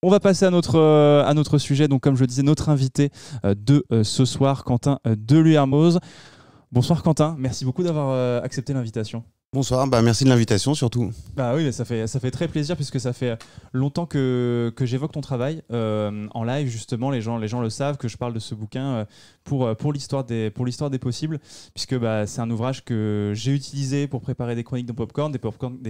On va passer à notre sujet. Donc, comme je le disais, notre invité de ce soir, Quentin Deluermoz. Bonsoir Quentin, merci beaucoup d'avoir accepté l'invitation. Bonsoir, merci de l'invitation surtout. Bah oui, ça fait très plaisir puisque ça fait longtemps que j'évoque ton travail en live justement. Les gens le savent que je parle de ce bouquin pour l'histoire des possibles, puisque c'est un ouvrage que j'ai utilisé pour préparer des chroniques dans Popcorn, des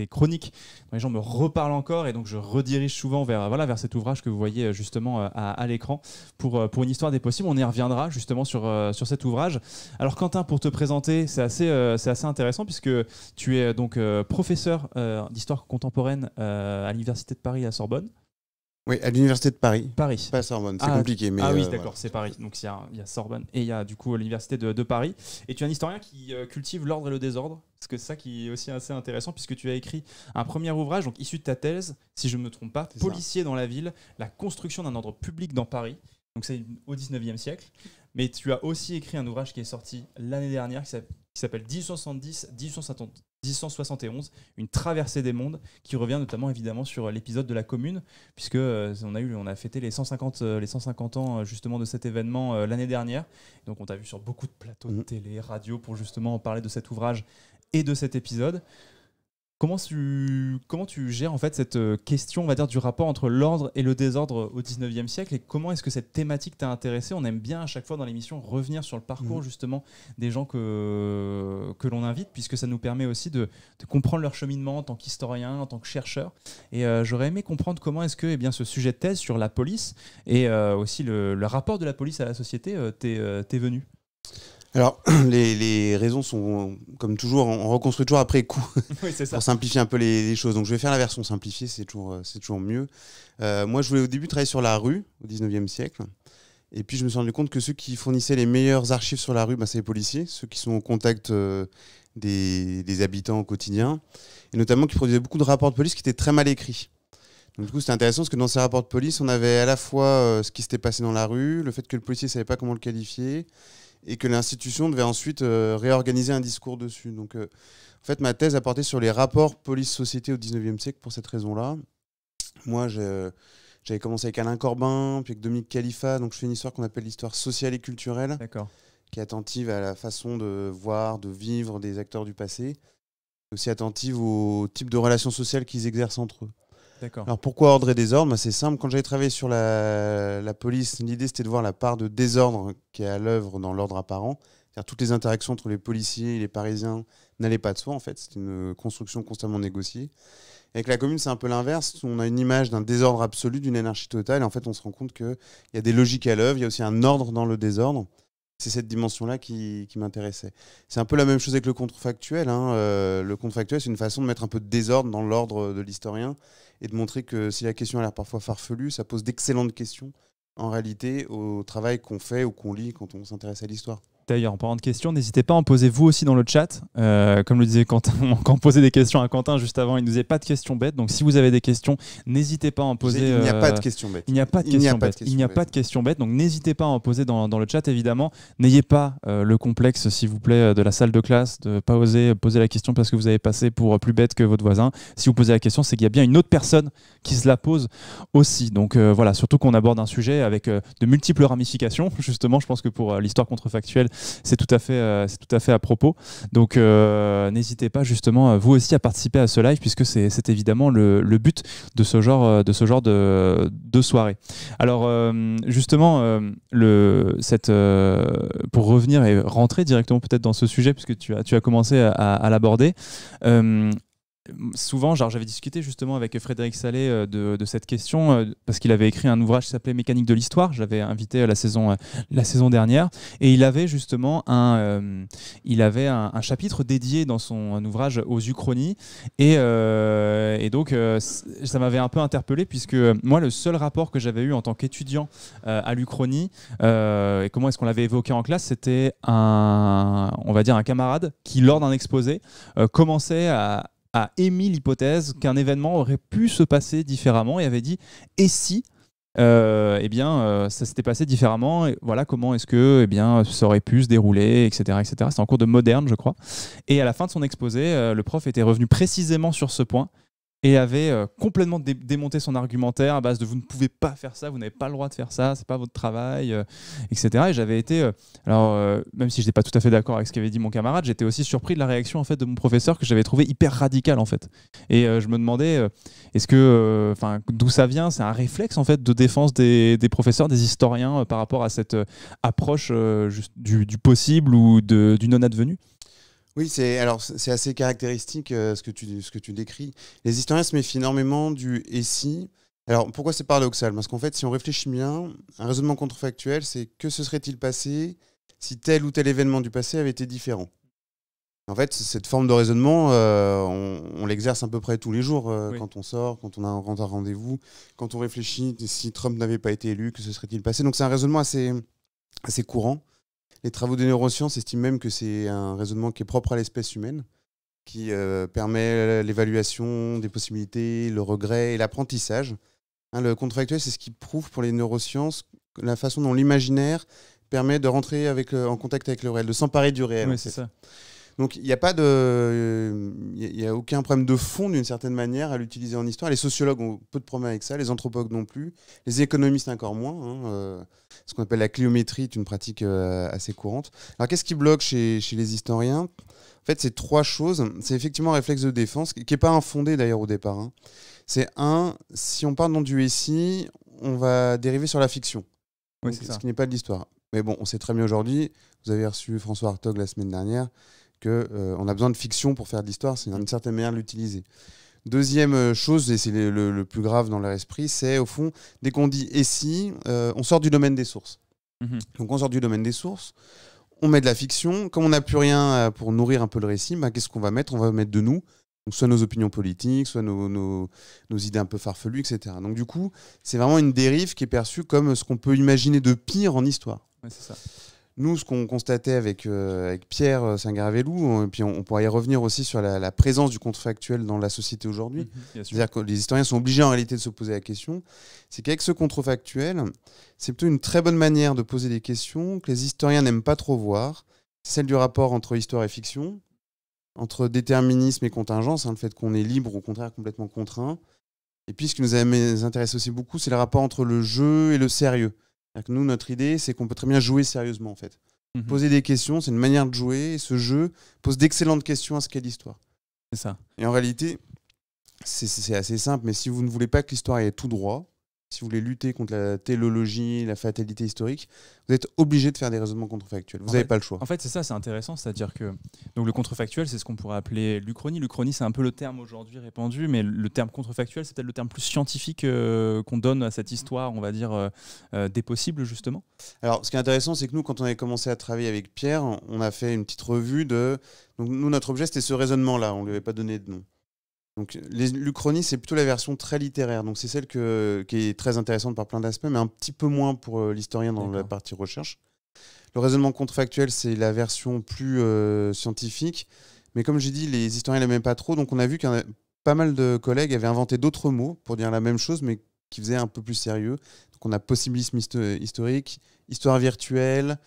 chroniques dont les gens me reparlent encore, et donc je redirige souvent vers cet ouvrage que vous voyez justement à l'écran pour une histoire des possibles. On y reviendra justement sur cet ouvrage. Alors Quentin, pour te présenter, c'est assez intéressant puisque tu es donc professeur d'histoire contemporaine à l'Université de Paris à Sorbonne. Oui, à l'Université de Paris. Paris. Pas à Sorbonne, c'est compliqué. Mais oui, d'accord, voilà. c'est Paris. Donc il y a Sorbonne et il y a du coup l'Université de Paris. Et tu es un historien qui cultive l'ordre et le désordre. Parce que c'est ça qui est aussi assez intéressant, puisque tu as écrit un premier ouvrage, donc issu de ta thèse, si je ne me trompe pas, Policier dans la ville, la construction d'un ordre public dans Paris. Donc c'est au 19e siècle. Mais tu as aussi écrit un ouvrage qui est sorti l'année dernière, qui s'appelle 1871, une traversée des mondes, qui revient notamment évidemment sur l'épisode de la Commune, puisque on a fêté les 150 ans justement de cet événement l'année dernière. Donc on t'a vu sur beaucoup de plateaux de télé, radio, pour justement parler de cet ouvrage et de cet épisode. Comment tu gères en fait cette question, on va dire, du rapport entre l'ordre et le désordre au 19e siècle, et comment est-ce que cette thématique t'a intéressé? On aime bien à chaque fois dans l'émission revenir sur le parcours justement des gens que l'on invite, puisque ça nous permet aussi de comprendre leur cheminement en tant qu'historien, en tant que chercheur. Et j'aurais aimé comprendre comment est-ce que ce sujet de thèse sur la police et aussi le rapport de la police à la société t'est venu. Alors, les raisons sont, comme toujours, on reconstruit toujours après coup, oui, c'est ça. Pour simplifier un peu les choses. Donc je vais faire la version simplifiée, c'est toujours mieux. Moi, je voulais au début travailler sur la rue, au 19e siècle. Et puis je me suis rendu compte que ceux qui fournissaient les meilleures archives sur la rue, c'est les policiers, ceux qui sont au contact des habitants au quotidien, et notamment qui produisaient beaucoup de rapports de police qui étaient très mal écrits. Donc du coup, c'était intéressant parce que dans ces rapports de police, on avait à la fois ce qui s'était passé dans la rue, le fait que le policier ne savait pas comment le qualifier, et que l'institution devait ensuite réorganiser un discours dessus. Donc, en fait, ma thèse a porté sur les rapports police-société au 19e siècle pour cette raison-là. Moi, j'avais commencé avec Alain Corbin, puis avec Dominique Khalifa, donc je fais une histoire qu'on appelle l'histoire sociale et culturelle, qui est attentive à la façon de voir, de vivre des acteurs du passé, aussi attentive au type de relations sociales qu'ils exercent entre eux. Alors pourquoi ordre et désordre? C'est simple, quand j'avais travaillé sur la police, l'idée c'était de voir la part de désordre qui est à l'œuvre dans l'ordre apparent. C'est-à-dire toutes les interactions entre les policiers et les Parisiens n'allaient pas de soi en fait, c'est une construction constamment négociée. Avec la Commune, c'est un peu l'inverse, on a une image d'un désordre absolu, d'une anarchie totale, et en fait on se rend compte qu'il y a des logiques à l'œuvre, il y a aussi un ordre dans le désordre. C'est cette dimension-là qui m'intéressait. C'est un peu la même chose avec le contrefactuel. Le contrefactuel, c'est une façon de mettre un peu de désordre dans l'ordre de l'historien et de montrer que si la question a l'air parfois farfelue, ça pose d'excellentes questions en réalité au travail qu'on fait ou qu'on lit quand on s'intéresse à l'histoire. D'ailleurs, en parlant de questions, n'hésitez pas à en poser vous aussi dans le chat. Comme le disait Quentin, quand on posait des questions à Quentin juste avant, il ne nous avait pas de questions bêtes. Donc si vous avez des questions, n'hésitez pas à en poser. Il n'y a pas de questions bêtes. Il n'y a pas de questions bêtes. Il n'y a pas de questions bêtes. Donc n'hésitez pas à en poser dans le chat, évidemment. N'ayez pas le complexe, s'il vous plaît, de la salle de classe, de ne pas oser poser la question parce que vous avez passé pour plus bête que votre voisin. Si vous posez la question, c'est qu'il y a bien une autre personne qui se la pose aussi. Donc voilà, surtout qu'on aborde un sujet avec de multiples ramifications. Justement, je pense que pour l'histoire contrefactuelle, c'est tout à fait à propos. Donc n'hésitez pas justement vous aussi à participer à ce live, puisque c'est évidemment le but de ce genre de soirée. Alors justement, pour revenir et rentrer directement peut-être dans ce sujet, puisque tu as commencé à l'aborder, souvent, j'avais discuté justement avec Frédéric Sallet de cette question parce qu'il avait écrit un ouvrage qui s'appelait Mécanique de l'histoire. Je l'avais invité la saison dernière, et il avait justement un chapitre dédié dans son ouvrage aux uchronies, et donc ça m'avait un peu interpellé, puisque moi, le seul rapport que j'avais eu en tant qu'étudiant à l'Uchronie, et comment est-ce qu'on l'avait évoqué en classe, c'était on va dire un camarade qui, lors d'un exposé, commençait à émis l'hypothèse qu'un événement aurait pu se passer différemment, et avait dit « et si ça s'était passé différemment, et voilà comment est-ce que ça aurait pu se dérouler, etc. etc. » C'est en cours de moderne, je crois. Et à la fin de son exposé, le prof était revenu précisément sur ce point, et avait complètement démonté son argumentaire à base de vous ne pouvez pas faire ça, vous n'avez pas le droit de faire ça, c'est pas votre travail, etc. Et j'avais été, même si je n'étais pas tout à fait d'accord avec ce qu'avait dit mon camarade, j'étais aussi surpris de la réaction en fait de mon professeur que j'avais trouvé hyper radicale en fait. Et je me demandais, est-ce que, d'où ça vient? C'est un réflexe en fait de défense des professeurs, des historiens par rapport à cette approche du possible ou du non-advenu? Oui, c'est assez caractéristique ce que tu décris. Les historiens se méfient énormément du « et si ». Alors, pourquoi c'est paradoxal? Parce qu'en fait, si on réfléchit bien, un raisonnement contrefactuel, c'est que se serait-il passé si tel ou tel événement du passé avait été différent? En fait, cette forme de raisonnement, on l'exerce à peu près tous les jours Oui. quand on sort, quand on a un rendez-vous, quand on réfléchit si Trump n'avait pas été élu, que se serait-il passé? Donc c'est un raisonnement assez courant. Les travaux des neurosciences estiment même que c'est un raisonnement qui est propre à l'espèce humaine, qui permet l'évaluation des possibilités, le regret et l'apprentissage. Hein, le contrefactuel, c'est ce qui prouve pour les neurosciences la façon dont l'imaginaire permet de rentrer en contact avec le réel, de s'emparer du réel. Oui, en c'est fait. ça. Donc il n'y a aucun problème de fond d'une certaine manière à l'utiliser en histoire. Les sociologues ont peu de problèmes avec ça, les anthropologues non plus, les économistes encore moins. Ce qu'on appelle la cliométrie est une pratique assez courante. Alors qu'est-ce qui bloque chez les historiens? En fait, c'est trois choses. C'est effectivement un réflexe de défense qui n'est pas infondé d'ailleurs au départ. Hein. C'est si on parle dans du récit, on va dériver sur la fiction. Oui, Donc, c'est ça. ce qui n'est pas de l'histoire. Mais bon, on sait très bien aujourd'hui, vous avez reçu François Hartog la semaine dernière, qu'on a besoin de fiction pour faire de l'histoire, c'est une certaine manière de l'utiliser. Deuxième chose, et c'est le plus grave dans leur esprit, c'est au fond, dès qu'on dit « et si », on sort du domaine des sources. Donc on sort du domaine des sources, on met de la fiction, comme on n'a plus rien pour nourrir un peu le récit, qu'est-ce qu'on va mettre? On va mettre de nous, donc soit nos opinions politiques, soit nos idées un peu farfelues, etc. Donc du coup, c'est vraiment une dérive qui est perçue comme ce qu'on peut imaginer de pire en histoire. Ouais, c'est ça. Nous, ce qu'on constatait avec Pierre Singaravelou, et puis on pourrait y revenir aussi sur la présence du contrefactuel dans la société aujourd'hui, c'est-à-dire que les historiens sont obligés en réalité de se poser la question, c'est qu'avec ce contrefactuel, c'est plutôt une très bonne manière de poser des questions que les historiens n'aiment pas trop voir, c'est celle du rapport entre histoire et fiction, entre déterminisme et contingence, le fait qu'on est libre ou au contraire complètement contraint. Et puis ce qui nous intéresse aussi beaucoup, c'est le rapport entre le jeu et le sérieux. Que nous, notre idée, c'est qu'on peut très bien jouer sérieusement, en fait. Poser des questions, c'est une manière de jouer, et ce jeu pose d'excellentes questions à ce qu'est l'histoire. C'est ça. Et en réalité, c'est assez simple, mais si vous ne voulez pas que l'histoire ait tout droit, si vous voulez lutter contre la téléologie, la fatalité historique, vous êtes obligé de faire des raisonnements contrefactuels. Vous n'avez pas le choix. En fait, c'est ça, c'est intéressant. C'est-à-dire que donc, le contrefactuel, c'est ce qu'on pourrait appeler l'Uchronie. L'Uchronie, c'est un peu le terme aujourd'hui répandu, mais le terme contrefactuel, c'est peut-être le terme plus scientifique qu'on donne à cette histoire, on va dire, des possibles, justement. Alors, ce qui est intéressant, c'est que nous, quand on avait commencé à travailler avec Pierre, on a fait une petite revue de... Donc, nous, notre objet, c'était ce raisonnement-là. On ne lui avait pas donné de nom. Donc l'Uchronie, c'est plutôt la version très littéraire. Donc c'est celle qui est très intéressante par plein d'aspects, mais un petit peu moins pour l'historien dans la partie recherche. Le raisonnement contrefactuel, c'est la version plus scientifique. Mais comme j'ai dit, les historiens ne l'aimaient pas trop. Donc on a vu pas mal de collègues avaient inventé d'autres mots pour dire la même chose, mais qui faisaient un peu plus sérieux. Donc on a possibilisme historique, histoire virtuelle.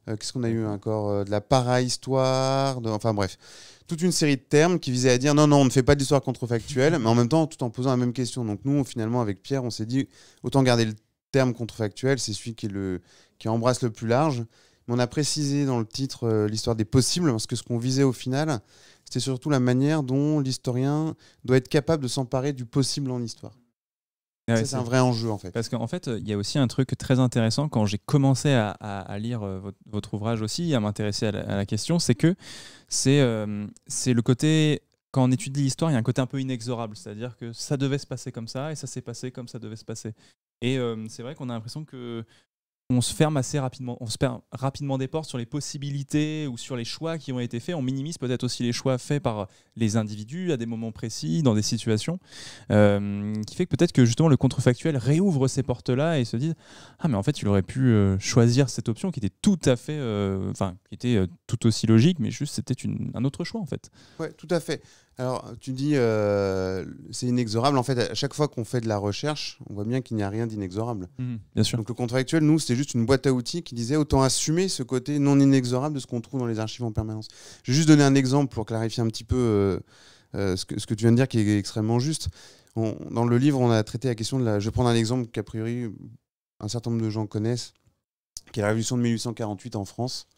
Qu'est-ce qu'on a eu encore? De la para-histoire, enfin bref. Toute une série de termes qui visaient à dire non, on ne fait pas d'histoire contrefactuelle, mais en même temps, tout en posant la même question. Donc nous, finalement, avec Pierre, on s'est dit, autant garder le terme contrefactuel, c'est celui qui embrasse le plus large. Mais on a précisé dans le titre l'histoire des possibles, parce que ce qu'on visait au final, c'était surtout la manière dont l'historien doit être capable de s'emparer du possible en histoire. Ouais, c'est un vrai enjeu en fait. Parce qu'en fait, il y a aussi un truc très intéressant quand j'ai commencé à lire votre ouvrage aussi, à m'intéresser à la question, c'est que c'est le côté, quand on étudie l'histoire, il y a un côté un peu inexorable, c'est-à-dire que ça devait se passer comme ça et ça s'est passé comme ça devait se passer. Et c'est vrai qu'on a l'impression que on se ferme assez rapidement, on se perd rapidement des portes sur les possibilités ou sur les choix qui ont été faits. On minimise peut-être aussi les choix faits par les individus à des moments précis, dans des situations, qui fait que peut-être que justement le contrefactuel réouvre ces portes-là et se dit « Ah mais en fait, il aurait pu choisir cette option qui était tout à fait, qui était tout aussi logique, mais juste c'était un autre choix en fait. » Ouais, tout à fait. Alors, tu dis, c'est inexorable. En fait, à chaque fois qu'on fait de la recherche, on voit bien qu'il n'y a rien d'inexorable. Bien sûr. Donc, le contrefactuel, nous, c'était juste une boîte à outils qui disait autant assumer ce côté non inexorable de ce qu'on trouve dans les archives en permanence. Je vais juste donner un exemple pour clarifier un petit peu ce que tu viens de dire qui est extrêmement juste. Dans le livre, on a traité la question de la... Je vais prendre un exemple qu'a priori un certain nombre de gens connaissent, qui est la révolution de 1848 en France.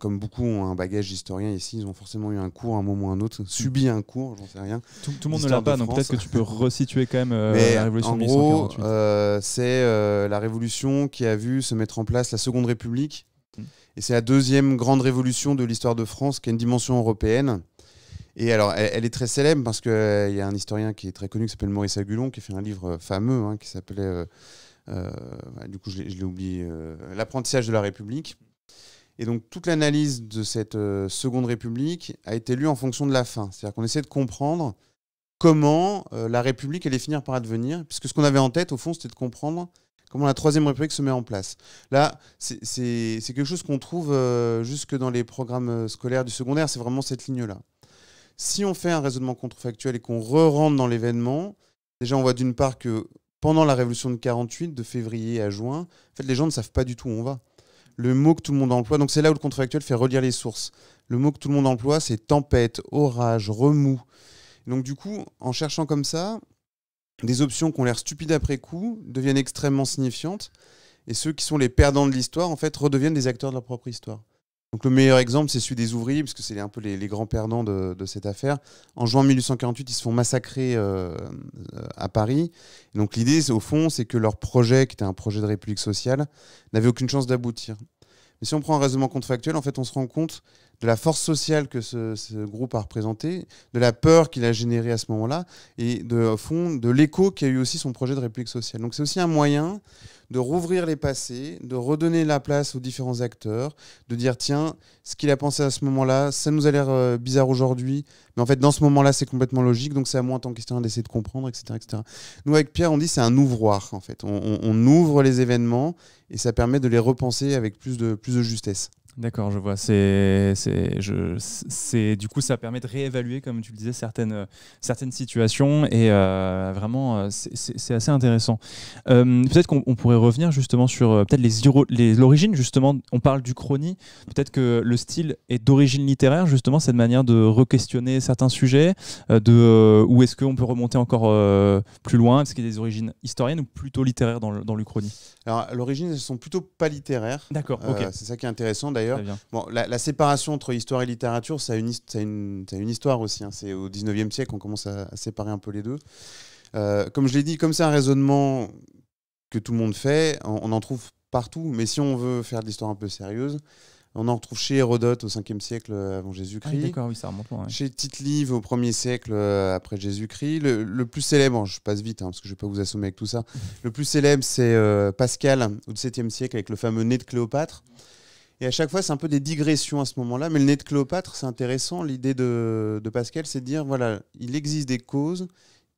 Comme beaucoup ont un bagage d'historien ici, ils ont forcément eu un cours à un moment ou à un autre, subi un cours, j'en sais rien. Tout le monde ne l'a pas, donc peut-être que tu peux resituer quand même la révolution de gros, 1848. C'est la révolution qui a vu se mettre en place la Seconde République. Et c'est la deuxième grande révolution de l'histoire de France, qui a une dimension européenne. Et alors, elle est très célèbre parce qu'il y a un historien qui est très connu, qui s'appelle Maurice Agulon, qui a fait un livre fameux, qui s'appelait, du coup je l'ai oublié, L'apprentissage de la République. Et donc, toute l'analyse de cette Seconde République a été lue en fonction de la fin. C'est-à-dire qu'on essaie de comprendre comment la République allait finir par advenir, puisque ce qu'on avait en tête, au fond, c'était de comprendre comment la Troisième République se met en place. Là, c'est quelque chose qu'on trouve jusque dans les programmes scolaires du secondaire, c'est vraiment cette ligne-là. Si on fait un raisonnement contrefactuel et qu'on re-rentre dans l'événement, déjà, on voit d'une part que pendant la Révolution de 48, de février à juin, en fait, les gens ne savent pas du tout où on va. Le mot que tout le monde emploie, donc c'est là où le contrefactuel fait relire les sources. Le mot que tout le monde emploie, c'est tempête, orage, remous. Donc du coup, en cherchant comme ça, des options qui ont l'air stupides après coup deviennent extrêmement signifiantes. Et ceux qui sont les perdants de l'histoire, en fait, redeviennent des acteurs de leur propre histoire. Donc le meilleur exemple, c'est celui des ouvriers, parce que c'est un peu les grands perdants de cette affaire. En juin 1848, ils se font massacrer à Paris. Et donc l'idée, au fond, c'est que leur projet, qui était un projet de république sociale, n'avait aucune chance d'aboutir. Mais si on prend un raisonnement contrefactuel, en fait, on se rend compte de la force sociale que ce groupe a représenté, de la peur qu'il a générée à ce moment-là, et au fond, de l'écho qu'a eu aussi son projet de république sociale. Donc c'est aussi un moyen de rouvrir les passés, de redonner la place aux différents acteurs, de dire tiens, ce qu'il a pensé à ce moment-là, ça nous a l'air bizarre aujourd'hui, mais en fait dans ce moment-là c'est complètement logique, donc c'est à moi en tant qu'historien d'essayer de comprendre, etc., etc. Nous avec Pierre on dit c'est un ouvroir en fait, on ouvre les événements et ça permet de les repenser avec plus de justesse. D'accord, je vois. Du coup, ça permet de réévaluer, comme tu le disais, certaines situations et vraiment, c'est assez intéressant. Peut-être qu'on pourrait revenir justement sur peut-être l'origine. Justement, on parle d'Uchronie. Peut-être que le style est d'origine littéraire, justement, cette manière de re-questionner certains sujets, ou est-ce qu'on peut remonter encore plus loin? Est-ce qu'il y a des origines historiennes ou plutôt littéraires dans l'Uchronie? Alors, à l'origine, elles sont plutôt pas littéraires. D'accord, ok. C'est ça qui est intéressant d'ailleurs. Bon, la séparation entre histoire et littérature, ça a une histoire aussi. C'est au 19e siècle qu'on commence à séparer un peu les deux. Comme je l'ai dit, comme c'est un raisonnement que tout le monde fait, on en trouve partout. Mais si on veut faire de l'histoire un peu sérieuse, on en retrouve chez Hérodote au 5e siècle avant Jésus-Christ. D'accord, oui, ça remonte loin. Ouais. Chez Tite-Live au 1er siècle après Jésus-Christ. Le plus célèbre, je passe vite parce que je ne vais pas vous assommer avec tout ça. Le plus célèbre, c'est Pascal au 7e siècle avec le fameux nez de Cléopâtre. Et à chaque fois, c'est un peu des digressions à ce moment-là. Mais le nez de Cléopâtre, c'est intéressant. L'idée de Pascal, c'est de dire, voilà, il existe des causes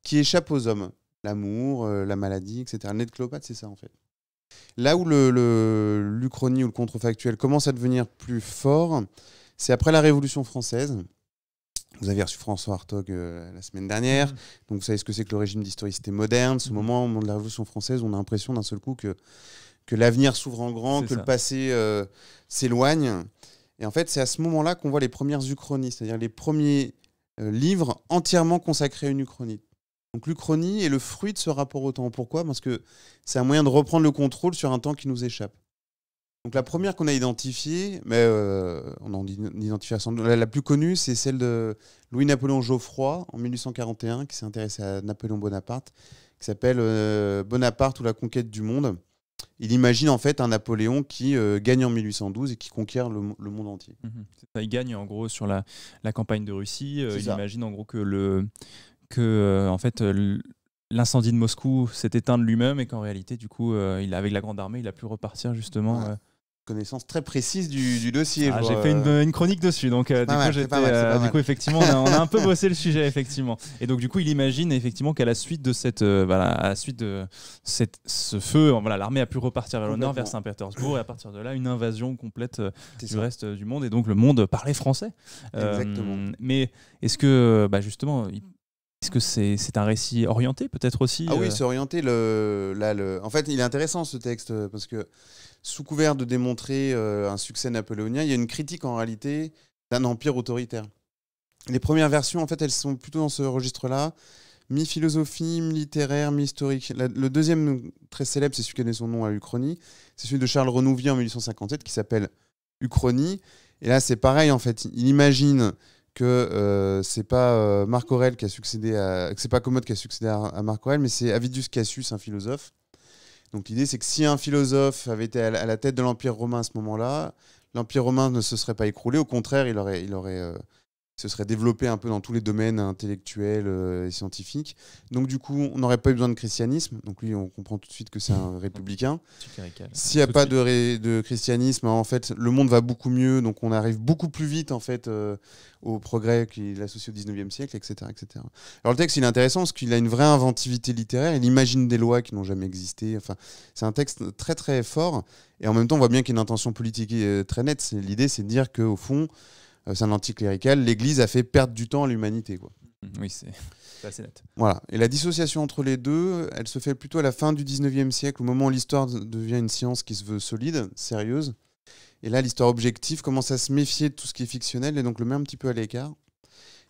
qui échappent aux hommes. L'amour, la maladie, etc. Le nez de Cléopâtre, c'est ça, en fait. Là où l'Uchronie ou le contrefactuel commence à devenir plus fort, c'est après la Révolution française. Vous avez reçu François Hartog la semaine dernière. Donc vous savez ce que c'est que le régime d'historicité moderne. Ce moment, au moment de la Révolution française, on a l'impression d'un seul coup que l'avenir s'ouvre en grand, que le passé s'éloigne. Et en fait, c'est à ce moment-là qu'on voit les premières uchronies, c'est-à-dire les premiers livres entièrement consacrés à une uchronie. Donc l'Uchronie est le fruit de ce rapport au temps. Pourquoi ? Parce que c'est un moyen de reprendre le contrôle sur un temps qui nous échappe. Donc la première qu'on a identifiée, mais on en identifie la plus connue, c'est celle de Louis-Napoléon Geoffroy en 1841, qui s'est intéressé à Napoléon Bonaparte, qui s'appelle Bonaparte ou la conquête du monde. Il imagine en fait un Napoléon qui gagne en 1812 et qui conquiert le monde entier. Il gagne en gros sur la campagne de Russie. Il imagine en gros en fait, l'incendie de Moscou s'est éteint de lui-même et qu'en réalité, du coup, avec la grande armée, il a pu repartir justement. Ouais. Connaissance très précise du dossier. J'ai fait une chronique dessus, donc du coup, effectivement, on a un peu bossé le sujet, effectivement. Et donc, du coup, il imagine effectivement qu'à la suite de ce feu, l'armée a pu repartir vers le nord, vers Saint-Pétersbourg, et à partir de là, une invasion complète du reste du monde, et donc le monde parlait français. Exactement. Mais est-ce que, justement, est-ce que c'est un récit orienté, peut-être aussi Ah oui, c'est orienté. En fait, il est intéressant ce texte parce que sous couvert de démontrer un succès napoléonien, il y a une critique en réalité d'un empire autoritaire. Les premières versions, en fait, elles sont plutôt dans ce registre-là, mi-philosophie, mi-littéraire, mi-historique. Le deuxième, très célèbre, c'est celui qui a donné son nom à Uchronie. C'est celui de Charles Renouvier en 1857 qui s'appelle Uchronie. Et là, c'est pareil, en fait. Il imagine que c'est pas Marc Aurèle qui a succédé que c'est pas Commode qui a succédé à Marc Aurèle, mais c'est Avidius Cassius, un philosophe. Donc l'idée, c'est que si un philosophe avait été à la tête de l'Empire romain à ce moment-là, l'Empire romain ne se serait pas écroulé. Au contraire, il se serait développé un peu dans tous les domaines intellectuels et scientifiques. Donc du coup, on n'aurait pas eu besoin de christianisme. Donc lui, on comprend tout de suite que c'est un républicain. S'il n'y a pas de christianisme, en fait, le monde va beaucoup mieux. Donc on arrive beaucoup plus vite en fait au progrès qu'il associe au 19e siècle, etc., etc. Alors le texte, il est intéressant parce qu'il a une vraie inventivité littéraire. Il imagine des lois qui n'ont jamais existé. Enfin, c'est un texte très très fort. Et en même temps, on voit bien qu'il y a une intention politique très nette. L'idée, c'est de dire qu'au fond, c'est un anticlérical, l'Église a fait perdre du temps à l'humanité, quoi. Oui, c'est assez net. Voilà. Et la dissociation entre les deux, elle se fait plutôt à la fin du 19e siècle, au moment où l'histoire devient une science qui se veut solide, sérieuse. Et là, l'histoire objective commence à se méfier de tout ce qui est fictionnel et donc le met un petit peu à l'écart.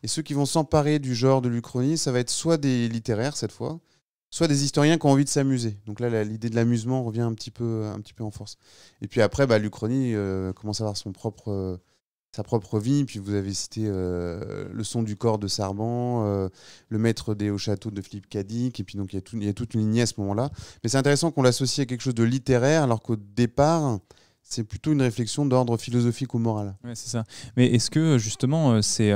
Et ceux qui vont s'emparer du genre de l'Uchronie, ça va être soit des littéraires cette fois, soit des historiens qui ont envie de s'amuser. Donc là, l'idée de l'amusement revient un petit peu en force. Et puis après, l'Uchronie commence à avoir sa propre vie. Puis vous avez cité Le son du corps de Sarban, Le maître des hauts châteaux de Philippe Cadic, et puis donc il y a toute une lignée à ce moment-là. Mais c'est intéressant qu'on l'associe à quelque chose de littéraire, alors qu'au départ, c'est plutôt une réflexion d'ordre philosophique ou moral. Ouais, c'est ça. Mais est-ce que justement ces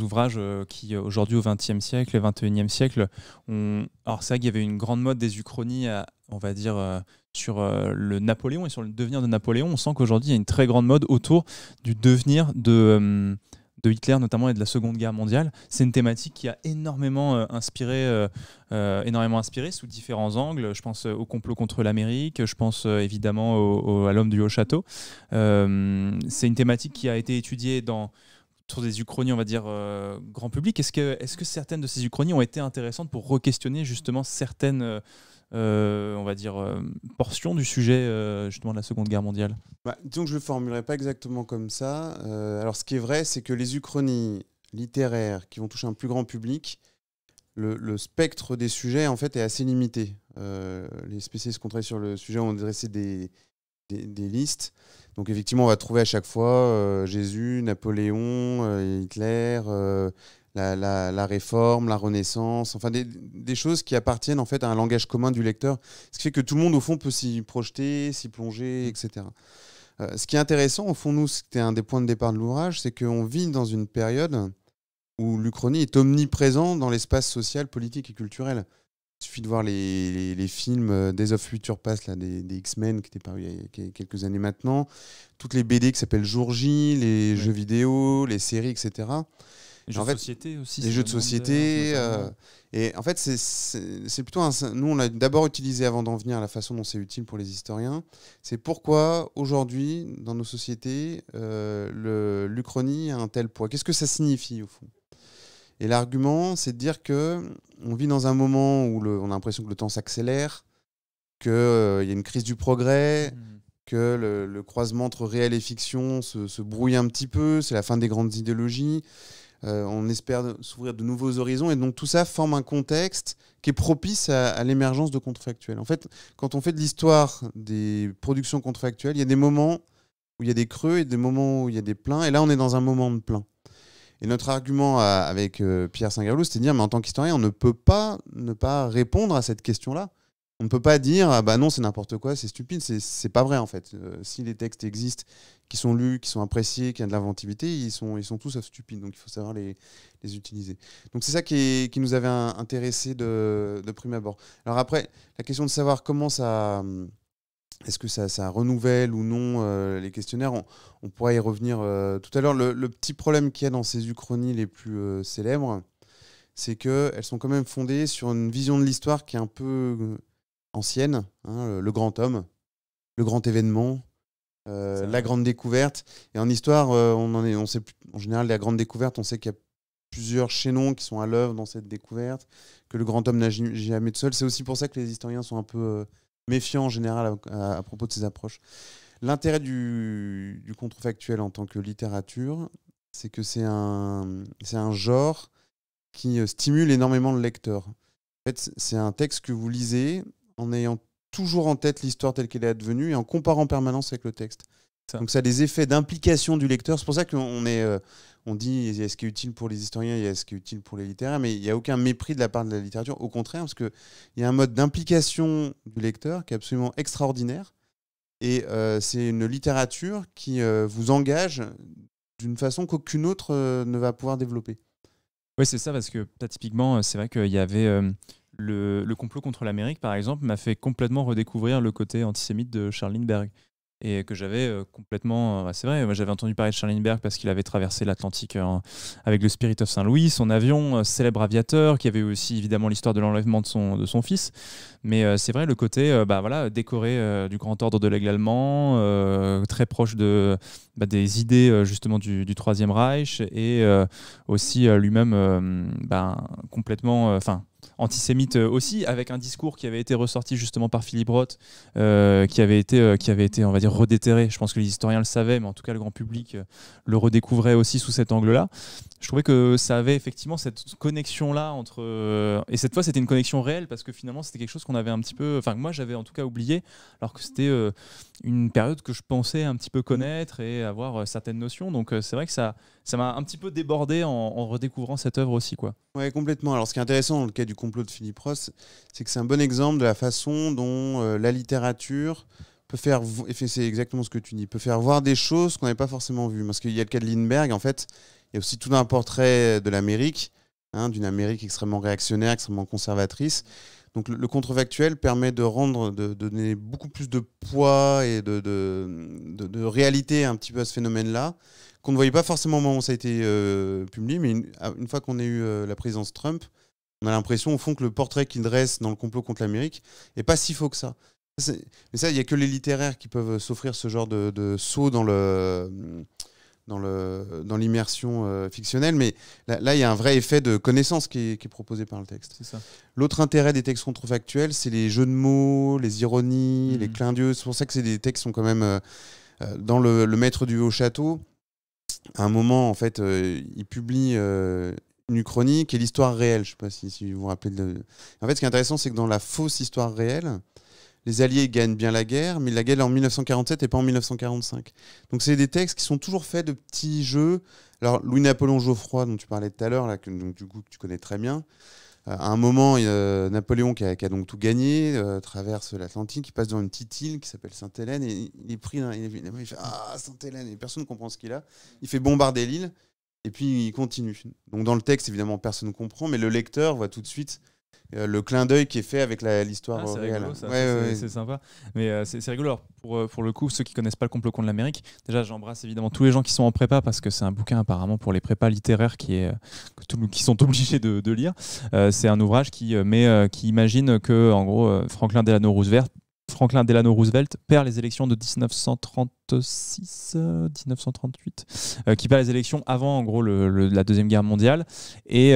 ouvrages qui aujourd'hui au XXe siècle, au XXIe siècle, alors c'est vrai qu'il y avait une grande mode des uchronies, on va dire sur le Napoléon et sur le devenir de Napoléon, on sent qu'aujourd'hui il y a une très grande mode autour du devenir de Hitler notamment et de la Seconde Guerre mondiale. C'est une thématique qui a énormément inspiré sous différents angles. Je pense au complot contre l'Amérique, je pense évidemment à l'homme du haut château. C'est une thématique qui a été étudiée sur des uchronies, on va dire, grand public. Est-ce que certaines de ces uchronies ont été intéressantes pour re-questionner justement certaines on va dire, portions du sujet justement de la Seconde Guerre mondiale? Disons que je ne le formulerai pas exactement comme ça. Alors ce qui est vrai, c'est que les uchronies littéraires qui vont toucher un plus grand public, le spectre des sujets en fait est assez limité. Les spécialistes qui ont travaillé sur le sujet ont dressé des listes. Donc effectivement, on va trouver à chaque fois Jésus, Napoléon, Hitler, la Réforme, la Renaissance, enfin des choses qui appartiennent en fait à un langage commun du lecteur, ce qui fait que tout le monde au fond peut s'y projeter, s'y plonger, etc. Ce qui est intéressant, au fond, nous, c'était un des points de départ de l'ouvrage, c'est qu'on vit dans une période où l'Uchronie est omniprésent dans l'espace social, politique et culturel. Il suffit de voir les films Days of Future Past là, des X-Men qui étaient parus il y a quelques années maintenant, toutes les BD qui s'appellent Jour J, les jeux vidéo, les séries, etc. Les jeux de société aussi. Les jeux de société. Et en fait, c'est plutôt nous, on l'a d'abord utilisé avant d'en venir à la façon dont c'est utile pour les historiens. C'est pourquoi aujourd'hui, dans nos sociétés, l'Uchronie a un tel poids. Qu'est-ce que ça signifie au fond? Et l'argument, c'est de dire qu'on vit dans un moment où on a l'impression que le temps s'accélère, qu'il y a une crise du progrès, que le croisement entre réel et fiction se brouille un petit peu, c'est la fin des grandes idéologies. On espère s'ouvrir de nouveaux horizons, et donc tout ça forme un contexte qui est propice à l'émergence de contrefactuels. En fait, quand on fait de l'histoire des productions contrefactuelles, il y a des moments où il y a des creux et des moments où il y a des pleins, et là on est dans un moment de plein. Et notre argument avec Pierre Saint-Gerlou, c'était de dire, mais en tant qu'historien, on ne peut pas ne pas répondre à cette question-là. On ne peut pas dire, ah bah non, c'est n'importe quoi, c'est stupide. C'est pas vrai, en fait. Si les textes existent, qui sont lus, qui sont appréciés, qui ont de l'inventivité, ils sont tous sauf stupides. Donc il faut savoir les utiliser. Donc c'est ça qui nous avait intéressé de prime abord. Alors après, la question de savoir comment ça... Est-ce que ça renouvelle ou non les questionnaires, on pourra y revenir tout à l'heure. Le petit problème qu'il y a dans ces uchronies les plus célèbres, c'est qu'elles sont quand même fondées sur une vision de l'histoire qui est un peu ancienne, hein, le grand homme, le grand événement, la grande découverte. Et en histoire, on sait plus, en général, la grande découverte, on sait qu'il y a plusieurs chaînons qui sont à l'œuvre dans cette découverte, que le grand homme n'agit jamais tout seul. C'est aussi pour ça que les historiens sont un peu... méfiant en général à propos de ces approches. L'intérêt du contrefactuel en tant que littérature, c'est que c'est un genre qui stimule énormément le lecteur. En fait, c'est un texte que vous lisez en ayant toujours en tête l'histoire telle qu'elle est advenue et en comparant en permanence avec le texte. Donc ça a des effets d'implication du lecteur. C'est pour ça qu'on on dit il y a ce qui est utile pour les historiens, il y a ce qui est utile pour les littéraires, mais il n'y a aucun mépris de la part de la littérature. Au contraire, parce qu'il y a un mode d'implication du lecteur qui est absolument extraordinaire. Et c'est une littérature qui vous engage d'une façon qu'aucune autre ne va pouvoir développer. Oui, c'est ça, parce que typiquement, c'est vrai qu'il y avait le complot contre l'Amérique, par exemple, m'a fait complètement redécouvrir le côté antisémite de Charles Lindbergh. Et que j'avais complètement... c'est vrai, moi j'avais entendu parler de Charles Lindbergh parce qu'il avait traversé l'Atlantique avec le Spirit of Saint-Louis, son avion, célèbre aviateur, qui avait aussi évidemment l'histoire de l'enlèvement de son fils. Mais c'est vrai, le côté décoré du Grand Ordre de l'Aigle allemand, très proche des idées justement du Troisième Reich, et aussi lui-même complètement... antisémite aussi, avec un discours qui avait été ressorti justement par Philippe Roth, qui avait été, on va dire, redéterré. Je pense que les historiens le savaient, mais en tout cas le grand public le redécouvrait aussi sous cet angle-là. Je trouvais que ça avait effectivement cette connexion-là entre... et cette fois, c'était une connexion réelle, parce que finalement, c'était quelque chose qu'on avait un petit peu... Enfin, moi, j'avais en tout cas oublié, alors que c'était une période que je pensais un petit peu connaître et avoir certaines notions. Donc, c'est vrai que ça m'a un petit peu débordé en redécouvrant cette œuvre aussi, quoi. Ouais, complètement. Alors, ce qui est intéressant dans le cas du complot de Philippe Roth, c'est que c'est un bon exemple de la façon dont la littérature peut faire, et c'est exactement ce que tu dis, peut faire voir des choses qu'on n'avait pas forcément vues. Parce qu'il y a le cas de Lindbergh, en fait, il y a aussi tout un portrait de l'Amérique, d'une Amérique extrêmement réactionnaire, extrêmement conservatrice. Donc le contrefactuel permet de donner beaucoup plus de poids et de réalité un petit peu à ce phénomène-là, qu'on ne voyait pas forcément au moment où ça a été publié, mais une fois qu'on a eu la présidence Trump, on a l'impression au fond que le portrait qu'il dresse dans le complot contre l'Amérique n'est pas si faux que ça. Mais ça, il n'y a que les littéraires qui peuvent s'offrir ce genre de saut dans l'immersion fictionnelle, mais là, il y a un vrai effet de connaissance qui est proposé par le texte. C'est ça. L'autre intérêt des textes contrefactuels, c'est les jeux de mots, les ironies, les clins d'yeux. C'est pour ça que c'est des textes qui sont quand même dans le Maître du Haut-Château. À un moment, en fait, il publie une uchronie qui est l'histoire réelle. Je ne sais pas si vous vous rappelez. En fait, ce qui est intéressant, c'est que dans la fausse histoire réelle, les Alliés gagnent bien la guerre, mais la guerre est en 1947 et pas en 1945. Donc c'est des textes qui sont toujours faits de petits jeux. Alors Louis-Napoléon Geoffroy, dont tu parlais tout à l'heure, donc du coup que tu connais très bien, à un moment, Napoléon qui a donc tout gagné, traverse l'Atlantique, il passe dans une petite île qui s'appelle Sainte-Hélène, et il est pris, il fait « Ah, Sainte-Hélène !» et personne ne comprend ce qu'il a. Il fait bombarder l'île, et puis il continue. Donc dans le texte, évidemment, personne ne comprend, mais le lecteur voit tout de suite le clin d'œil qui est fait avec l'histoire réelle. Rigolo, ça. C'est sympa. Mais c'est rigolo. Alors, pour le coup, ceux qui connaissent pas le complot contre l'Amérique, déjà j'embrasse évidemment tous les gens qui sont en prépa, parce que c'est un bouquin apparemment pour les prépas littéraires qui sont obligés de lire. C'est un ouvrage qui imagine que, en gros, Franklin Delano Roosevelt perd les élections de 1938, qui perd les élections avant, en gros, la Deuxième Guerre mondiale. Et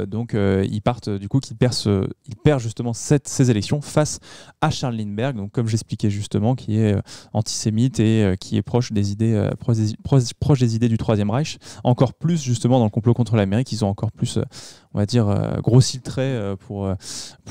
donc, il perd justement ces élections face à Charles Lindbergh, donc, comme j'expliquais justement, qui est antisémite et qui est proche des idées du Troisième Reich. Encore plus, justement, dans le complot contre l'Amérique, ils ont encore plus, on va dire, grossi le trait pour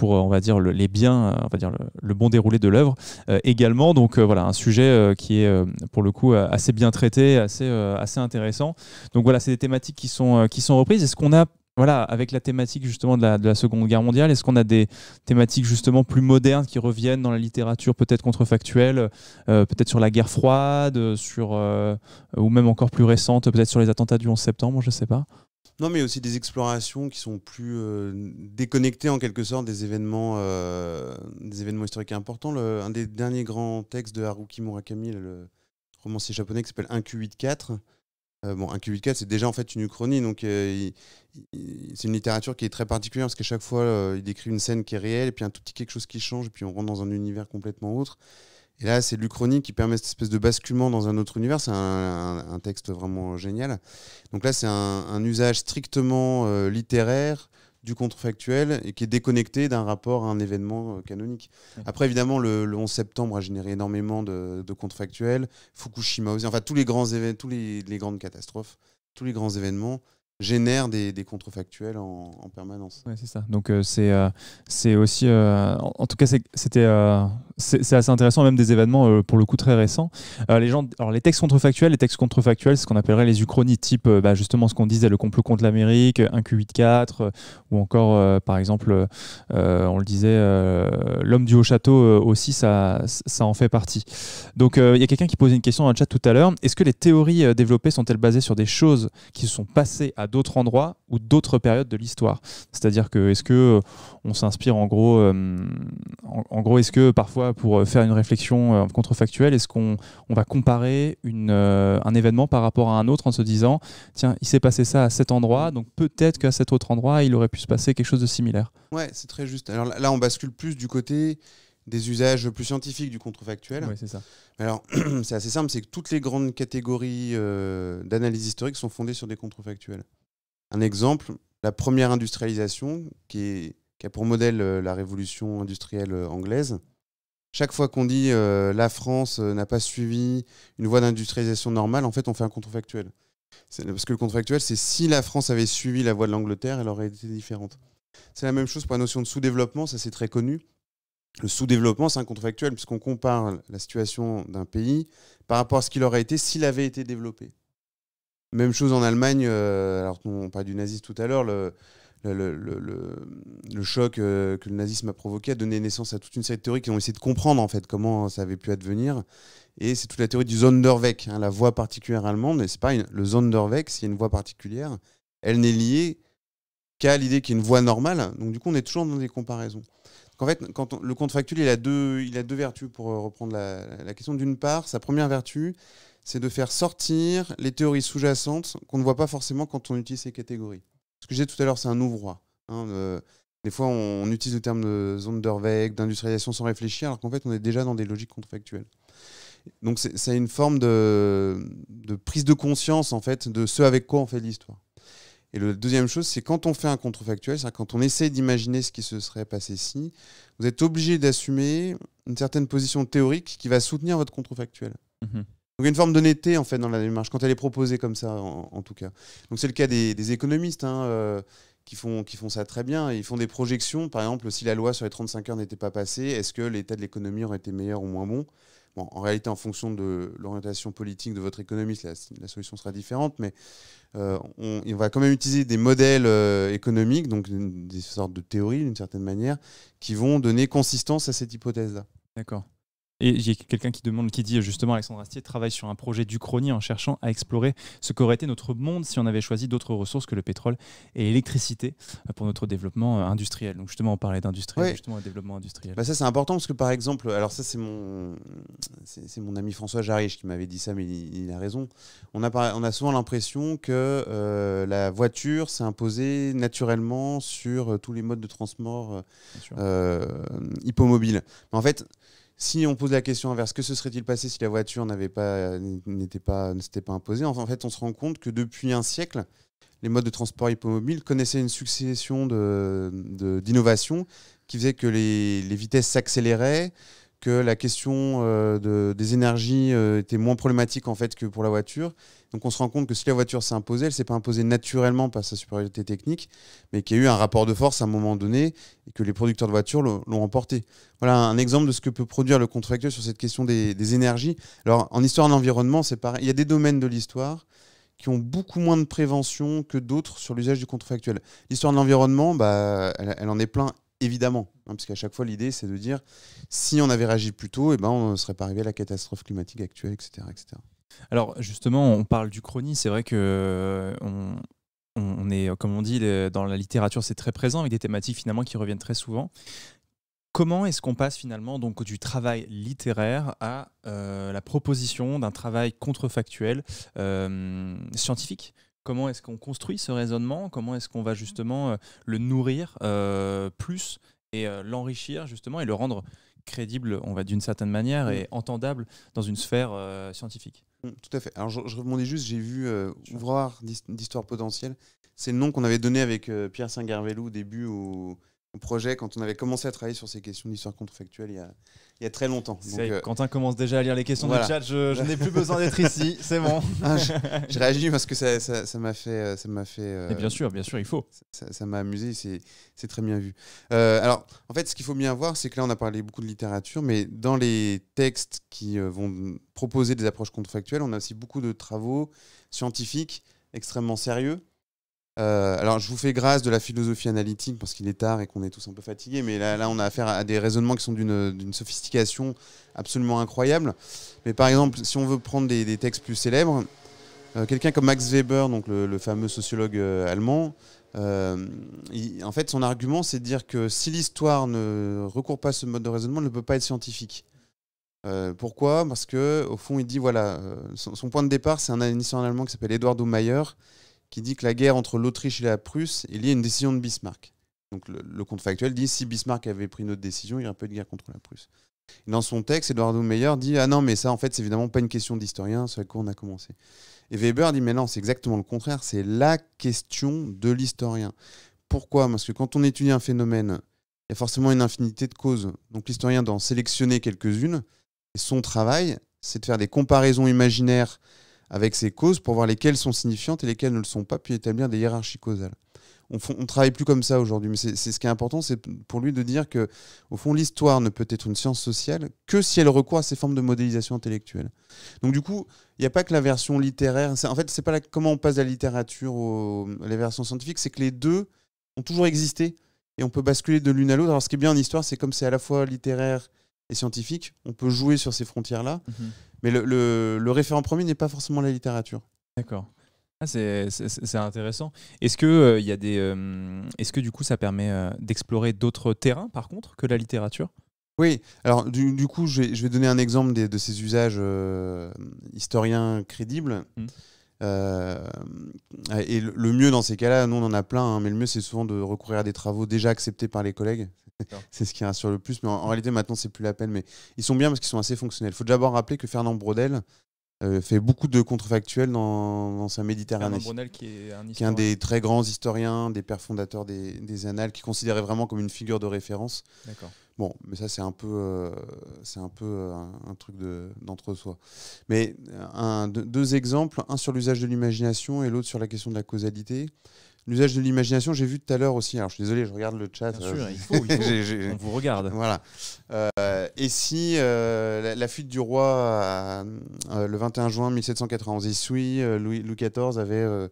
on va dire, les biens, on va dire, le bon déroulé de l'œuvre également. Donc voilà, un sujet qui est pour le coup assez bien traité, assez intéressant. Donc voilà, c'est des thématiques qui sont reprises. Est-ce qu'on a, voilà, avec la thématique justement de la Seconde Guerre mondiale, est-ce qu'on a des thématiques justement plus modernes qui reviennent dans la littérature, peut-être contrefactuelle, peut-être sur la guerre froide, ou même encore plus récente, peut-être sur les attentats du 11 septembre, je ne sais pas. Non, mais aussi des explorations qui sont plus déconnectées en quelque sorte des événements historiques importants. Un des derniers grands textes de Haruki Murakami, le romancier japonais, qui s'appelle 1Q84. 1Q84, c'est déjà en fait une uchronie, donc c'est une littérature qui est très particulière, parce qu'à chaque fois, il décrit une scène qui est réelle, et puis un tout petit quelque chose qui change, et puis on rentre dans un univers complètement autre. Et là, c'est l'Uchronie qui permet cette espèce de basculement dans un autre univers. C'est un texte vraiment génial. Donc là, c'est un usage strictement littéraire du contrefactuel, et qui est déconnecté d'un rapport à un événement canonique. Après, évidemment, le 11 septembre a généré énormément de contrefactuels. Fukushima aussi. Enfin, tous les grands événements, les grandes catastrophes tous les grands événements génèrent des contrefactuels en permanence. Ouais, c'est ça. Donc c'est aussi, en tout cas, c'est assez intéressant, même des événements pour le coup très récents. Alors les textes contrefactuels, c'est ce qu'on appellerait les uchronies, type justement ce qu'on disait, le complot contre l'Amérique, un Q84, ou encore par exemple, on le disait, l'homme du haut château aussi, ça en fait partie. Donc il y a quelqu'un qui posait une question dans le chat tout à l'heure. Est-ce que les théories développées sont-elles basées sur des choses qui se sont passées à d'autres endroits ou d'autres périodes de l'histoire? C'est-à-dire que est-ce que on s'inspire en gros, est-ce que parfois pour faire une réflexion contrefactuelle, est-ce qu'on va comparer un événement par rapport à un autre en se disant tiens, il s'est passé ça à cet endroit, donc peut-être qu'à cet autre endroit, il aurait pu se passer quelque chose de similaire. Ouais, c'est très juste. Alors là, on bascule plus du côté des usages plus scientifiques du contrefactuel. Oui, c'est ça. Mais alors, c'est assez simple, c'est que toutes les grandes catégories d'analyse historique sont fondées sur des contrefactuels. Un exemple, la première industrialisation, qui a pour modèle la révolution industrielle anglaise. Chaque fois qu'on dit la France n'a pas suivi une voie d'industrialisation normale, en fait, on fait un contrefactuel. Parce que le contrefactuel, c'est si la France avait suivi la voie de l'Angleterre, elle aurait été différente. C'est la même chose pour la notion de sous-développement, ça c'est très connu. Le sous-développement, c'est un contrefactuel, puisqu'on compare la situation d'un pays par rapport à ce qu'il aurait été s'il avait été développé. Même chose en Allemagne, alors on parlait du nazisme tout à l'heure, le choc que le nazisme a provoqué a donné naissance à toute une série de théories qui ont essayé de comprendre en fait comment ça avait pu advenir. Et c'est toute la théorie du Sonderweg, la voie particulière allemande. Mais c'est pas le Sonderweg, s'il y a une voie particulière, elle n'est liée qu'à l'idée qu'il y a une voie normale. Donc du coup, on est toujours dans des comparaisons. Donc, en fait, le contrefactuel, il a deux vertus pour reprendre la question. D'une part, sa première vertu, c'est de faire sortir les théories sous-jacentes qu'on ne voit pas forcément quand on utilise ces catégories. Ce que j'ai dit tout à l'heure, c'est un ouvroir. Des fois, on utilise le terme de Sonderweg, d'industrialisation sans réfléchir, alors qu'en fait, on est déjà dans des logiques contrefactuelles. Donc, c'est une forme de prise de conscience, en fait, de ce avec quoi on fait de l'histoire. Et la deuxième chose, c'est quand on fait un contrefactuel, c'est-à-dire quand on essaie d'imaginer ce qui se serait passé si, vous êtes obligé d'assumer une certaine position théorique qui va soutenir votre contrefactuel. Donc il y a une forme d'honnêteté en fait dans la démarche, quand elle est proposée comme ça en tout cas. Donc c'est le cas des économistes qui font ça très bien. Ils font des projections, par exemple, si la loi sur les 35 heures n'était pas passée, est-ce que l'état de l'économie aurait été meilleur ou moins bon? Bon, en réalité, en fonction de l'orientation politique de votre économiste, la solution sera différente, mais on va quand même utiliser des modèles économiques, donc des sortes de théories d'une certaine manière, qui vont donner consistance à cette hypothèse-là. D'accord. Et il y a quelqu'un qui dit justement, Alexandre Astier travaille sur un projet d'Uchronie en cherchant à explorer ce qu'aurait été notre monde si on avait choisi d'autres ressources que le pétrole et l'électricité pour notre développement industriel. Donc justement, on parlait d'industriel, ouais. Justement, un développement industriel. Ça, c'est important parce que par exemple, alors ça, c'est mon ami François Jarich qui m'avait dit ça, mais il a raison. On a souvent l'impression que la voiture s'est imposée naturellement sur tous les modes de transport hippomobiles. Mais en fait, si on pose la question inverse, que se serait-il passé si la voiture ne s'était pas imposée? En fait, on se rend compte que depuis un siècle, les modes de transport hippomobiles connaissaient une succession d'innovations qui faisait que les vitesses s'accéléraient, que la question des énergies était moins problématique en fait que pour la voiture. Donc on se rend compte que si la voiture s'est imposée, elle ne s'est pas imposée naturellement par sa supériorité technique, mais qu'il y a eu un rapport de force à un moment donné et que les producteurs de voitures l'ont remporté. Voilà un exemple de ce que peut produire le contrefactuel sur cette question des énergies. Alors en histoire de l'environnement, c'est pareil. Il y a des domaines de l'histoire qui ont beaucoup moins de prévention que d'autres sur l'usage du contrefactuel. L'histoire de l'environnement, elle en est plein, évidemment. Parce qu'à chaque fois, l'idée, c'est de dire, si on avait réagi plus tôt, on ne serait pas arrivé à la catastrophe climatique actuelle, etc. etc. Alors justement, on parle d'Uchronie, c'est vrai que on est, comme on dit, dans la littérature, c'est très présent, avec des thématiques finalement qui reviennent très souvent. Comment est-ce qu'on passe finalement donc du travail littéraire à la proposition d'un travail contrefactuel scientifique? Comment est-ce qu'on construit ce raisonnement? Comment est-ce qu'on va justement le nourrir plus et l'enrichir justement et le rendre crédible, on va d'une certaine manière, et entendable dans une sphère scientifique? Tout à fait. Alors je rebondis juste, j'ai vu Ouvroir d'histoire potentielle. C'est le nom qu'on avait donné avec Pierre Singuervelou au début projet quand on avait commencé à travailler sur ces questions d'histoire contrefactuelle il y a très longtemps. Donc, Quentin commence déjà à lire les questions voilà. du chat, je n'ai plus besoin d'être ici, c'est bon. Je réagis parce que ça m'a fait... Et bien sûr, il faut. Ça m'a amusé, c'est très bien vu. Alors, en fait, ce qu'il faut bien voir, c'est que là, on a parlé beaucoup de littérature, mais dans les textes qui vont proposer des approches contrefactuelles, on a aussi beaucoup de travaux scientifiques extrêmement sérieux. Alors, je vous fais grâce de la philosophie analytique parce qu'il est tard et qu'on est tous un peu fatigués, mais là, on a affaire à des raisonnements qui sont d'une sophistication absolument incroyable. Mais par exemple, si on veut prendre des textes plus célèbres, quelqu'un comme Max Weber, donc le fameux sociologue allemand, en fait, son argument, c'est de dire que si l'histoire ne recourt pas à ce mode de raisonnement, elle ne peut pas être scientifique. Pourquoi ? Parce qu'au fond, il dit, voilà, son point de départ, c'est un historien allemand qui s'appelle Eduardo Mayer, qui dit que la guerre entre l'Autriche et la Prusse est liée à une décision de Bismarck. Donc le contrefactuel dit si Bismarck avait pris une autre décision, il n'y aurait pas eu de guerre contre la Prusse. Et dans son texte, Eduardo Meyer dit ah non, mais ça en fait c'est évidemment pas une question d'historien, c'est à quoi on a commencé. Et Weber dit mais non, c'est exactement le contraire, c'est la question de l'historien. Pourquoi ? Parce que quand on étudie un phénomène, il y a forcément une infinité de causes. Donc l'historien doit en sélectionner quelques-unes. Et son travail, c'est de faire des comparaisons imaginaires avec ces causes pour voir lesquelles sont signifiantes et lesquelles ne le sont pas, puis établir des hiérarchies causales. On travaille plus comme ça aujourd'hui, mais c'est ce qui est important, c'est pour lui de dire que, au fond, l'histoire ne peut être une science sociale que si elle recourt à ces formes de modélisation intellectuelle. Donc du coup, il n'y a pas que la version littéraire. En fait, c'est pas comment on passe de la littérature à la version scientifique, c'est que les deux ont toujours existé et on peut basculer de l'une à l'autre. Alors ce qui est bien en histoire, c'est comme c'est à la fois littéraire et scientifique, on peut jouer sur ces frontières-là. Mais le référent premier n'est pas forcément la littérature. D'accord. Ah, c'est intéressant. Est-ce que, est-ce que du coup ça permet d'explorer d'autres terrains par contre que la littérature ? Oui, alors du coup je vais donner un exemple de ces usages historiens crédibles. Et le mieux dans ces cas-là, nous on en a plein, hein, mais le mieux c'est souvent de recourir à des travaux déjà acceptés par les collègues. C'est ce qui rassure le plus, mais en réalité maintenant c'est plus la peine, mais ils sont bien parce qu'ils sont assez fonctionnels. Il faut d'abord rappeler que Fernand Braudel fait beaucoup de contrefactuels dans sa Méditerranée. Fernand Braudel qui est un des très grands historiens, des pères fondateurs des Annales, qui est considéré vraiment comme une figure de référence. D'accord. Bon, mais ça c'est un peu un truc d'entre-soi. Mais deux exemples, un sur l'usage de l'imagination et l'autre sur la question de la causalité. L'usage de l'imagination, j'ai vu tout à l'heure aussi. Alors, je suis désolé, je regarde le chat. Bien sûr, il faut. On vous regarde. Voilà. Et si la fuite du roi le 21 juin 1791, Louis XIV avait,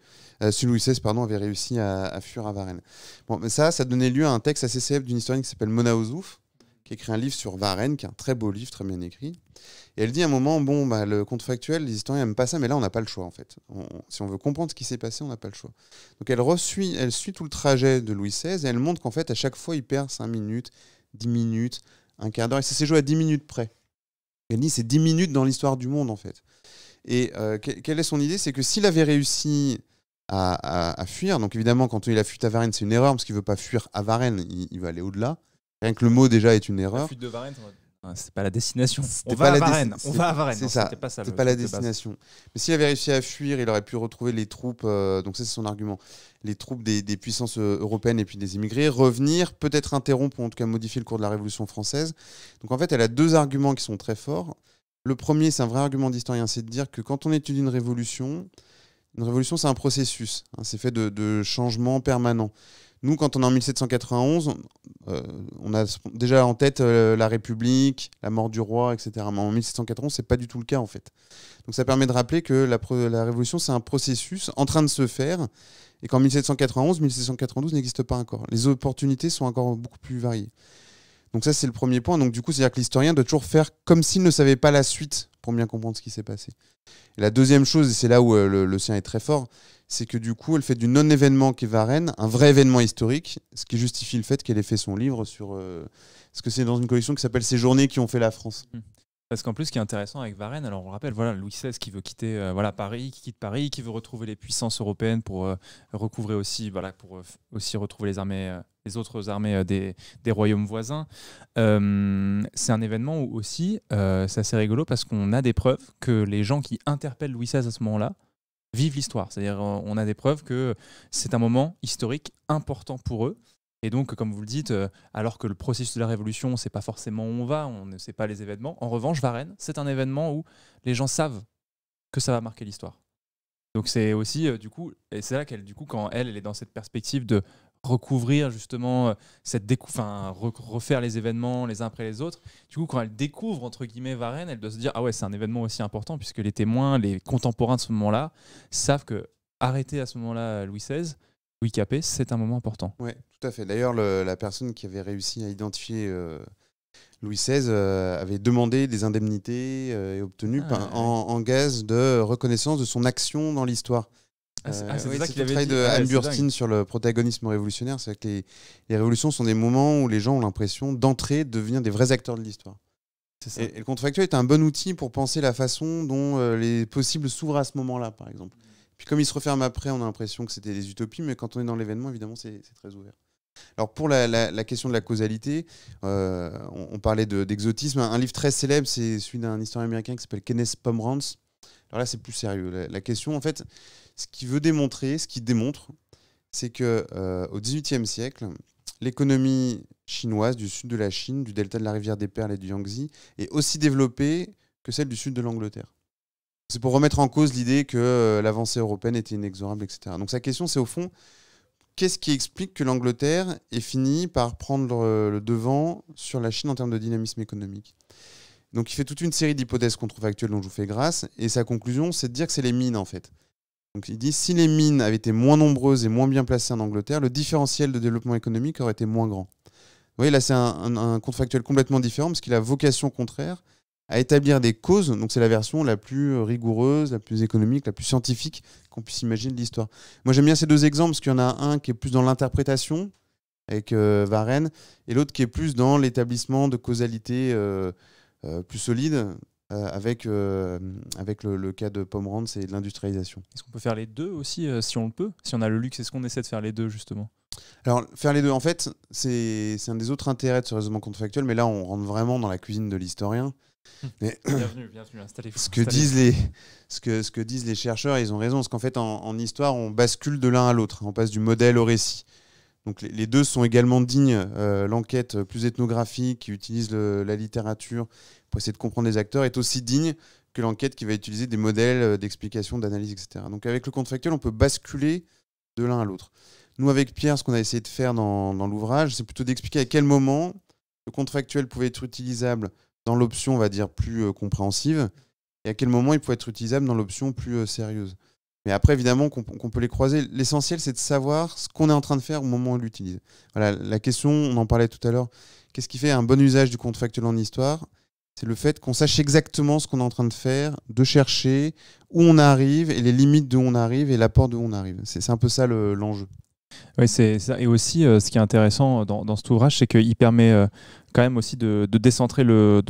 Louis XVI avait réussi à fuir à Varennes. Bon, mais ça donnait lieu à un texte assez célèbre d'une historienne qui s'appelle Mona Ozouf, qui écrit un livre sur Varennes, qui est un très beau livre, très bien écrit. Et elle dit à un moment, le contrefactuel, les historiens n'aiment pas ça, mais là, on n'a pas le choix, en fait. Si on veut comprendre ce qui s'est passé, on n'a pas le choix. Donc, elle suit tout le trajet de Louis XVI, et elle montre qu'en fait, à chaque fois, il perd 5 minutes, 10 minutes, un quart d'heure, et ça s'est joué à 10 minutes près. Elle dit, c'est 10 minutes dans l'histoire du monde, en fait. Et quelle est son idée ? C'est que s'il avait réussi à fuir, donc évidemment, quand il a fuite à Varennes, c'est une erreur, parce qu'il ne veut pas fuir à Varennes, il va aller au-delà. Rien que le mot, déjà, est une erreur. La fuite de Varennes, c'est pas la destination. On va à Varennes. C'est ça. C'était pas ça. C'est pas la destination. Mais s'il avait réussi à fuir, il aurait pu retrouver les troupes. Donc ça, c'est son argument. Les troupes des puissances européennes et puis des immigrés, revenir, peut-être interrompre ou en tout cas modifier le cours de la Révolution française. Donc en fait, elle a deux arguments qui sont très forts. Le premier, c'est un vrai argument d'historien, c'est de dire que quand on étudie une révolution, c'est un processus. Hein, c'est fait de changements permanents. Nous, quand on est en 1791, on a déjà en tête la République, la mort du roi, etc. Mais en 1791, c'est pas du tout le cas, en fait. Donc ça permet de rappeler que la Révolution, c'est un processus en train de se faire, et qu'en 1791, 1792 n'existe pas encore. Les opportunités sont encore beaucoup plus variées. Donc ça, c'est le premier point. Donc du coup, c'est-à-dire que l'historien doit toujours faire comme s'il ne savait pas la suite pour bien comprendre ce qui s'est passé. Et la deuxième chose, et c'est là où le sien est très fort, c'est que du coup, elle fait du non-événement qui est Varennes un vrai événement historique, ce qui justifie le fait qu'elle ait fait son livre sur... parce que c'est dans une collection qui s'appelle « Ces journées qui ont fait la France ». Parce qu'en plus, ce qui est intéressant avec Varennes, alors on le rappelle, voilà, Louis XVI qui veut quitter Paris, qui quitte Paris, qui veut retrouver les puissances européennes pour recouvrer aussi, pour aussi retrouver les autres armées des royaumes voisins. C'est un événement où aussi, c'est assez rigolo parce qu'on a des preuves que les gens qui interpellent Louis XVI à ce moment-là vivent l'histoire. C'est-à-dire, on a des preuves que c'est un moment historique important pour eux. Et donc, comme vous le dites, alors que le processus de la Révolution, c'est pas forcément où on va, on ne sait pas les événements. En revanche, Varennes, c'est un événement où les gens savent que ça va marquer l'histoire. Donc c'est aussi, du coup, et c'est là qu'elle, du coup, quand elle est dans cette perspective de recouvrir justement refaire les événements les uns après les autres. Du coup, quand elle découvre entre guillemets Varennes, elle doit se dire ah ouais, c'est un événement aussi important puisque les témoins, les contemporains de ce moment-là savent que arrêter à ce moment-là Louis XVI, Louis Capet, c'est un moment important. Ouais, tout à fait. D'ailleurs, la personne qui avait réussi à identifier Louis XVI avait demandé des indemnités et obtenu en gage de reconnaissance de son action dans l'histoire. C'est Oui, ça c'est qu'il le avait travail dit. de Ah ouais, Anne c'est Burstyn dingue. sur le protagonisme révolutionnaire. C'est que les révolutions sont des moments où les gens ont l'impression d'entrer, de devenir des vrais acteurs de l'histoire. C'est ça. Et le contrefactuel est un bon outil pour penser la façon dont les possibles s'ouvrent à ce moment-là, par exemple. Puis comme il se referme après, on a l'impression que c'était des utopies, mais quand on est dans l'événement, évidemment, c'est très ouvert. Alors pour la question de la causalité, on parlait d'exotisme. Un livre très célèbre, c'est celui d'un historien américain qui s'appelle Kenneth Pomerantz. Alors là, c'est plus sérieux. La question, en fait, ce qu'il veut démontrer, ce qu'il démontre, c'est que au XVIIIe siècle, l'économie chinoise du sud de la Chine, du delta de la rivière des Perles et du Yangtze, est aussi développée que celle du sud de l'Angleterre. C'est pour remettre en cause l'idée que l'avancée européenne était inexorable, etc. Donc sa question, c'est au fond, qu'est-ce qui explique que l'Angleterre ait fini par prendre le devant sur la Chine en termes de dynamisme économique? Donc il fait toute une série d'hypothèses contrefactuelles dont je vous fais grâce, et sa conclusion, c'est de dire que c'est les mines, en fait. Donc il dit, si les mines avaient été moins nombreuses et moins bien placées en Angleterre, le différentiel de développement économique aurait été moins grand. Vous voyez, là, c'est un contrefactuel complètement différent, parce qu'il a vocation, au contraire, à établir des causes. Donc c'est la version la plus rigoureuse, la plus économique, la plus scientifique qu'on puisse imaginer de l'histoire. Moi, j'aime bien ces deux exemples, parce qu'il y en a un qui est plus dans l'interprétation, avec Varennes, et l'autre qui est plus dans l'établissement de causalité plus solide, avec le cas de Pomerantz et de l'industrialisation. Est-ce qu'on peut faire les deux aussi, si on le peut? Si on a le luxe, est-ce qu'on essaie de faire les deux, justement? Alors, faire les deux, en fait, c'est un des autres intérêts de ce raisonnement contrefactuel, mais là, on rentre vraiment dans la cuisine de l'historien. Mais Bienvenue, installez-vous. ce que disent les chercheurs, ils ont raison, parce qu'en fait, en histoire, on bascule de l'un à l'autre, on passe du modèle au récit. Donc les deux sont également dignes. L'enquête plus ethnographique qui utilise la littérature pour essayer de comprendre les acteurs est aussi digne que l'enquête qui va utiliser des modèles d'explication, d'analyse, etc. Donc avec le contrefactuel, on peut basculer de l'un à l'autre. Nous, avec Pierre, ce qu'on a essayé de faire dans l'ouvrage, c'est plutôt d'expliquer à quel moment le contrefactuel pouvait être utilisable dans l'option, on va dire, plus compréhensive, et à quel moment il pouvait être utilisable dans l'option plus sérieuse. Mais après, évidemment, qu'on peut les croiser. L'essentiel, c'est de savoir ce qu'on est en train de faire au moment où on l'utilise. Voilà, la question, on en parlait tout à l'heure, qu'est-ce qui fait un bon usage du contrefactuel en histoire? C'est le fait qu'on sache exactement ce qu'on est en train de faire, de chercher où on arrive et les limites d'où on arrive et l'apport d'où on arrive. C'est un peu ça l'enjeu. Oui, c'est ça. Et aussi, ce qui est intéressant dans cet ouvrage, c'est qu'il permet quand même aussi de décentrer le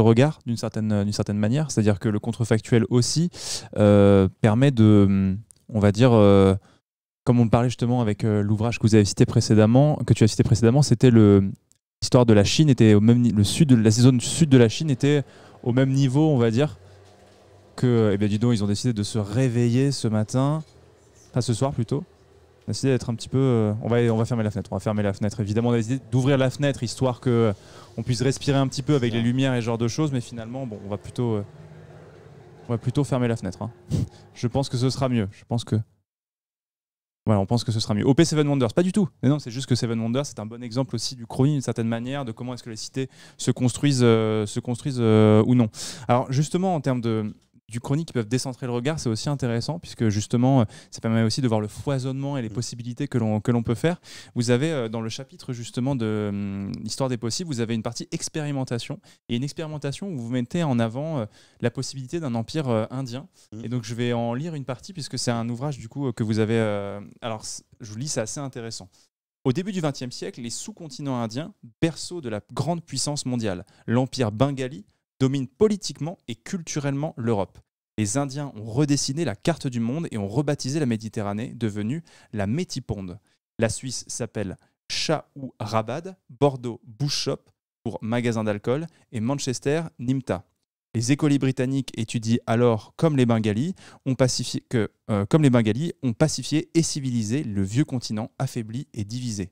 regard d'une certaine manière. C'est-à-dire que le contrefactuel aussi permet de, on va dire, comme on parlait justement avec l'ouvrage que tu as cité précédemment, c'était l'histoire de la Chine était au même la zone sud de la Chine était au même niveau, on va dire, que, eh bien, dis donc, ils ont décidé de se réveiller ce matin, enfin ce soir plutôt. On a décidé d'être un petit peu... on va fermer la fenêtre. On va fermer la fenêtre. Évidemment, on a décidé d'ouvrir la fenêtre histoire qu'on puisse respirer un petit peu avec les lumières et ce genre de choses. Mais finalement, bon, on va plutôt fermer la fenêtre. Hein. Je pense que ce sera mieux. Voilà, on pense que ce sera mieux. OP Seven Wonders, pas du tout. Mais non, c'est juste que Seven Wonders, c'est un bon exemple aussi du chrony d'une certaine manière, de comment est-ce que les cités se construisent ou non. Alors justement, en termes du chronique qui peuvent décentrer le regard, c'est aussi intéressant puisque justement ça permet aussi de voir le foisonnement et les possibilités que l'on peut faire. Vous avez dans le chapitre justement de l'histoire des possibles, vous avez une partie expérimentation et une expérimentation où vous mettez en avant la possibilité d'un empire indien. Et donc je vais en lire une partie puisque c'est un ouvrage du coup que vous avez. Alors je vous lis, c'est assez intéressant. Au début du XXe siècle, les sous-continents indiens, berceau de la grande puissance mondiale, l'empire bengali, domine politiquement et culturellement l'Europe. Les Indiens ont redessiné la carte du monde et ont rebaptisé la Méditerranée, devenue la Métiponde. La Suisse s'appelle Shahourabad, Bordeaux Bouchop pour magasin d'alcool et Manchester Nimta. Les écoliers britanniques étudient alors comme les Bengalis ont pacifié et civilisé le vieux continent affaibli et divisé.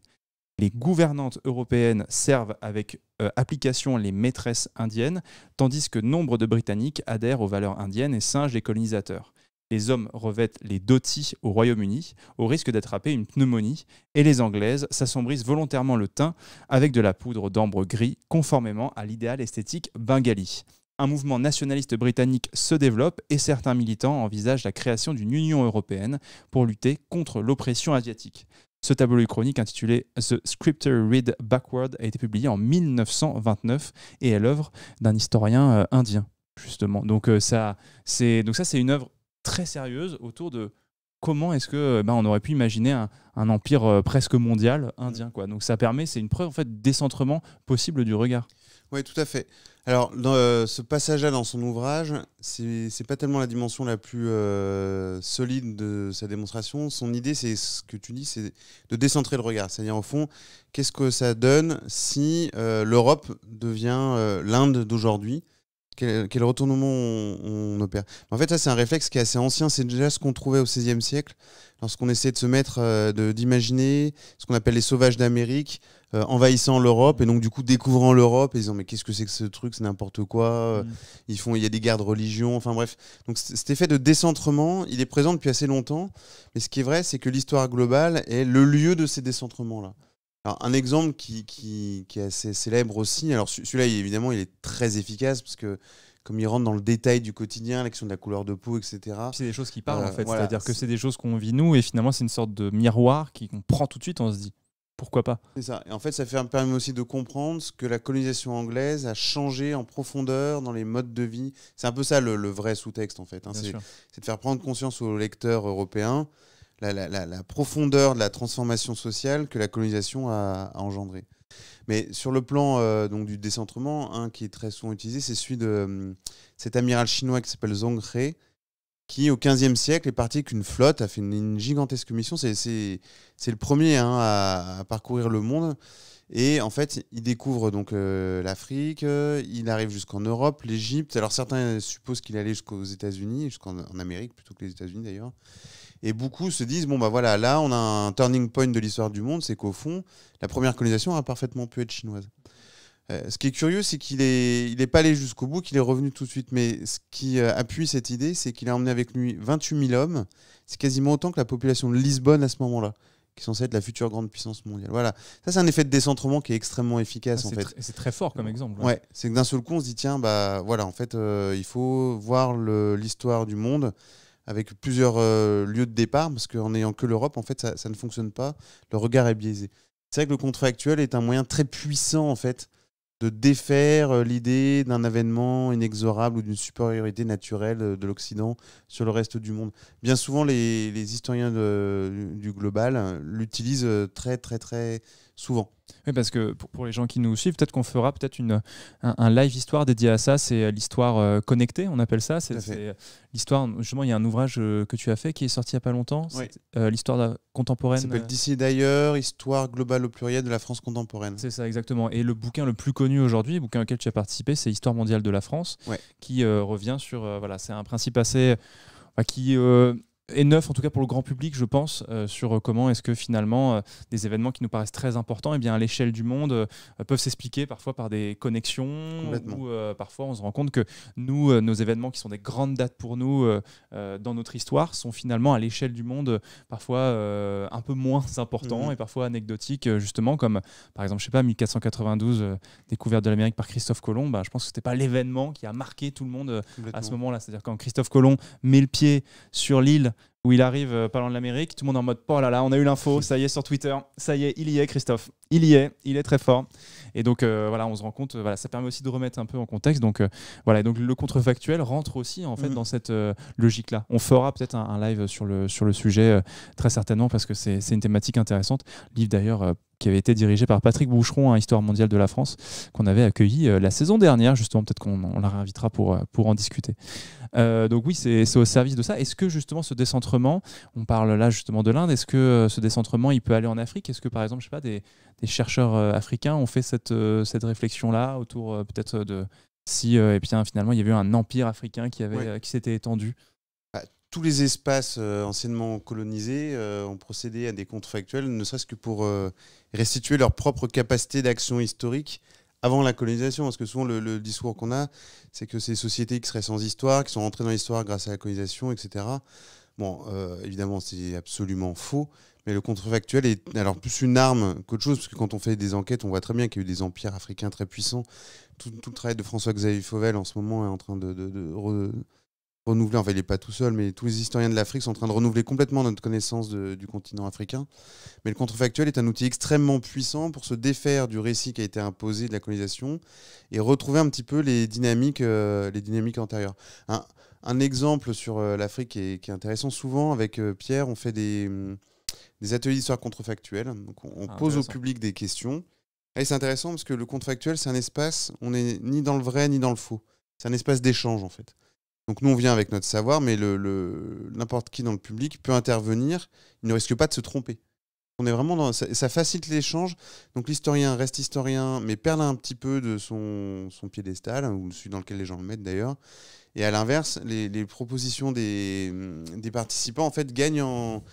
Les gouvernantes européennes servent avec application les maîtresses indiennes, tandis que nombre de Britanniques adhèrent aux valeurs indiennes et singent les colonisateurs. Les hommes revêtent les dhotis au Royaume-Uni, au risque d'attraper une pneumonie, et les Anglaises s'assombrissent volontairement le teint avec de la poudre d'ambre gris, conformément à l'idéal esthétique bengali. Un mouvement nationaliste britannique se développe et certains militants envisagent la création d'une Union européenne pour lutter contre l'oppression asiatique. Ce tableau chronique intitulé The Scripture Read Backward a été publié en 1929 et est l'œuvre d'un historien indien, justement. Donc ça, c'est une œuvre très sérieuse autour de comment est-ce que on aurait pu imaginer un empire presque mondial indien, quoi. Donc ça permet, c'est une preuve en fait de décentrement possible du regard. Oui, tout à fait. Alors, dans ce passage-là dans son ouvrage, c'est pas tellement la dimension la plus solide de sa démonstration. Son idée, c'est ce que tu dis, c'est de décentrer le regard. C'est-à-dire, au fond, qu'est-ce que ça donne si l'Europe devient l'Inde d'aujourd'hui ? Quel retournement on opère. En fait, ça, c'est un réflexe qui est assez ancien. C'est déjà ce qu'on trouvait au XVIe siècle, lorsqu'on essayait de se mettre, d'imaginer ce qu'on appelle les sauvages d'Amérique, envahissant l'Europe, et donc du coup découvrant l'Europe, et disant mais qu'est-ce que c'est que ce truc, c'est n'importe quoi. Il y a des guerres de religion, enfin bref. Donc cet effet de décentrement, il est présent depuis assez longtemps. Mais ce qui est vrai, c'est que l'histoire globale est le lieu de ces décentrements-là. Alors, un exemple qui est assez célèbre aussi, alors celui-là évidemment il est très efficace parce que comme il rentre dans le détail du quotidien, la question de la couleur de peau, etc. C'est des choses qui parlent en fait, voilà, c'est-à-dire que c'est des choses qu'on vit nous et finalement c'est une sorte de miroir qu'on prend tout de suite, on se dit pourquoi pas. C'est ça, et en fait ça permet aussi de comprendre ce que la colonisation anglaise a changé en profondeur dans les modes de vie. C'est un peu ça le vrai sous-texte en fait, hein. C'est de faire prendre conscience aux lecteurs européens la profondeur de la transformation sociale que la colonisation a engendrée. Mais sur le plan donc du décentrement, un qui est très souvent utilisé, c'est celui de cet amiral chinois qui s'appelle Zhong He, qui au XVe siècle est parti avec une flotte, a fait une gigantesque mission. C'est le premier à parcourir le monde. Et en fait, il découvre donc l'Afrique, il arrive jusqu'en Europe, l'Égypte. Alors certains supposent qu'il allait jusqu'aux États-Unis, jusqu'en Amérique plutôt que les États-Unis d'ailleurs. Et beaucoup se disent, bon bah voilà, là on a un turning point de l'histoire du monde, c'est qu'au fond, la première colonisation a parfaitement pu être chinoise. Ce qui est curieux, c'est qu'il est pas allé jusqu'au bout, qu'il est revenu tout de suite. Mais ce qui appuie cette idée, c'est qu'il a emmené avec lui 28 000 hommes. C'est quasiment autant que la population de Lisbonne à ce moment-là, qui est censée être la future grande puissance mondiale. Voilà. Ça, c'est un effet de décentrement qui est extrêmement efficace, en fait. C'est très fort comme exemple. Ouais, c'est que d'un seul coup, on se dit, tiens, bah voilà, en fait, il faut voir l'histoire du monde avec plusieurs lieux de départ, parce qu'en n'ayant que l'Europe, en fait, ça ne fonctionne pas. Le regard est biaisé. C'est vrai que le contrefactuel est un moyen très puissant, en fait, de défaire l'idée d'un avènement inexorable ou d'une supériorité naturelle de l'Occident sur le reste du monde. Bien souvent, les historiens du global l'utilisent très, très, très souvent. Oui, parce que pour les gens qui nous suivent, peut-être qu'on fera un live histoire dédié à ça. C'est l'histoire connectée, on appelle ça. C'est l'histoire. Justement, il y a un ouvrage que tu as fait qui est sorti il n'y a pas longtemps. Oui. L'histoire contemporaine. Ça s'appelle D'ici et d'ailleurs, histoire globale au pluriel de la France contemporaine. C'est ça, exactement. Et le bouquin le plus connu aujourd'hui, le bouquin auquel tu as participé, c'est Histoire mondiale de la France, qui revient sur. Voilà, c'est un principe assez. Qui est neuf, en tout cas pour le grand public, je pense, sur comment est-ce que finalement des événements qui nous paraissent très importants, eh bien, à l'échelle du monde, peuvent s'expliquer parfois par des connexions, ou parfois on se rend compte que nous, nos événements qui sont des grandes dates pour nous dans notre histoire, sont finalement à l'échelle du monde parfois un peu moins importants et parfois anecdotiques, justement, comme par exemple, je sais pas, 1492, découverte de l'Amérique par Christophe Colomb. Je pense que c'était pas l'événement qui a marqué tout le monde à ce moment-là. C'est-à-dire quand Christophe Colomb met le pied sur l'île où il arrive parlant de l'Amérique, tout le monde est en mode oh là là, on a eu l'info, ça y est sur Twitter, ça y est, il y est Christophe, il est très fort. Et donc voilà, on se rend compte, ça permet aussi de remettre un peu en contexte. Donc voilà, et donc le contrefactuel rentre aussi en fait dans cette logique-là. On fera peut-être un live sur le sujet très certainement parce que c'est une thématique intéressante. Livre d'ailleurs qui avait été dirigé par Patrick Boucheron, Histoire mondiale de la France, qu'on avait accueilli la saison dernière, justement, peut-être qu'on la réinvitera pour en discuter. Donc oui, c'est au service de ça. Est-ce que justement ce décentrement, on parle là justement de l'Inde, est-ce que ce décentrement, il peut aller en Afrique? Est-ce que par exemple, je sais pas, des chercheurs africains ont fait cette réflexion-là autour peut-être de si et bien, finalement il y avait eu un empire africain qui s'était étendu? tous les espaces anciennement colonisés ont procédé à des contrefactuels, ne serait-ce que pour restituer leur propre capacité d'action historique avant la colonisation. Parce que souvent, le discours qu'on a, c'est que ces sociétés qui seraient sans histoire, qui sont rentrées dans l'histoire grâce à la colonisation, etc. Bon, évidemment, c'est absolument faux. Mais le contrefactuel est alors plus une arme qu'autre chose, parce que quand on fait des enquêtes, on voit très bien qu'il y a eu des empires africains très puissants. Tout le travail de François-Xavier Fauvel en ce moment est en train de renouveler, enfin il n'est pas tout seul, mais tous les historiens de l'Afrique sont en train de renouveler complètement notre connaissance du continent africain. Mais le contrefactuel est un outil extrêmement puissant pour se défaire du récit qui a été imposé de la colonisation et retrouver un petit peu les dynamiques antérieures. Un exemple sur l'Afrique qui est intéressant, souvent avec Pierre, on fait des ateliers d'histoire contrefactuelle. Donc on pose au public des questions. Et c'est intéressant parce que le contrefactuel, c'est un espace, on n'est ni dans le vrai ni dans le faux. C'est un espace d'échange en fait. Donc nous, on vient avec notre savoir, mais n'importe qui dans le public peut intervenir. Il ne risque pas de se tromper. On est vraiment ça facilite l'échange. Donc l'historien reste historien, mais perd un petit peu de son piédestal, ou celui dans lequel les gens le mettent d'ailleurs. Et à l'inverse, les propositions des participants en fait gagnent en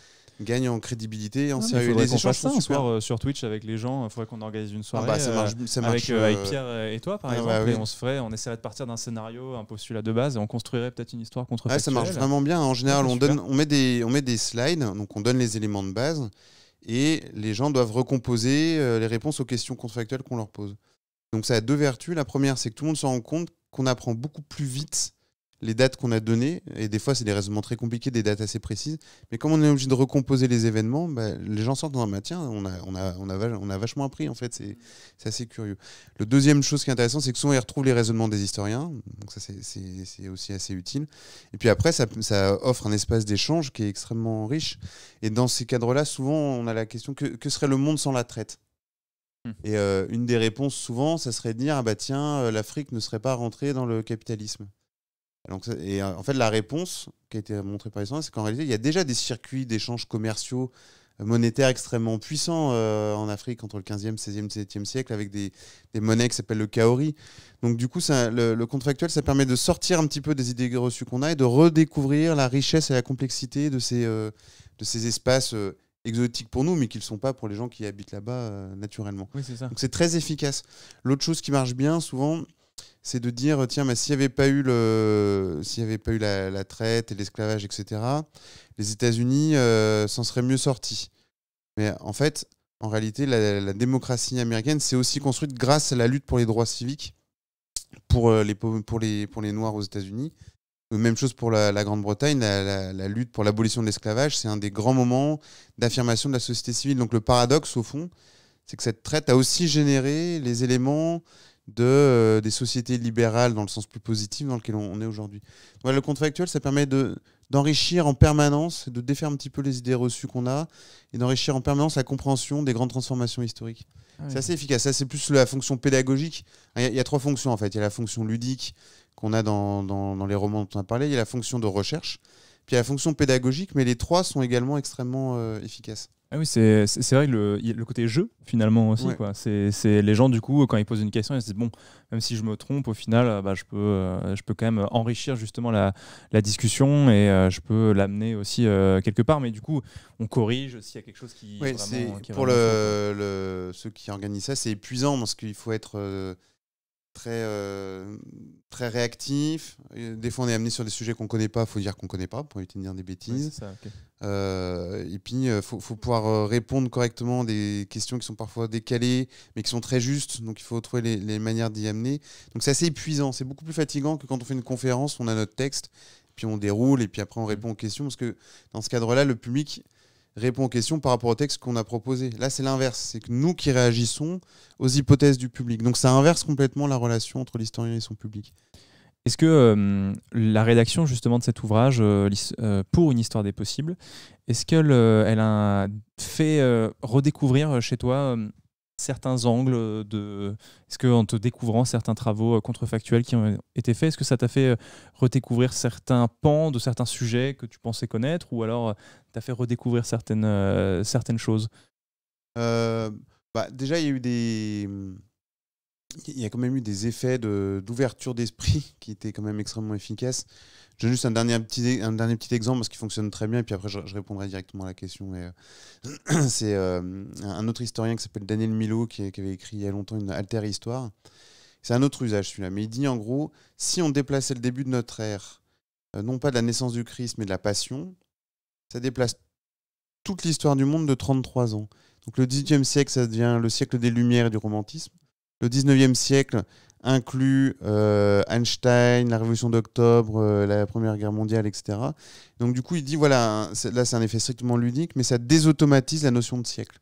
crédibilité et en sérieux. Il faudrait qu'on fasse ça un soir sur Twitch avec les gens. Il faudrait qu'on organise une soirée avec Pierre et toi, par exemple. Et on essaierait de partir d'un scénario, un postulat de base, et on construirait peut-être une histoire contrefactuelle. Ça marche vraiment bien. En général, on met des slides, donc on donne les éléments de base, et les gens doivent recomposer les réponses aux questions contrefactuelles qu'on leur pose. Donc ça a deux vertus. La première, c'est que tout le monde se rend compte qu'on apprend beaucoup plus vite les dates qu'on a données, et des fois c'est des raisonnements très compliqués, des dates assez précises, mais comme on est obligé de recomposer les événements, les gens sortent dans tiens, on a vachement appris en fait, c'est assez curieux. Le deuxième chose qui est intéressante, c'est que souvent ils retrouvent les raisonnements des historiens, donc ça c'est aussi assez utile, et puis après ça offre un espace d'échange qui est extrêmement riche, et dans ces cadres-là, souvent on a la question que serait le monde sans la traite ? Et une des réponses souvent, ça serait de dire l'Afrique ne serait pas rentrée dans le capitalisme. Donc, en fait, la réponse qui a été montrée par les historiens, c'est qu'en réalité, il y a déjà des circuits d'échanges commerciaux monétaires extrêmement puissants en Afrique entre le 15e, 16e, 17e siècle, avec des monnaies qui s'appellent le kaori. Donc du coup, le contrefactuel, ça permet de sortir un petit peu des idées reçues qu'on a et de redécouvrir la richesse et la complexité de ces espaces exotiques pour nous, mais qui ne le sont pas pour les gens qui habitent là-bas naturellement. Oui, c'est ça. Donc c'est très efficace. L'autre chose qui marche bien, souvent, c'est de dire tiens, mais s'il n'y avait pas eu la traite et l'esclavage, etc., les États-Unis s'en seraient mieux sortis. Mais en fait, en réalité, la démocratie américaine s'est aussi construite grâce à la lutte pour les droits civiques pour les Noirs aux États-Unis. Même chose pour la Grande-Bretagne, la lutte pour l'abolition de l'esclavage, c'est un des grands moments d'affirmation de la société civile. Donc le paradoxe, au fond, c'est que cette traite a aussi généré les éléments des sociétés libérales dans le sens plus positif dans lequel on est aujourd'hui. Voilà, le contrefactuel, ça permet d'enrichir en permanence, de défaire un petit peu les idées reçues qu'on a et d'enrichir en permanence la compréhension des grandes transformations historiques. C'est assez efficace. Ça, c'est plus la fonction pédagogique. Il y a trois fonctions en fait. Il y a la fonction ludique qu'on a dans les romans dont on a parlé. Il y a la fonction de recherche. Puis il y a la fonction pédagogique, mais les trois sont également extrêmement efficaces. Ah oui, c'est vrai que le côté jeu, finalement, aussi. Ouais. Quoi. C'est les gens, du coup, quand ils posent une question, ils se disent, bon, même si je me trompe, au final, je peux quand même enrichir justement la discussion et je peux l'amener aussi quelque part. Mais du coup, on corrige s'il y a quelque chose qui Oui, vraiment... Pour ceux qui organisent ça, c'est épuisant parce qu'il faut être... très réactif. Des fois, on est amené sur des sujets qu'on ne connaît pas. Il faut dire qu'on ne connaît pas pour éviter de dire des bêtises. Oui, c'est ça, okay. Et puis, il faut pouvoir répondre correctement à des questions qui sont parfois décalées, mais qui sont très justes. Donc, il faut trouver les manières d'y amener. Donc, c'est assez épuisant. C'est beaucoup plus fatigant que quand on fait une conférence, on a notre texte, puis on déroule, et puis après, on répond aux questions. Parce que dans ce cadre-là, le public répond aux questions par rapport au texte qu'on a proposé. Là, c'est l'inverse. C'est que nous qui réagissons aux hypothèses du public. Donc, ça inverse complètement la relation entre l'historien et son public. Est-ce que la rédaction justement de cet ouvrage pour une histoire des possibles, est-ce qu'elle elle a fait redécouvrir chez toi certains angles est-ce qu'en te découvrant certains travaux contrefactuels qui ont été faits, est-ce que ça t'a fait redécouvrir certains pans de certains sujets que tu pensais connaître, ou alors t'as fait redécouvrir certaines choses? Déjà, il y a eu il y a quand même eu des effets d'ouverture d'esprit qui étaient quand même extrêmement efficaces. Je donne juste un dernier petit exemple parce qu'il fonctionne très bien, et puis après je répondrai directement à la question. Mais, c'est un autre historien qui s'appelle Daniel Milo qui avait écrit il y a longtemps une Alter Histoire. C'est un autre usage celui-là, mais il dit en gros, si on déplaçait le début de notre ère, non pas de la naissance du Christ, mais de la Passion, ça déplace toute l'histoire du monde de 33 ans. Donc le XVIIIe siècle, ça devient le siècle des Lumières et du romantisme. Le XIXe siècle inclut Einstein, la Révolution d'Octobre, la Première Guerre mondiale, etc. Donc du coup, il dit, voilà, là c'est un effet strictement ludique, mais ça désautomatise la notion de siècle.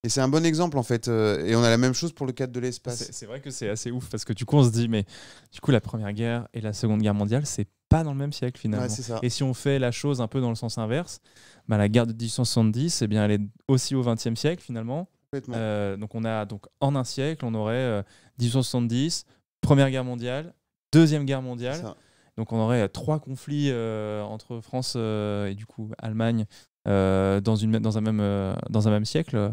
Et c'est un bon exemple en fait. Et on a la même chose pour le cadre de l'espace. C'est vrai que c'est assez ouf parce que du coup on se dit mais du coup la Première Guerre et la Seconde Guerre mondiale c'est pas dans le même siècle finalement. Ouais, c'est ça. Et si on fait la chose un peu dans le sens inverse, bah, la guerre de 1870 eh bien, elle est aussi au XXe siècle finalement. Donc on a donc en un siècle on aurait 1870, Première Guerre mondiale, Deuxième Guerre mondiale. Donc on aurait 3 conflits entre France et du coup Allemagne dans un même siècle.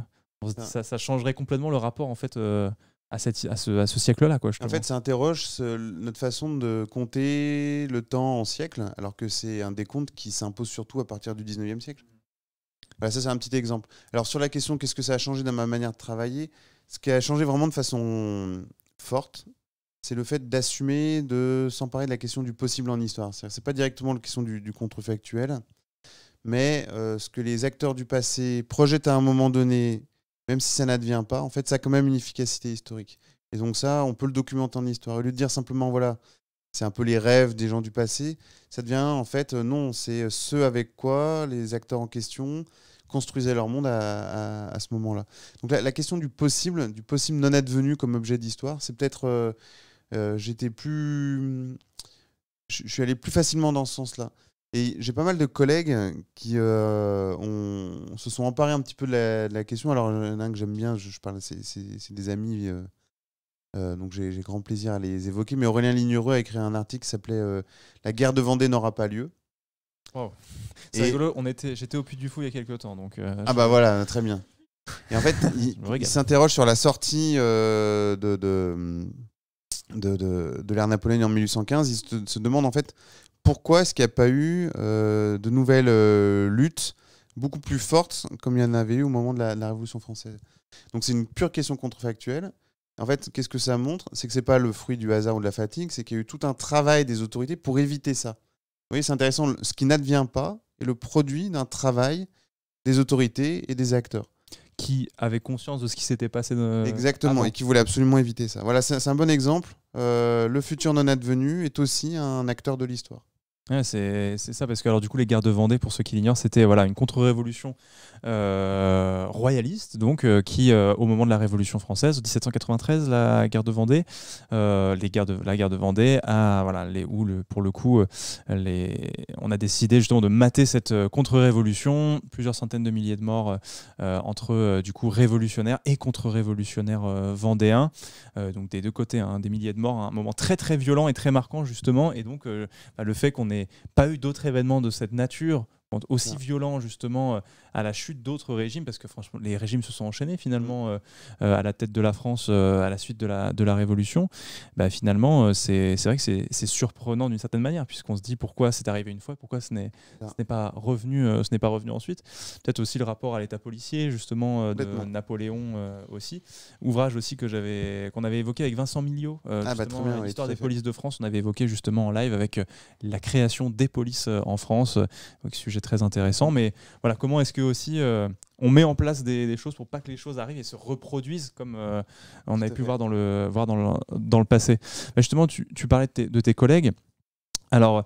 Ça changerait complètement le rapport en fait à ce siècle-là, quoi. En fait, ça interroge notre façon de compter le temps en siècles, alors que c'est un décompte qui s'impose surtout à partir du 19e siècle. Voilà, ça c'est un petit exemple. Alors sur la question, qu'est-ce que ça a changé dans ma manière de travailler ? Ce qui a changé vraiment de façon forte, c'est le fait d'assumer, de s'emparer de la question du possible en histoire. C'est pas directement la question du contrefactuel, mais ce que les acteurs du passé projettent à un moment donné, même si ça n'advient pas, en fait, ça a quand même une efficacité historique. Et donc ça, on peut le documenter en histoire. Au lieu de dire simplement, voilà, c'est un peu les rêves des gens du passé, ça devient, en fait, non, c'est ce avec quoi les acteurs en question construisaient leur monde à ce moment-là. Donc la question du possible non advenu comme objet d'histoire, c'est peut-être... j'étais plus... Je suis allé plus facilement dans ce sens-là. Et j'ai pas mal de collègues qui se sont emparés un petit peu de la question. Alors, il y en a un que j'aime bien, je parle, c'est des amis, donc j'ai grand plaisir à les évoquer. Mais Aurélien Lignereux a écrit un article qui s'appelait La guerre de Vendée n'aura pas lieu. Wow. C'est rigolo, j'étais au Puy du Fou il y a quelques temps. Donc, bah voilà, très bien. Et en fait, il s'interroge sur la sortie de l'ère napoléonienne en 1815. Il se demande en fait pourquoi est-ce qu'il n'y a pas eu de nouvelles luttes beaucoup plus fortes comme il y en avait eu au moment de la Révolution française. Donc c'est une pure question contrefactuelle. En fait, qu'est-ce que ça montre ? C'est que ce n'est pas le fruit du hasard ou de la fatigue, c'est qu'il y a eu tout un travail des autorités pour éviter ça. Vous voyez, c'est intéressant, ce qui n'advient pas est le produit d'un travail des autorités et des acteurs. Qui avaient conscience de ce qui s'était passé. Exactement, et qui voulaient absolument éviter ça. Voilà, c'est un bon exemple. Le futur non advenu est aussi un acteur de l'histoire. Ouais, c'est ça, parce que alors, du coup, les guerres de Vendée, pour ceux qui l'ignorent, c'était une contre-révolution royaliste, donc qui, au moment de la Révolution française, 1793, la guerre de Vendée, la guerre de Vendée, pour le coup, on a décidé justement de mater cette contre-révolution, plusieurs centaines de milliers de morts entre du coup révolutionnaires et contre-révolutionnaires vendéens, donc des deux côtés, des milliers de morts, un moment très très violent et très marquant justement, et donc le fait qu'on n'ait pas eu d'autres événements de cette nature aussi violents justement à la chute d'autres régimes, parce que franchement les régimes se sont enchaînés finalement à la tête de la France à la suite de la Révolution. Finalement c'est vrai que c'est surprenant d'une certaine manière, puisqu'on se dit pourquoi c'est arrivé une fois, pourquoi ce n'est pas revenu ensuite. Peut-être aussi le rapport à l'état policier justement de Napoléon aussi, ouvrage aussi qu'on avait évoqué avec Vincent Milliot, l'histoire des polices de France. On avait évoqué justement en live avec la création des polices en France, sujet très intéressant. Mais voilà, comment est-ce que aussi on met en place des choses pour pas que les choses arrivent et se reproduisent comme on avait pu voir dans le passé. Justement, tu parlais de tes collègues. Alors,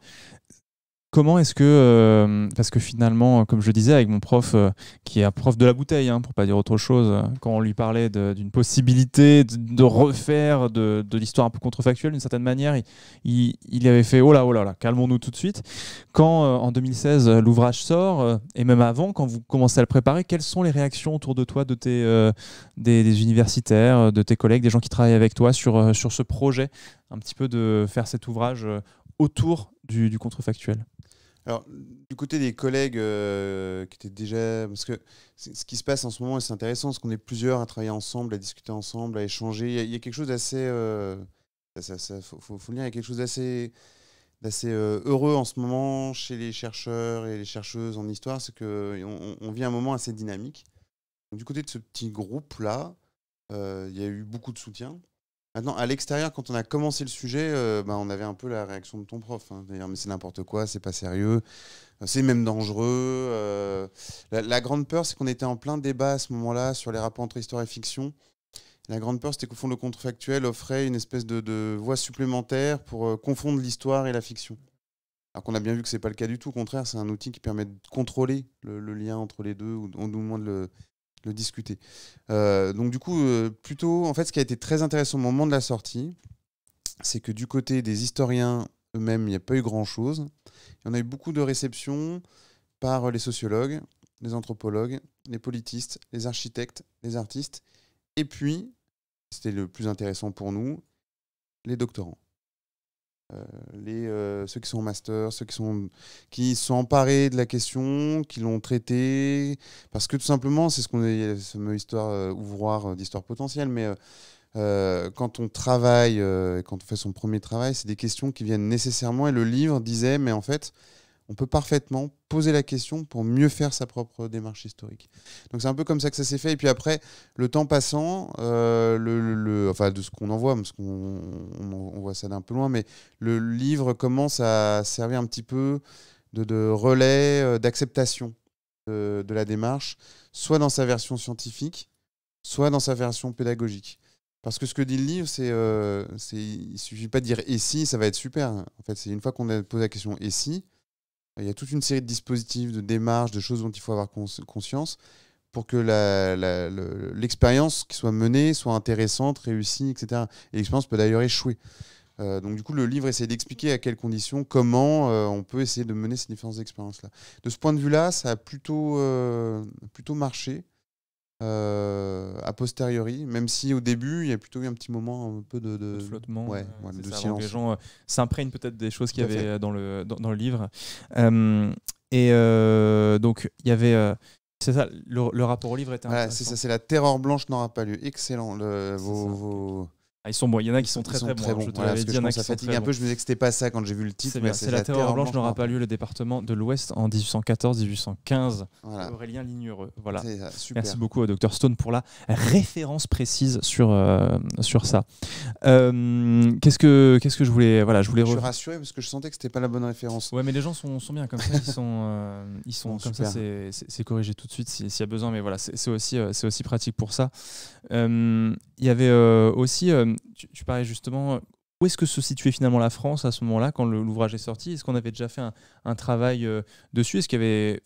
comment est-ce que, parce que finalement, comme je disais, avec mon prof, qui est un prof de la bouteille, pour pas dire autre chose, quand on lui parlait d'une possibilité de refaire de l'histoire un peu contrefactuelle d'une certaine manière, il avait fait oh là, calmons-nous tout de suite. Quand en 2016 l'ouvrage sort, et même avant, quand vous commencez à le préparer, quelles sont les réactions autour de toi, des universitaires, de tes collègues, des gens qui travaillent avec toi sur ce projet, un petit peu de faire cet ouvrage autour du contrefactuel? Alors, du côté des collègues qui étaient déjà... Parce que ce qui se passe en ce moment, et c'est intéressant, c'est qu'on est plusieurs à travailler ensemble, à discuter ensemble, à échanger. Il y a quelque chose d'assez... faut le dire, il y a quelque chose d'assez heureux en ce moment chez les chercheurs et les chercheuses en histoire, c'est qu'on vit un moment assez dynamique. Donc, du côté de ce petit groupe-là, il y a eu beaucoup de soutien. Maintenant, à l'extérieur, quand on a commencé le sujet, on avait un peu la réaction de ton prof. D'ailleurs, mais c'est n'importe quoi, c'est pas sérieux, c'est même dangereux. La grande peur, c'est qu'on était en plein débat à ce moment-là sur les rapports entre histoire et fiction. La grande peur, c'était qu'au fond, le contrefactuel offrait une espèce de voie supplémentaire pour confondre l'histoire et la fiction. Alors qu'on a bien vu que c'est pas le cas du tout. Au contraire, c'est un outil qui permet de contrôler le lien entre les deux, ou au moins de le discuter. Donc du coup, plutôt, en fait, ce qui a été très intéressant au moment de la sortie, c'est que du côté des historiens eux-mêmes, il n'y a pas eu grand-chose. Il y en a eu beaucoup de réceptions par les sociologues, les anthropologues, les politistes, les architectes, les artistes, et puis, c'était le plus intéressant pour nous, les doctorants. Ceux qui sont en master, ceux qui sont emparés de la question, qui l'ont traité, parce que tout simplement, c'est ce qu'on est, ce fameux ouvroir d'histoire potentielle, mais quand on travaille, quand on fait son premier travail, c'est des questions qui viennent nécessairement, et le livre disait, mais en fait, on peut parfaitement poser la question pour mieux faire sa propre démarche historique. Donc c'est un peu comme ça que ça s'est fait. Et puis après, le temps passant, enfin de ce qu'on en voit, parce on voit ça d'un peu loin, mais le livre commence à servir un petit peu de relais d'acceptation de la démarche, soit dans sa version scientifique, soit dans sa version pédagogique. Parce que ce que dit le livre, il ne suffit pas de dire « et si », ça va être super. En fait, c'est une fois qu'on a posé la question « et si », il y a toute une série de dispositifs, de démarches, de choses dont il faut avoir conscience pour que l'expérience qui soit menée soit intéressante, réussie, etc. Et l'expérience peut d'ailleurs échouer. Donc du coup, le livre essaie d'expliquer à quelles conditions, comment on peut essayer de mener ces différentes expériences-là. De ce point de vue-là, ça a plutôt marché. A posteriori, même si au début il y a plutôt eu un petit moment un peu de flottement, de ça, silence. Les gens s'imprègnent peut-être des choses qu'il y avait dans le livre. Donc il y avait c'est ça, le rapport au livre était intéressant. C'est ça, c'est La Terreur blanche n'aura pas lieu. Excellent. Ils sont bons, il y en a qui sont très bons. Je te l'avais dit, il y en a qui sont très un peu, je me disais que c'était pas ça quand j'ai vu le titre. C'est La Terreur blanche n'aura pas lieu, le département de l'Ouest en 1814-1815. Voilà. Aurélien Lignereux. Voilà. Super. Merci beaucoup au Dr Stone pour la référence précise sur ça. Qu'est-ce que je voulais je suis rassuré parce que je sentais que c'était pas la bonne référence. Ouais, mais les gens sont bien comme ça, ils sont comme super. Ça, c'est corrigé tout de suite s'il y a besoin, mais voilà, c'est aussi pratique pour ça. Il y avait aussi, tu parlais justement, où est-ce que se situait finalement la France à ce moment-là quand l'ouvrage est sorti? Est-ce qu'on avait déjà fait un travail dessus? Est-ce qu'il y avait,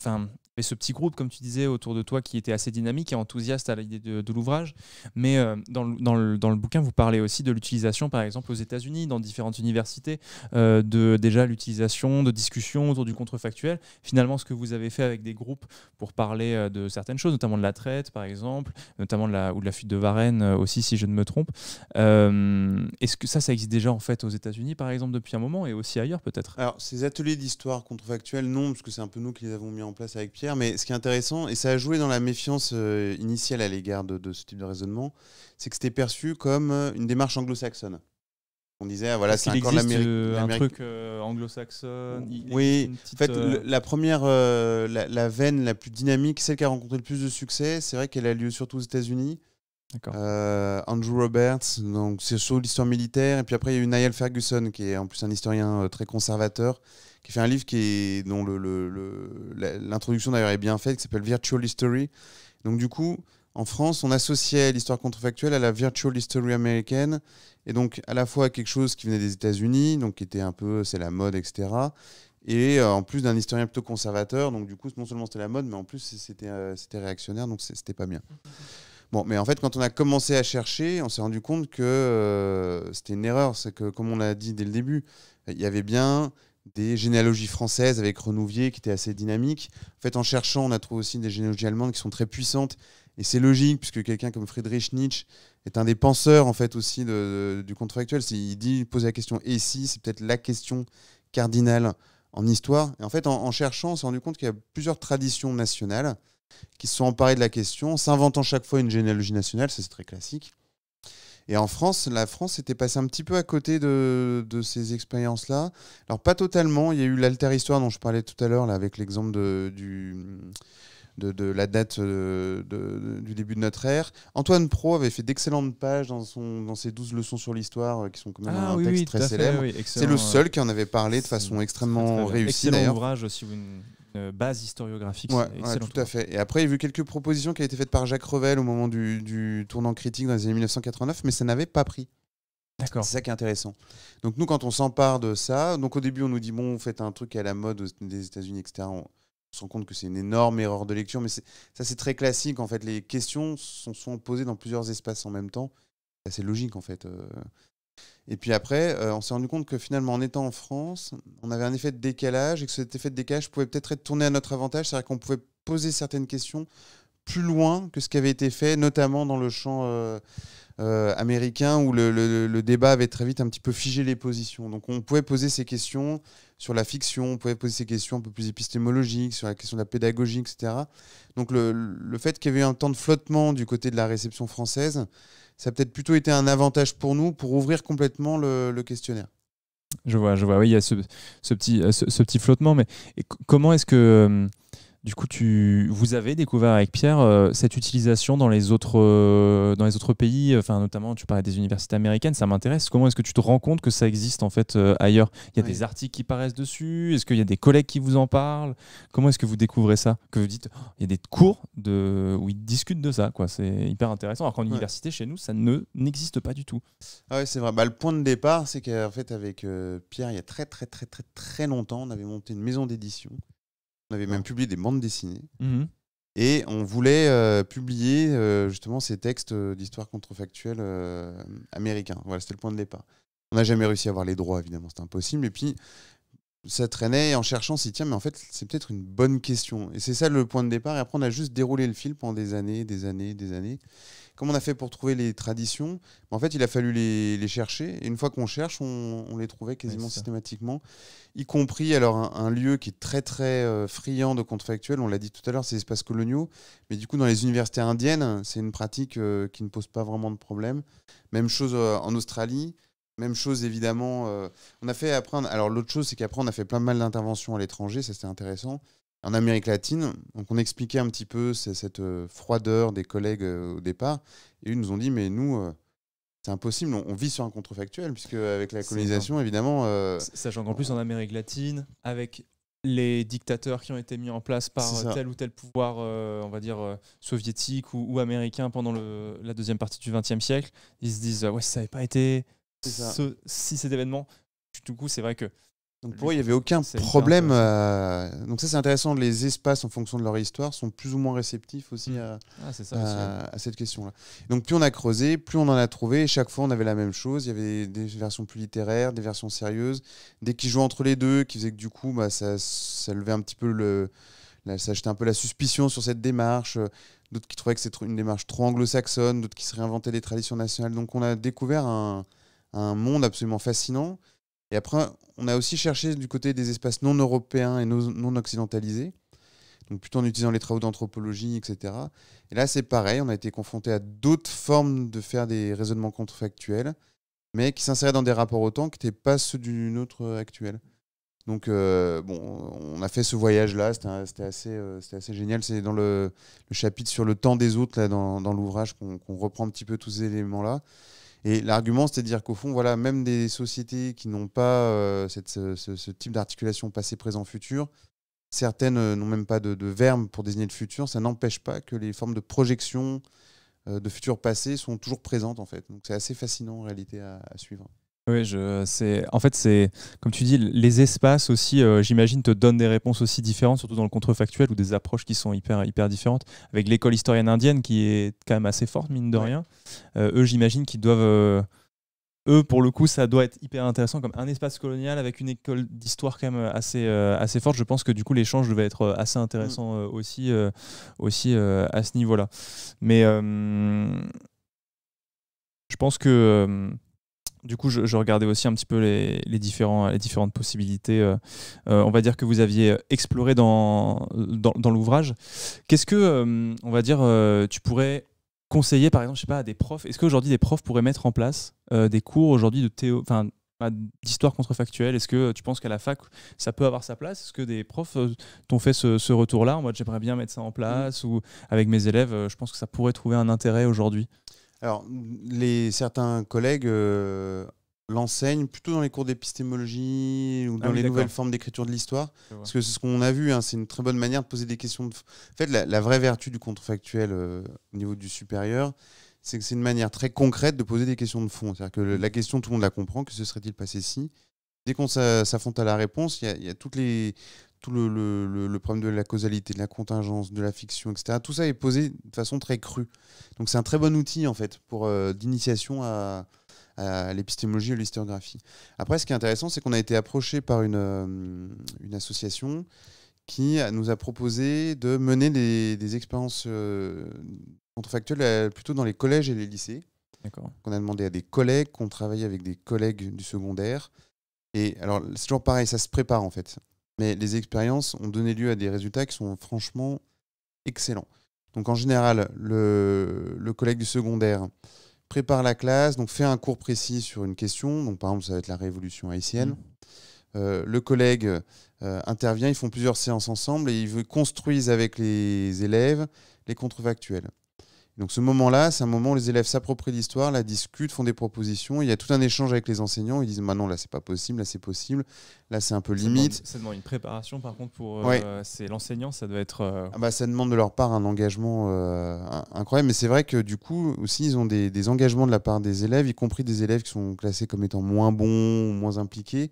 ce petit groupe, comme tu disais, autour de toi qui était assez dynamique et enthousiaste à l'idée de l'ouvrage? Mais dans le bouquin, vous parlez aussi de l'utilisation, par exemple, aux États-Unis, dans différentes universités, déjà l'utilisation de discussions autour du contrefactuel. Finalement, ce que vous avez fait avec des groupes pour parler de certaines choses, notamment de la traite, par exemple, notamment de la fuite de Varennes aussi, si je ne me trompe. Est-ce que ça existe déjà en fait aux États-Unis, par exemple, depuis un moment, et aussi ailleurs peut-être? Alors, ces ateliers d'histoire contrefactuelle, non, parce que c'est un peu nous qui les avons mis en place avec Pierre. Mais ce qui est intéressant, et ça a joué dans la méfiance initiale à l'égard de ce type de raisonnement, c'est que c'était perçu comme une démarche anglo-saxonne. On disait, voilà, c'est encore l'Amérique. Un truc anglo-saxon. Oui, en fait, la première, la veine la plus dynamique, celle qui a rencontré le plus de succès, c'est vrai qu'elle a lieu surtout aux États-Unis. Andrew Roberts, donc c'est sur l'histoire militaire, et puis après il y a eu Niall Ferguson qui est en plus un historien très conservateur, qui fait un livre dont l'introduction d'ailleurs est bien faite, qui s'appelle Virtual History. Donc du coup, en France, on associait l'histoire contrefactuelle à la Virtual History américaine, et donc à la fois quelque chose qui venait des États-Unis, donc qui était un peu, c'est la mode, etc. Et en plus d'un historien plutôt conservateur, donc du coup non seulement c'était la mode, mais en plus c'était réactionnaire, donc c'était pas bien. Bon, mais en fait, quand on a commencé à chercher, on s'est rendu compte que c'était une erreur. C'est que, comme on l'a dit dès le début, il y avait bien des généalogies françaises avec Renouvier qui étaient assez dynamiques. En fait, en cherchant, on a trouvé aussi des généalogies allemandes qui sont très puissantes. Et c'est logique, puisque quelqu'un comme Friedrich Nietzsche est un des penseurs en fait, aussi du contrefactuel. Il pose la question « et si ?» c'est peut-être la question cardinale en histoire. Et en fait, en cherchant, on s'est rendu compte qu'il y a plusieurs traditions nationales qui se sont emparées de la question, s'inventant chaque fois une généalogie nationale, ça c'est très classique. Et en France, la France était passée un petit peu à côté de ces expériences-là. Alors pas totalement, il y a eu l'alter-histoire dont je parlais tout à l'heure, là, avec l'exemple de la date du début de notre ère. Antoine Pro avait fait d'excellentes pages dans ses 12 leçons sur l'histoire, qui sont quand même un texte très célèbre. Oui, c'est le seul qui en avait parlé de façon extrêmement réussie. Excellent ouvrage aussi, une base historiographique. Ouais, tout à fait. Et après, il y a eu quelques propositions qui avaient été faites par Jacques Revel au moment du tournant critique dans les années 1989, mais ça n'avait pas pris. D'accord. C'est ça qui est intéressant. Donc nous, quand on s'empare de ça, donc au début, on nous dit, bon, faites un truc à la mode des États-Unis, etc. On se rend compte que c'est une énorme erreur de lecture, mais ça, c'est très classique. En fait, les questions sont souvent posées dans plusieurs espaces en même temps. C'est logique, en fait. Et puis après, on s'est rendu compte que finalement, en étant en France, on avait un effet de décalage et que cet effet de décalage pouvait peut-être être tourné à notre avantage. C'est-à-dire qu'on pouvait poser certaines questions plus loin que ce qui avait été fait, notamment dans le champ américain où le débat avait très vite un petit peu figé les positions. Donc on pouvait poser ces questions sur la fiction, on pouvait poser ces questions un peu plus épistémologiques, sur la question de la pédagogie, etc. Donc le fait qu'il y avait eu un temps de flottement du côté de la réception française, ça a peut-être plutôt été un avantage pour nous pour ouvrir complètement le questionnaire. Je vois, oui, il y a ce petit flottement, mais comment est-ce que du coup vous avez découvert avec Pierre cette utilisation dans les autres pays, enfin notamment tu parlais des universités américaines, ça m'intéresse. Comment est-ce que tu te rends compte que ça existe en fait ailleurs? Il y a des articles qui paraissent dessus, est-ce qu'il y a des collègues qui vous en parlent? Comment est-ce que vous découvrez ça? Que vous dites, il y a des cours où ils discutent de ça, quoi. C'est hyper intéressant, alors qu'en université chez nous ça n'existe pas du tout. Ah ouais, c'est vrai. Le point de départ, c'est qu'en fait avec Pierre, il y a très très très très très longtemps, on avait monté une maison d'édition. On avait même publié des bandes dessinées. Mmh. Et on voulait publier justement ces textes d'histoire contrefactuelle américains. Voilà, c'était le point de départ. On n'a jamais réussi à avoir les droits, évidemment, c'était impossible. Et puis, ça traînait et en cherchant, on s'est dit, tiens, mais en fait, c'est peut-être une bonne question. Et c'est ça le point de départ. Et après, on a juste déroulé le fil pendant des années. Comment on a fait pour trouver les traditions? En fait, il a fallu les chercher. Et une fois qu'on cherche, on les trouvait quasiment systématiquement. Y compris alors un lieu qui est très très friand de contrefactuel. On l'a dit tout à l'heure, c'est les espaces coloniaux. Mais du coup, dans les universités indiennes, c'est une pratique qui ne pose pas vraiment de problème. Même chose en Australie. Même chose évidemment. On a fait après. Alors l'autre chose, c'est qu'après, on a fait plein mal d'interventions à l'étranger. Ça, c'était intéressant. En Amérique latine, donc on expliquait un petit peu cette froideur des collègues au départ, et eux nous ont dit mais nous c'est impossible, on vit sur un contrefactuel puisque avec la colonisation évidemment. Sachant qu'en plus en Amérique latine, avec les dictateurs qui ont été mis en place par tel ou tel pouvoir, on va dire soviétique ou américain pendant la deuxième partie du XXe siècle, ils se disent ouais, si ça n'avait pas été si cet événement, du coup c'est vrai que donc pour eux, il n'y avait aucun problème. Donc ça, c'est intéressant. Les espaces, en fonction de leur histoire, sont plus ou moins réceptifs aussi à cette question-là. Donc plus on a creusé, plus on en a trouvé. Et chaque fois, on avait la même chose. Il y avait des versions plus littéraires, des versions sérieuses, des qui jouaient entre les deux, qui faisaient que du coup, ça levait un petit peu ça jetait un peu la suspicion sur cette démarche. D'autres qui trouvaient que c'était une démarche trop anglo-saxonne, d'autres qui se réinventaient des traditions nationales. Donc on a découvert un monde absolument fascinant. Et après, on a aussi cherché du côté des espaces non européens et non occidentalisés, donc plutôt en utilisant les travaux d'anthropologie, etc. Et là, c'est pareil, on a été confronté à d'autres formes de faire des raisonnements contrefactuels, mais qui s'inséraient dans des rapports au temps qui n'étaient pas ceux du nôtre actuel. Donc, on a fait ce voyage-là, c'était assez génial. C'est dans le chapitre sur le temps des autres, là, dans l'ouvrage, qu'on reprend un petit peu tous ces éléments-là. Et l'argument, c'est de dire qu'au fond, voilà, même des sociétés qui n'ont pas ce type d'articulation passé, présent, futur, certaines n'ont même pas de verbe pour désigner le futur, ça n'empêche pas que les formes de projection de futur passé sont toujours présentes, en fait. Donc c'est assez fascinant, en réalité, à suivre. Oui, en fait, c'est comme tu dis, les espaces aussi, j'imagine, te donnent des réponses aussi différentes, surtout dans le contrefactuel, ou des approches qui sont hyper, hyper différentes. Avec l'école historienne indienne, qui est quand même assez forte, mine de rien, eux, j'imagine qu'ils doivent... eux, pour le coup, ça doit être hyper intéressant, comme un espace colonial avec une école d'histoire quand même assez forte. Je pense que du coup, l'échange devait être assez intéressant aussi à ce niveau-là. Mais je pense que... Du coup, je regardais aussi un petit peu les différentes possibilités, on va dire, que vous aviez explorées dans l'ouvrage. Qu'est-ce que, on va dire, tu pourrais conseiller, par exemple, je sais pas, à des profs? Est-ce qu'aujourd'hui, des profs pourraient mettre en place des cours aujourd'hui d'histoire contrefactuelle? Est-ce que tu penses qu'à la fac, ça peut avoir sa place? Est-ce que des profs t'ont fait ce retour-là, en mode j'aimerais bien mettre ça en place, ou avec mes élèves, je pense que ça pourrait trouver un intérêt aujourd'hui? Alors, certains collègues l'enseignent plutôt dans les cours d'épistémologie ou Ah dans oui, les d'accord. nouvelles formes d'écriture de l'histoire. Je vois. Parce que c'est ce qu'on a vu, hein, c'est une très bonne manière de poser des questions. En fait, la vraie vertu du contrefactuel au niveau du supérieur, c'est que c'est une manière très concrète de poser des questions de fond. C'est-à-dire que la question, tout le monde la comprend, que se serait-il passé si. Dès qu'on s'affronte à la réponse, il y a tout le problème de la causalité, de la contingence, de la fiction, etc. Tout ça est posé de façon très crue. Donc c'est un très bon outil en fait pour d'initiation à l'épistémologie et à l'historiographie. Après, ce qui est intéressant, c'est qu'on a été approché par une association qui nous a proposé de mener des expériences contrefactuelles plutôt dans les collèges et les lycées. D'accord. On a demandé à des collègues, qu'on travaille avec des collègues du secondaire. Et alors, c'est toujours pareil, ça se prépare en fait. Mais les expériences ont donné lieu à des résultats qui sont franchement excellents. Donc en général, le collègue du secondaire prépare la classe, donc fait un cours précis sur une question. Donc par exemple, ça va être la Révolution haïtienne. Le collègue intervient, ils font plusieurs séances ensemble et ils construisent avec les élèves les contrefactuels. Donc ce moment-là, c'est un moment où les élèves s'approprient l'histoire, la discutent, font des propositions. Il y a tout un échange avec les enseignants. Ils disent bah non, là c'est pas possible, là c'est possible, là c'est un peu limite. Ça demande une préparation par contre pour Ouais. c'est l'enseignant, ça doit être. Ah bah, ça demande de leur part un engagement incroyable. Mais c'est vrai que du coup, aussi, ils ont des engagements de la part des élèves, y compris des élèves qui sont classés comme étant moins bons, moins impliqués.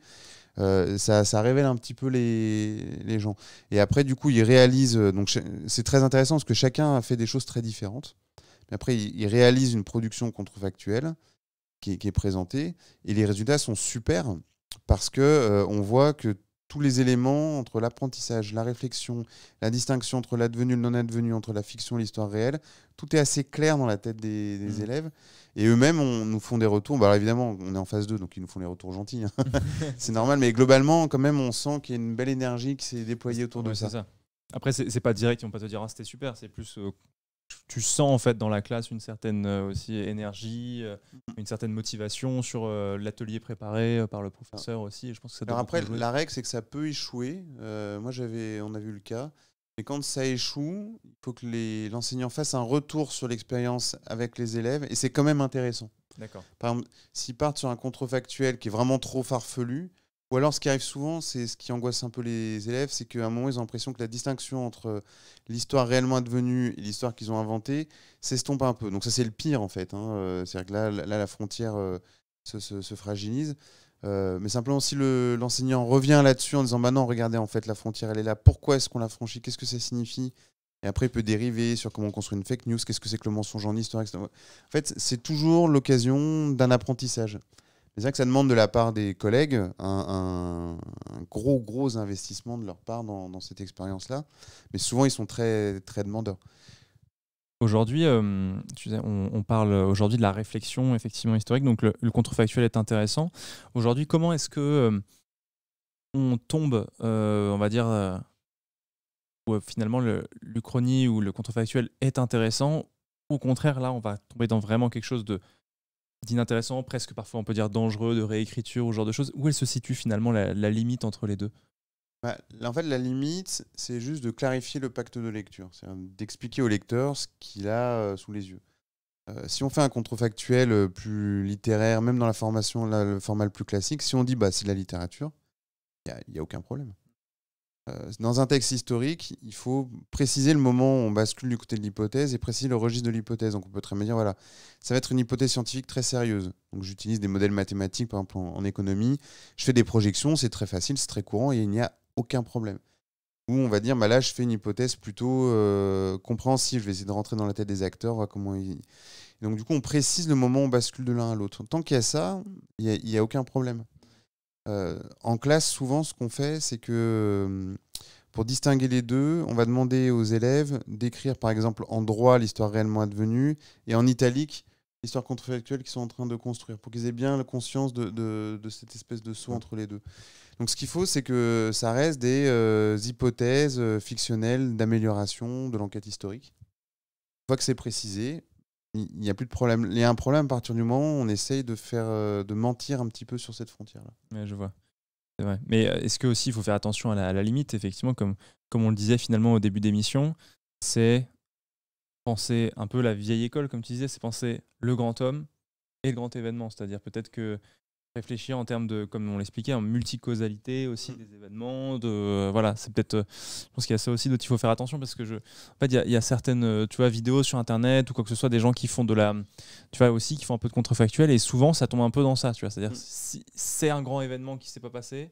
Ça révèle un petit peu les gens. Et après, du coup, ils réalisent. Donc c'est très intéressant parce que chacun a fait des choses très différentes. Mais après, ils réalisent une production contrefactuelle qui est présentée. Et les résultats sont super parce que on voit que tous les éléments entre l'apprentissage, la réflexion, la distinction entre l'advenu et le non-advenu, entre la fiction et l'histoire réelle, tout est assez clair dans la tête des élèves. Et eux-mêmes nous font des retours. Bah alors évidemment, on est en phase 2, donc ils nous font les retours gentils. Hein. C'est normal, mais globalement, quand même, on sent qu'il y a une belle énergie qui s'est déployée autour de ça. Après, c'est pas direct, ils vont pas te dire ah, c'était super, c'est plus. Tu sens en fait dans la classe une certaine aussi énergie, une certaine motivation sur l'atelier préparé par le professeur aussi. Et je pense que ça doit Alors après, jouer. la règle, c'est que ça peut échouer. On a vu le cas. Mais quand ça échoue, il faut que l'enseignant fasse un retour sur l'expérience avec les élèves. Et c'est quand même intéressant. D'accord. Par exemple, s'ils partent sur un contrefactuel qui est vraiment trop farfelu, ou alors ce qui arrive souvent, c'est ce qui angoisse un peu les élèves, c'est qu'à un moment, ils ont l'impression que la distinction entre l'histoire réellement advenue et l'histoire qu'ils ont inventée s'estompe un peu. Donc ça, c'est le pire, en fait. Hein. C'est-à-dire que là, la frontière se fragilise. Mais simplement, si l'enseignant revient là-dessus en disant bah non, regardez, en fait, la frontière, elle est là. Pourquoi est-ce qu'on l'a franchie? Qu'est-ce que ça signifie? Et après, il peut dériver sur comment on construit une fake news, qu'est-ce que c'est que le mensonge en histoire, etc. En fait, c'est toujours l'occasion d'un apprentissage. C'est vrai que ça demande de la part des collègues un gros investissement de leur part dans cette expérience-là. Mais souvent, ils sont très, très demandeurs. Aujourd'hui, on parle aujourd'hui de la réflexion effectivement historique, donc le contrefactuel est intéressant. Aujourd'hui, comment est-ce que on tombe, on va dire, où finalement l'Uchronie ou le contrefactuel est intéressant? Au contraire, là, on va tomber dans vraiment quelque chose d'inintéressant, presque parfois on peut dire dangereux, de réécriture ou ce genre de choses. Où elle se situe finalement la limite entre les deux? Bah, en fait, la limite, c'est juste de clarifier le pacte de lecture, c'est-à-dire d'expliquer au lecteur ce qu'il a sous les yeux. Si on fait un contrefactuel plus littéraire, même dans la formation, le format le plus classique, si on dit bah, c'est de la littérature, il n'y a aucun problème. Dans un texte historique, il faut préciser le moment où on bascule du côté de l'hypothèse et préciser le registre de l'hypothèse. Donc on peut très bien dire, voilà, ça va être une hypothèse scientifique très sérieuse. Donc j'utilise des modèles mathématiques, par exemple en économie. Je fais des projections, c'est très facile, c'est très courant et il n'y a aucun problème. Ou on va dire, bah là, je fais une hypothèse plutôt compréhensive. Je vais essayer de rentrer dans la tête des acteurs, voir comment ils... Et donc du coup, on précise le moment où on bascule de l'un à l'autre. Tant qu'il y a ça, il n'y a aucun problème. En classe, souvent, ce qu'on fait, c'est que pour distinguer les deux, on va demander aux élèves d'écrire, par exemple, en droit l'histoire réellement advenue et en italique l'histoire contrefactuelle qu'ils sont en train de construire, pour qu'ils aient bien la conscience de cette espèce de saut entre les deux. Donc ce qu'il faut, c'est que ça reste des hypothèses fictionnelles d'amélioration de l'enquête historique. Une fois que c'est précisé, il n'y a plus de problème. Il y a un problème à partir du moment où on essaye de mentir un petit peu sur cette frontière-là. Ouais, je vois. C'est vrai. Mais est-ce que aussi il faut faire attention à la limite, effectivement, comme on le disait finalement au début d'émission, c'est penser un peu la vieille école, comme tu disais, c'est penser le grand homme et le grand événement. C'est-à-dire peut-être que réfléchir en termes de, comme on l'expliquait, en multicausalité aussi des événements. Voilà, c'est peut-être. Je pense qu'il y a ça aussi dont il faut faire attention parce que en fait, il y a certaines, tu vois, vidéos sur Internet ou quoi que ce soit, des gens qui font tu vois, aussi, qui font un peu de contrefactuel et souvent ça tombe un peu dans ça, tu vois. C'est-à-dire si c'est un grand événement qui s'est pas passé,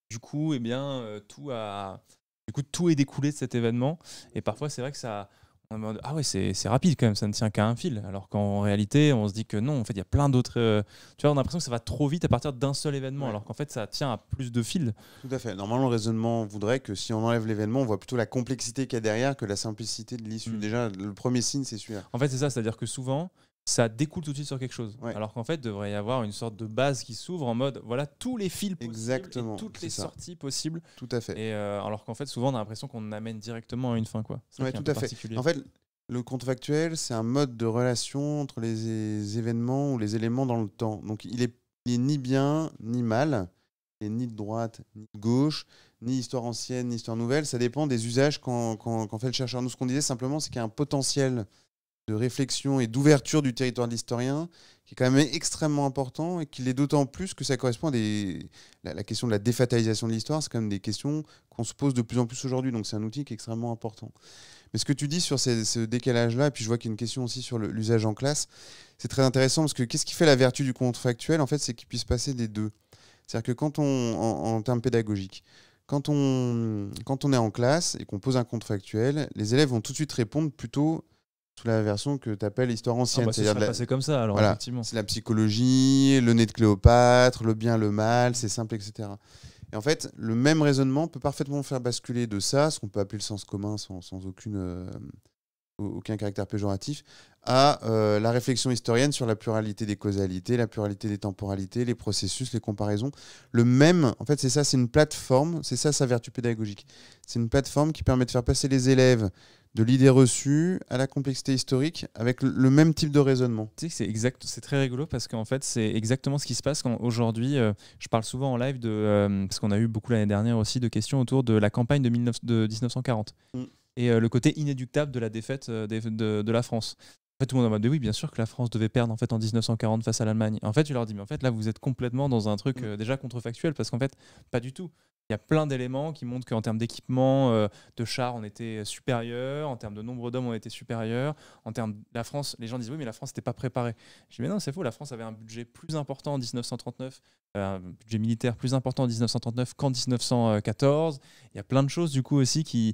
du coup, eh bien, tout est découlé de cet événement et parfois c'est vrai que ça. En mode, ah ouais, c'est rapide quand même, ça ne tient qu'à un fil. Alors qu'en réalité, on se dit que non, en fait, il y a plein d'autres. Tu vois, on a l'impression que ça va trop vite à partir d'un seul événement, alors qu'en fait, ça tient à plus de fils. Tout à fait. Normalement, le raisonnement voudrait que si on enlève l'événement, on voit plutôt la complexité qu'il y a derrière que la simplicité de l'issue. Déjà, le premier signe, c'est celui-là. En fait, c'est ça, c'est-à-dire que souvent, ça découle tout de suite sur quelque chose. Ouais. Alors qu'en fait, il devrait y avoir une sorte de base qui s'ouvre en mode, voilà, tous les fils possibles. Exactement, et toutes les sorties possibles. Tout à fait. Et alors qu'en fait, souvent, on a l'impression qu'on amène directement à une fin, quoi. Ouais, tout à fait. En fait, le contrefactuel, c'est un mode de relation entre les événements ou les éléments dans le temps. Donc, il est ni bien ni mal, il est ni de droite ni de gauche, ni histoire ancienne ni histoire nouvelle. Ça dépend des usages qu'en fait le chercheur. Nous, ce qu'on disait simplement, c'est qu'il y a un potentiel de réflexion et d'ouverture du territoire de l'historien qui est quand même extrêmement important et qu'il est d'autant plus que ça correspond à la question de la défatalisation de l'histoire. C'est quand même des questions qu'on se pose de plus en plus aujourd'hui. Donc, c'est un outil qui est extrêmement important. Mais ce que tu dis sur ce décalage-là, et puis je vois qu'il y a une question aussi sur l'usage en classe, c'est très intéressant parce que qu'est-ce qui fait la vertu du contrefactuel ? En fait, c'est qu'il puisse passer des deux. C'est-à-dire que quand en termes pédagogiques, quand on est en classe et qu'on pose un contrefactuel, les élèves vont tout de suite répondre plutôt sous la version que tu appelles histoire ancienne. C'est passé comme ça, alors voilà, effectivement. C'est la psychologie, le nez de Cléopâtre, le bien, le mal, c'est simple, etc. Et en fait, le même raisonnement peut parfaitement faire basculer de ça, ce qu'on peut appeler le sens commun sans aucun caractère péjoratif, à la réflexion historienne sur la pluralité des causalités, la pluralité des temporalités, les processus, les comparaisons. En fait, c'est ça, c'est une plateforme, c'est ça sa vertu pédagogique. C'est une plateforme qui permet de faire passer les élèves de l'idée reçue à la complexité historique avec le même type de raisonnement. Tu sais que c'est très rigolo parce qu'en fait, c'est exactement ce qui se passe quand aujourd'hui, je parle souvent en live parce qu'on a eu beaucoup l'année dernière aussi de questions autour de la campagne de 1940 et le côté inéluctable de la défaite de la France. En fait, tout le monde est en mode oui, bien sûr que la France devait perdre en fait en 1940 face à l'Allemagne. En fait, je leur dis mais en fait là vous êtes complètement dans un truc déjà contrefactuel parce qu'en fait pas du tout. Il y a plein d'éléments qui montrent qu'en termes d'équipement, de chars, on était supérieur, en termes de nombre d'hommes, on était supérieur, en termes de la France, les gens disent oui, mais la France n'était pas préparée. Je dis mais non, c'est faux, la France avait un budget plus important en 1939, un budget militaire plus important en 1939 qu'en 1914. Il y a plein de choses du coup aussi qui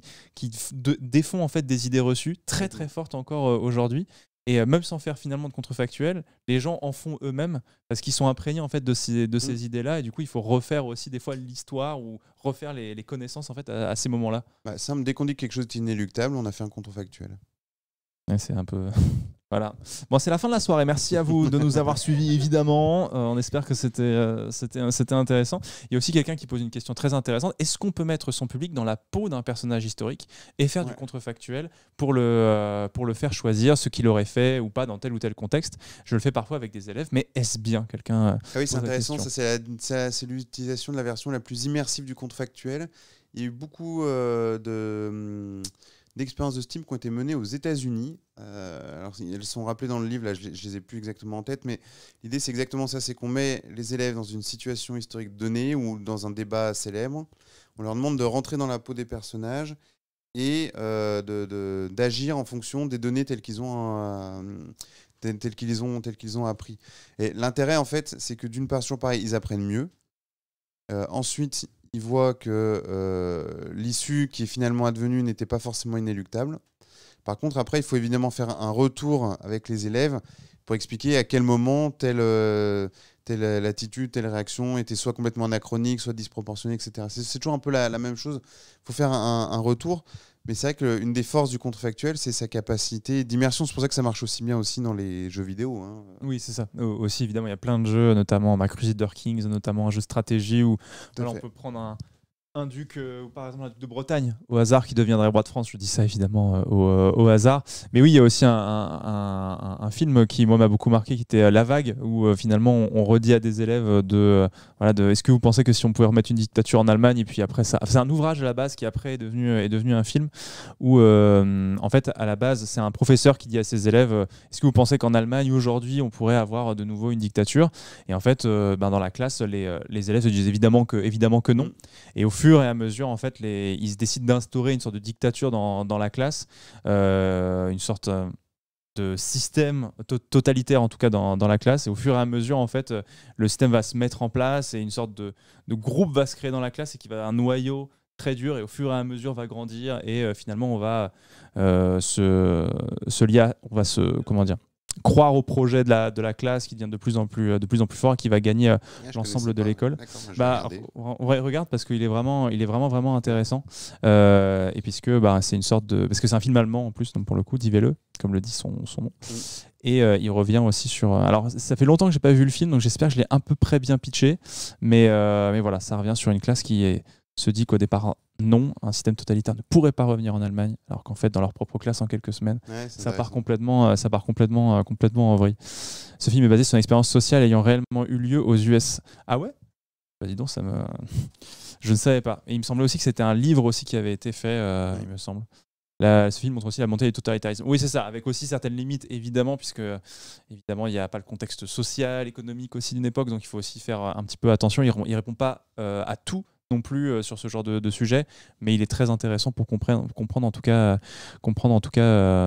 défont en fait des idées reçues très très fortes encore aujourd'hui. Et même sans faire finalement de contrefactuel, les gens en font eux-mêmes parce qu'ils sont imprégnés en fait de ces idées-là et du coup il faut refaire aussi des fois l'histoire ou refaire les connaissances en fait à ces moments-là. Simple, dès qu'on dit que quelque chose est inéluctable, on a fait un contrefactuel. Ouais, c'est un peu... Voilà. Bon, c'est la fin de la soirée. Merci à vous de nous avoir suivis, évidemment. On espère que c'était intéressant. Il y a aussi quelqu'un qui pose une question très intéressante. Est-ce qu'on peut mettre son public dans la peau d'un personnage historique et faire du contrefactuel pour le faire choisir ce qu'il aurait fait ou pas dans tel ou tel contexte ? Je le fais parfois avec des élèves, mais est-ce bien quelqu'un oui, c'est intéressant. Ça, c'est l'utilisation de la version la plus immersive du contrefactuel. Il y a eu beaucoup d'expériences de ce type qui ont été menées aux États-Unis. Alors, elles sont rappelées dans le livre, là, je les ai plus exactement en tête, mais l'idée, c'est exactement ça, c'est qu'on met les élèves dans une situation historique donnée ou dans un débat célèbre. On leur demande de rentrer dans la peau des personnages et d'agir en fonction des données telles qu'ils ont appris. Et l'intérêt, en fait, c'est que d'une part, toujours pareil, ils apprennent mieux. Ensuite, ils voient que l'issue qui est finalement advenue n'était pas forcément inéluctable. Par contre, après, il faut évidemment faire un retour avec les élèves pour expliquer à quel moment telle attitude, telle réaction était soit complètement anachronique, soit disproportionnée, etc. C'est toujours un peu la même chose. Il faut faire un retour. Mais c'est vrai qu'une des forces du contrefactuel, c'est sa capacité d'immersion. C'est pour ça que ça marche aussi bien aussi dans les jeux vidéo. Hein. Oui, c'est ça. Aussi, évidemment, il y a plein de jeux, notamment Crusader Kings, notamment un jeu de stratégie où on peut prendre un duc, ou par exemple un duc de Bretagne, au hasard, qui deviendrait roi de France. Je dis ça évidemment au hasard. Mais oui, il y a aussi un film qui, moi, m'a beaucoup marqué, qui était La Vague, où finalement on redit à des élèves est-ce que vous pensez que si on pouvait remettre une dictature en Allemagne, et puis après ça. C'est un ouvrage à la base qui après est devenu un film, où en fait, à la base, c'est un professeur qui dit à ses élèves est-ce que vous pensez qu'en Allemagne, aujourd'hui, on pourrait avoir de nouveau une dictature? Et en fait, dans la classe, les élèves se disent évidemment que non. Et au fur et à mesure, en fait, ils se décident d'instaurer une sorte de dictature dans la classe, une sorte de système totalitaire, en tout cas dans la classe. Et au fur et à mesure, en fait, le système va se mettre en place et une sorte de groupe va se créer dans la classe et qui va avoir un noyau très dur et au fur et à mesure va grandir et finalement on va se lier, on va croire au projet de la classe qui devient de plus en plus fort et qui va gagner l'ensemble de l'école. Regarde parce qu'il est vraiment intéressant et puisque c'est une sorte de parce que c'est un film allemand en plus, donc pour le coup, dis-le comme le dit son nom. Et il revient aussi sur alors ça fait longtemps que j'ai pas vu le film, donc j'espère que je l'ai à peu près bien pitché, mais voilà, ça revient sur une classe qui se dit qu'au départ, non, un système totalitaire ne pourrait pas revenir en Allemagne, alors qu'en fait, dans leur propre classe, en quelques semaines, ça part complètement en vrille. Ce film est basé sur une expérience sociale ayant réellement eu lieu aux US. Ah ouais? Bah dis donc, je ne savais pas. Et il me semblait aussi que c'était un livre aussi qui avait été fait, il me semble. Ce film montre aussi la montée du totalitarisme. Oui, c'est ça, avec aussi certaines limites, évidemment, puisque évidemment, il n'y a pas le contexte social, économique aussi d'une époque, donc il faut aussi faire un petit peu attention. Il ne répond pas à tout non plus sur ce genre de sujet, mais il est très intéressant pour comprendre en tout cas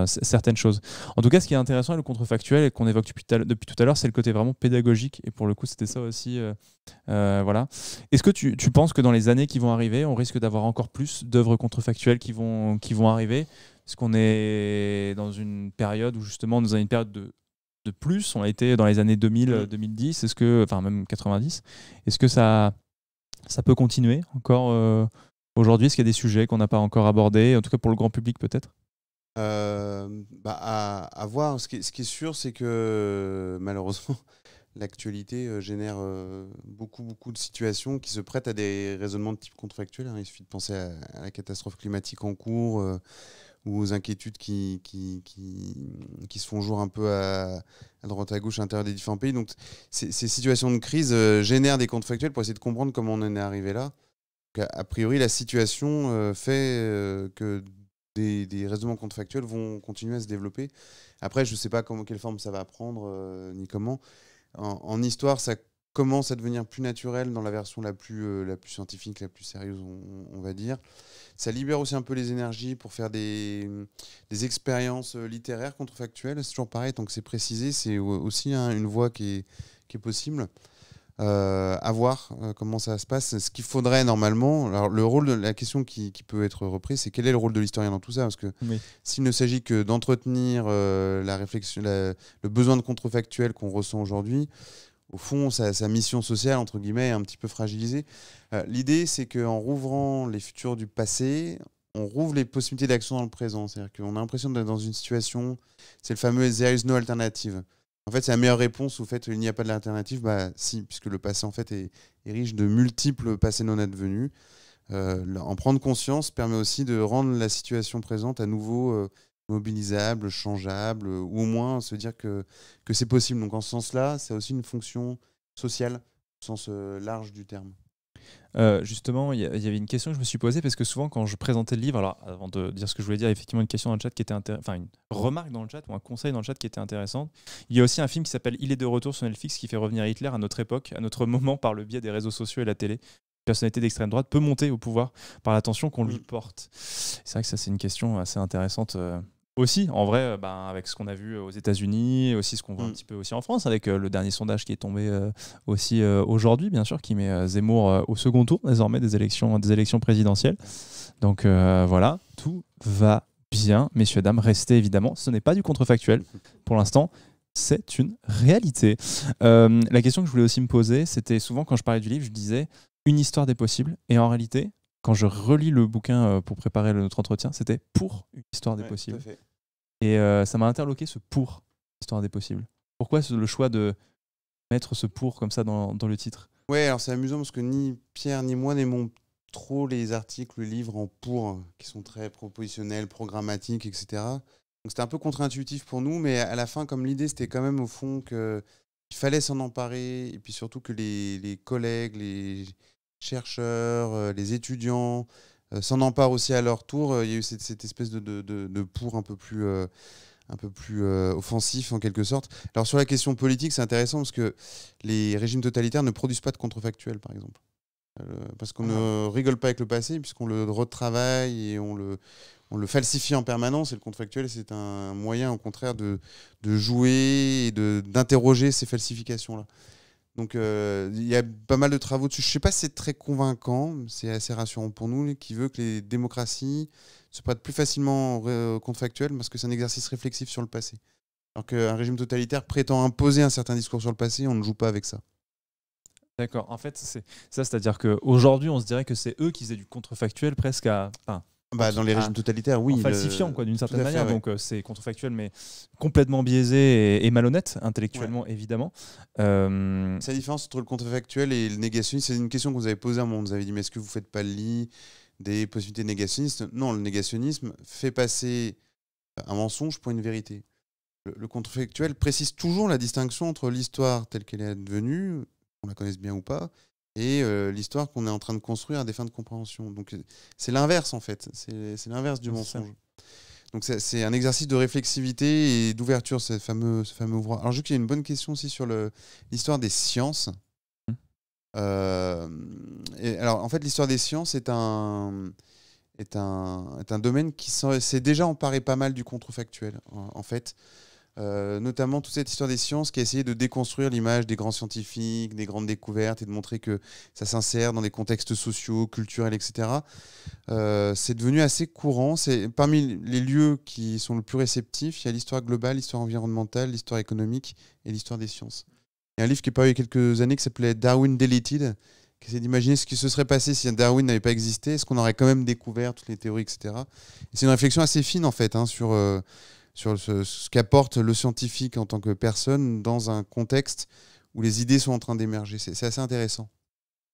certaines choses. En tout cas, ce qui est intéressant avec le contrefactuel et qu'on évoque depuis tout à l'heure, c'est le côté vraiment pédagogique, et pour le coup, c'était ça aussi. Voilà. Est-ce que tu penses que dans les années qui vont arriver, on risque d'avoir encore plus d'œuvres contrefactuelles qui vont arriver? Est-ce qu'on est dans une période où justement nous avons une période de plus, on a été dans les années 2000, 2010, enfin même 90, est-ce que ça peut continuer encore aujourd'hui? Est-ce qu'il y a des sujets qu'on n'a pas encore abordés, en tout cas pour le grand public peut-être? À voir. Ce qui est sûr, c'est que malheureusement, l'actualité génère beaucoup de situations qui se prêtent à des raisonnements de type contrefactuel. Il suffit de penser à la catastrophe climatique en cours ou aux inquiétudes qui se font jour un peu à droite à gauche à l'intérieur des différents pays. Donc ces situations de crise génèrent des contrefactuels pour essayer de comprendre comment on en est arrivé là. Donc, a priori, la situation fait que des raisonnements contrefactuels vont continuer à se développer. Après, je ne sais pas quelle forme ça va prendre, ni comment. En histoire, ça commence à devenir plus naturel dans la version la plus scientifique, la plus sérieuse, on va dire. Ça libère aussi un peu les énergies pour faire des expériences littéraires contrefactuelles. C'est toujours pareil, tant que c'est précisé, c'est aussi une voie qui est possible. À voir comment ça se passe. Ce qu'il faudrait normalement, alors la question qui peut être reprise, c'est quel est le rôle de l'historien dans tout ça? Parce que s'il ne s'agit que d'entretenir la réflexion, le besoin de contrefactuel qu'on ressent aujourd'hui, au fond, sa mission sociale, entre guillemets, est un petit peu fragilisée. L'idée, c'est qu'en rouvrant les futurs du passé, on rouvre les possibilités d'action dans le présent. C'est-à-dire qu'on a l'impression d'être dans une situation, c'est le fameux « there is no alternative ». En fait, c'est la meilleure réponse au fait qu'il n'y a pas d'alternative. Si, puisque le passé en fait est riche de multiples passés non advenus. En prendre conscience permet aussi de rendre la situation présente à nouveau mobilisable, changeable, ou au moins se dire que c'est possible. Donc en ce sens-là, c'est aussi une fonction sociale, au sens large du terme. Justement, il y avait une question que je me suis posée parce que souvent quand je présentais le livre, alors avant de dire ce que je voulais dire, effectivement une question dans le chat qui était enfin une remarque dans le chat ou un conseil dans le chat qui était intéressante. Il y a aussi un film qui s'appelle Il est de retour sur Netflix qui fait revenir Hitler à notre époque, à notre moment par le biais des réseaux sociaux et la télé. Une personnalité d'extrême droite peut monter au pouvoir par l'attention qu'on lui porte. C'est vrai que ça c'est une question assez intéressante. Aussi, en vrai, avec ce qu'on a vu aux États-Unis, et aussi ce qu'on voit un petit peu aussi en France, avec le dernier sondage qui est tombé aussi aujourd'hui, bien sûr, qui met Zemmour au second tour désormais des élections présidentielles. Donc voilà, tout va bien, messieurs, dames. Restez évidemment, ce n'est pas du contrefactuel pour l'instant. C'est une réalité. La question que je voulais aussi me poser, c'était souvent quand je parlais du livre, je disais une histoire des possibles. Et en réalité, quand je relis le bouquin pour préparer notre entretien, c'était pour une histoire des possibles. Tout à fait. Et ça m'a interloqué, ce pour histoire des possibles. Pourquoi le choix de mettre ce pour comme ça dans le titre? Ouais, alors c'est amusant parce que ni Pierre ni moi n'aimons trop les articles, les livres en pour, qui sont très propositionnels, programmatiques, etc. Donc c'était un peu contre-intuitif pour nous, mais à la fin, comme l'idée c'était quand même au fond qu'il fallait s'en emparer, et puis surtout que les collègues, les chercheurs, les étudiants s'en emparent aussi à leur tour, il y a eu cette espèce de pour un peu plus offensif en quelque sorte. Alors sur la question politique, c'est intéressant parce que les régimes totalitaires ne produisent pas de contrefactuels, par exemple. Parce qu'on ne rigole pas avec le passé, puisqu'on le retravaille et on le falsifie en permanence. Et le contrefactuel, c'est un moyen, au contraire, de jouer et d'interroger ces falsifications-là. Donc il y a pas mal de travaux dessus. Je ne sais pas si c'est très convaincant, c'est assez rassurant pour nous, qui veut que les démocraties se prêtent plus facilement au contrefactuel parce que c'est un exercice réflexif sur le passé. Alors qu'un régime totalitaire prétend imposer un certain discours sur le passé, on ne joue pas avec ça. D'accord. En fait, c'est ça, c'est-à-dire qu'aujourd'hui, on se dirait que c'est eux qui faisaient du contrefactuel presque dans les régimes totalitaires, oui. En falsifiant, d'une certaine manière. Fait, ouais. Donc, c'est contrefactuel, mais complètement biaisé et malhonnête, intellectuellement, évidemment. C'est la différence entre le contrefactuel et le négationnisme. C'est une question que vous avez posée à un moment. Vous avez dit, mais est-ce que vous ne faites pas le lit des possibilités négationnistes? Non, le négationnisme fait passer un mensonge pour une vérité. Le contrefactuel précise toujours la distinction entre l'histoire telle qu'elle est devenue, qu'on la connaisse bien ou pas, et l'histoire qu'on est en train de construire à des fins de compréhension. Donc c'est l'inverse en fait, c'est l'inverse du mensonge. Donc c'est un exercice de réflexivité et d'ouverture, ce fameux ouvrage. Alors je veux qu'il y ait une bonne question aussi sur l'histoire des sciences. Alors en fait l'histoire des sciences est un domaine qui s'est déjà emparé pas mal du contrefactuel en fait. Notamment toute cette histoire des sciences qui a essayé de déconstruire l'image des grands scientifiques, des grandes découvertes et de montrer que ça s'insère dans des contextes sociaux, culturels, etc. C'est devenu assez courant. Parmi les lieux qui sont le plus réceptifs, il y a l'histoire globale, l'histoire environnementale, l'histoire économique et l'histoire des sciences. Il y a un livre qui est paru il y a quelques années qui s'appelait Darwin Deleted, qui essaie d'imaginer ce qui se serait passé si Darwin n'avait pas existé, est-ce qu'on aurait quand même découvert toutes les théories, etc. Et c'est une réflexion assez fine en fait sur ce qu'apporte le scientifique en tant que personne dans un contexte où les idées sont en train d'émerger. C'est assez intéressant.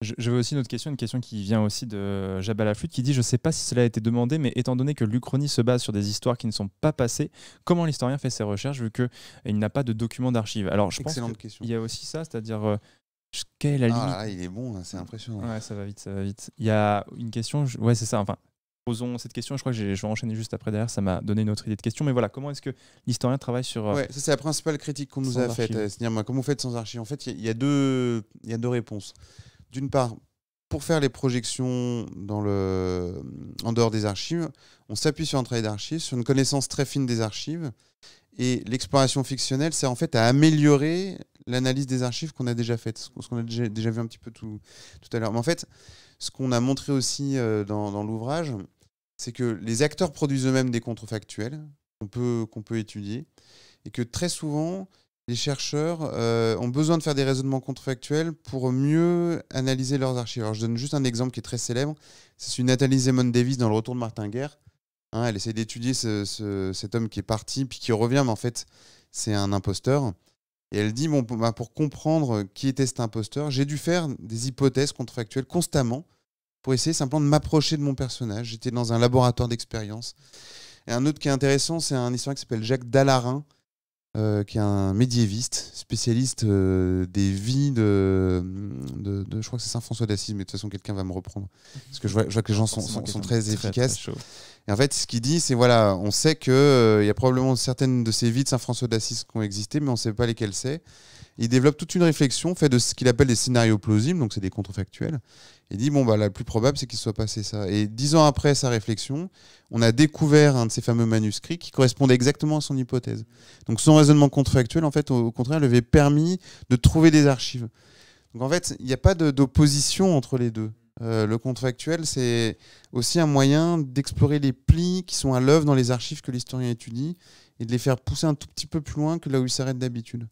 Je veux aussi une question qui vient aussi de Jabal la Flûte, qui dit « Je ne sais pas si cela a été demandé, mais étant donné que l'Uchronie se base sur des histoires qui ne sont pas passées, comment l'historien fait ses recherches vu qu'il n'a pas de documents d'archives ?» Alors, je pense qu'il y a aussi ça, c'est-à-dire quelle est la limite. Ah, il est bon, c'est impressionnant. Ouais, ça va vite. Il y a une question, ouais, c'est ça, enfin, posons cette question, je crois que je vais enchaîner juste après derrière, ça m'a donné une autre idée de question, mais voilà, comment est-ce que l'historien travaille sur... Ouais, ça c'est la principale critique qu'on nous a faite, c'est-à-dire comment vous faites sans archives. En fait, il y a deux réponses. D'une part, pour faire les projections en dehors des archives, on s'appuie sur un travail d'archives, sur une connaissance très fine des archives, et l'exploration fictionnelle sert en fait à améliorer l'analyse des archives qu'on a déjà faite, ce qu'on a déjà vu un petit peu tout à l'heure. Mais en fait, ce qu'on a montré aussi dans l'ouvrage, c'est que les acteurs produisent eux-mêmes des contrefactuels qu'on peut étudier, et que très souvent, les chercheurs ont besoin de faire des raisonnements contrefactuels pour mieux analyser leurs archives. Alors, je donne juste un exemple qui est très célèbre. C'est celui de Nathalie Zemon-Davis dans Le Retour de Martin Guerre. Elle essaie d'étudier cet homme qui est parti, puis qui revient, mais en fait, c'est un imposteur. Et elle dit, pour comprendre qui était cet imposteur, j'ai dû faire des hypothèses contrefactuelles constamment pour essayer simplement de m'approcher de mon personnage. J'étais dans un laboratoire d'expérience. Et un autre qui est intéressant, c'est un historien qui s'appelle Jacques Dallarin, qui est un médiéviste, spécialiste des vies je crois que c'est Saint François d'Assise, mais de toute façon quelqu'un va me reprendre, parce que je vois que les gens sont très efficaces. Très et en fait, ce qu'il dit, c'est voilà, on sait qu'il y a probablement certaines de ces vies de Saint François d'Assise qui ont existé, mais on ne sait pas lesquelles c'est. Il développe toute une réflexion, fait de ce qu'il appelle des scénarios plausibles, donc c'est des contrefactuels. Il dit, la plus probable, c'est qu'il se soit passé ça. Et 10 ans après sa réflexion, on a découvert un de ces fameux manuscrits qui correspondait exactement à son hypothèse. Donc son raisonnement contrefactuel, en fait, au contraire, lui avait permis de trouver des archives. Donc en fait, il n'y a pas d'opposition entre les deux. Le contrefactuel, c'est aussi un moyen d'explorer les plis qui sont à l'œuvre dans les archives que l'historien étudie et de les faire pousser un tout petit peu plus loin que là où il s'arrête d'habitude.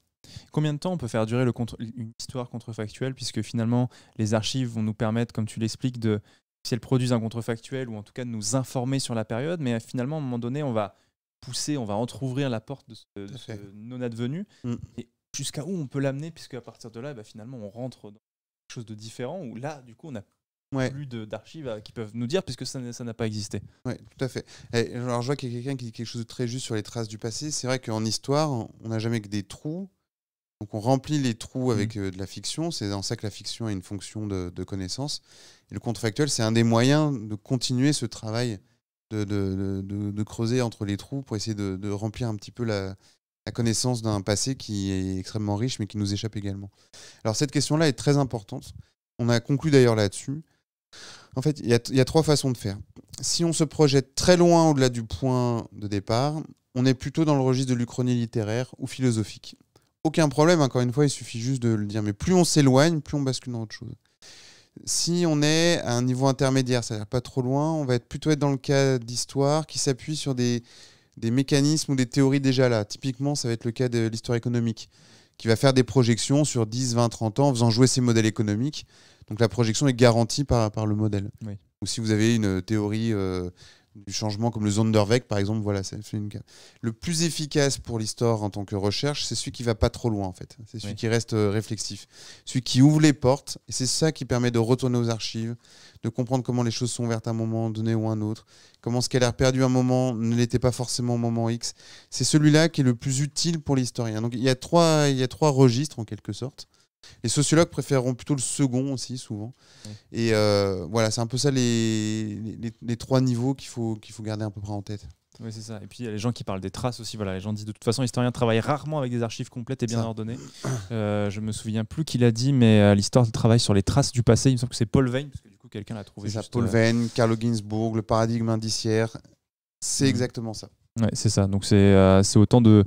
Combien de temps on peut faire durer une histoire contrefactuelle, puisque finalement les archives vont nous permettre, comme tu l'expliques, si elles produisent un contrefactuel ou en tout cas de nous informer sur la période, mais finalement, à un moment donné, on va on va entrouvrir la porte de ce non-advenu et jusqu'à où on peut l'amener, puisque à partir de là, finalement, on rentre dans quelque chose de différent où là, du coup, on n'a plus d'archives qui peuvent nous dire, puisque ça n'a pas existé. Oui, tout à fait. Et, alors, je vois qu'il y a quelqu'un qui dit quelque chose de très juste sur les traces du passé. C'est vrai qu'en histoire, on n'a jamais que des trous. Donc on remplit les trous avec de la fiction. C'est dans ça que la fiction a une fonction de connaissance. Et le contrefactuel, c'est un des moyens de continuer ce travail de creuser entre les trous pour essayer de remplir un petit peu la connaissance d'un passé qui est extrêmement riche mais qui nous échappe également. Alors cette question-là est très importante. On a conclu d'ailleurs là-dessus. En fait, il y a 3 façons de faire. Si on se projette très loin au-delà du point de départ, on est plutôt dans le registre de l'uchronie littéraire ou philosophique. Aucun problème, encore une fois, il suffit juste de le dire. Mais plus on s'éloigne, plus on bascule dans autre chose. Si on est à un niveau intermédiaire, c'est-à-dire pas trop loin, on va plutôt être dans le cas d'histoire qui s'appuie sur des mécanismes ou des théories déjà là. Typiquement, ça va être le cas de l'histoire économique, qui va faire des projections sur 10, 20, 30 ans en faisant jouer ses modèles économiques. Donc la projection est garantie par le modèle. Oui. Ou si vous avez une théorie du changement comme le Zonderweg, par exemple, voilà, ça fait une... Le plus efficace pour l'histoire en tant que recherche, c'est celui qui va pas trop loin, en fait. C'est celui qui reste réflexif. Celui qui ouvre les portes, et c'est ça qui permet de retourner aux archives, de comprendre comment les choses sont ouvertes à un moment donné ou à un autre, comment ce qu'elle a perdu à un moment ne l'était pas forcément au moment X. C'est celui-là qui est le plus utile pour l'historien. Donc il y a trois registres, en quelque sorte. Les sociologues préféreront plutôt le second aussi, souvent. Et voilà, c'est un peu ça les 3 niveaux qu'il faut garder à peu près en tête. Oui, c'est ça. Et puis il y a les gens qui parlent des traces aussi. Voilà, les gens disent de toute façon, l'historien travaille rarement avec des archives complètes et bien ordonnées. Je me souviens plus qui l'a dit, mais l'histoire travaille sur les traces du passé. Il me semble que c'est Paul Veyne, parce que du coup quelqu'un l'a trouvé. C'est ça, Paul Veyne, Carlo Ginzburg, le paradigme indiciaire. C'est exactement ça. Ouais, c'est ça. Donc c'est autant de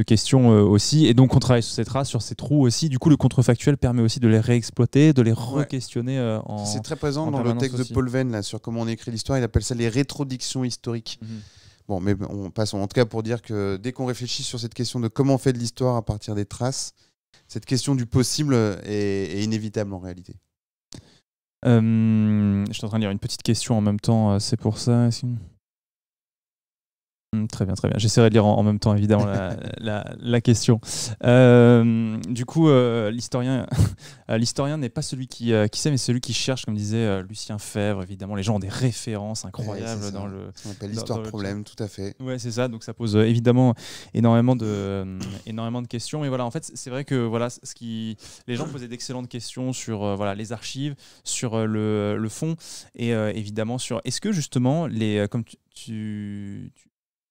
questions aussi. Et donc on travaille sur ces traces, sur ces trous aussi. Du coup, le contrefactuel permet aussi de les réexploiter, de les re-questionner C'est très présent dans le texte de Paul Veyne là, sur comment on écrit l'histoire. Il appelle ça les rétrodictions historiques. Bon, mais on passe en tout cas pour dire que dès qu'on réfléchit sur cette question de comment on fait de l'histoire à partir des traces, cette question du possible est inévitable en réalité. Je suis en train de lire une petite question en même temps. C'est pour ça. Très bien, très bien. J'essaierai de lire en même temps, évidemment, la question. Du coup, l'historien n'est pas celui qui sait, mais celui qui cherche, comme disait Lucien Febvre. Évidemment, les gens ont des références incroyables dans le... On appelle l'histoire-problème, tout à fait. Ouais, c'est ça. Donc, ça pose évidemment énormément de questions. Mais voilà, en fait, c'est vrai que voilà, les gens posaient d'excellentes questions sur les archives, sur le fond, et évidemment sur... Est-ce que, justement, comme tu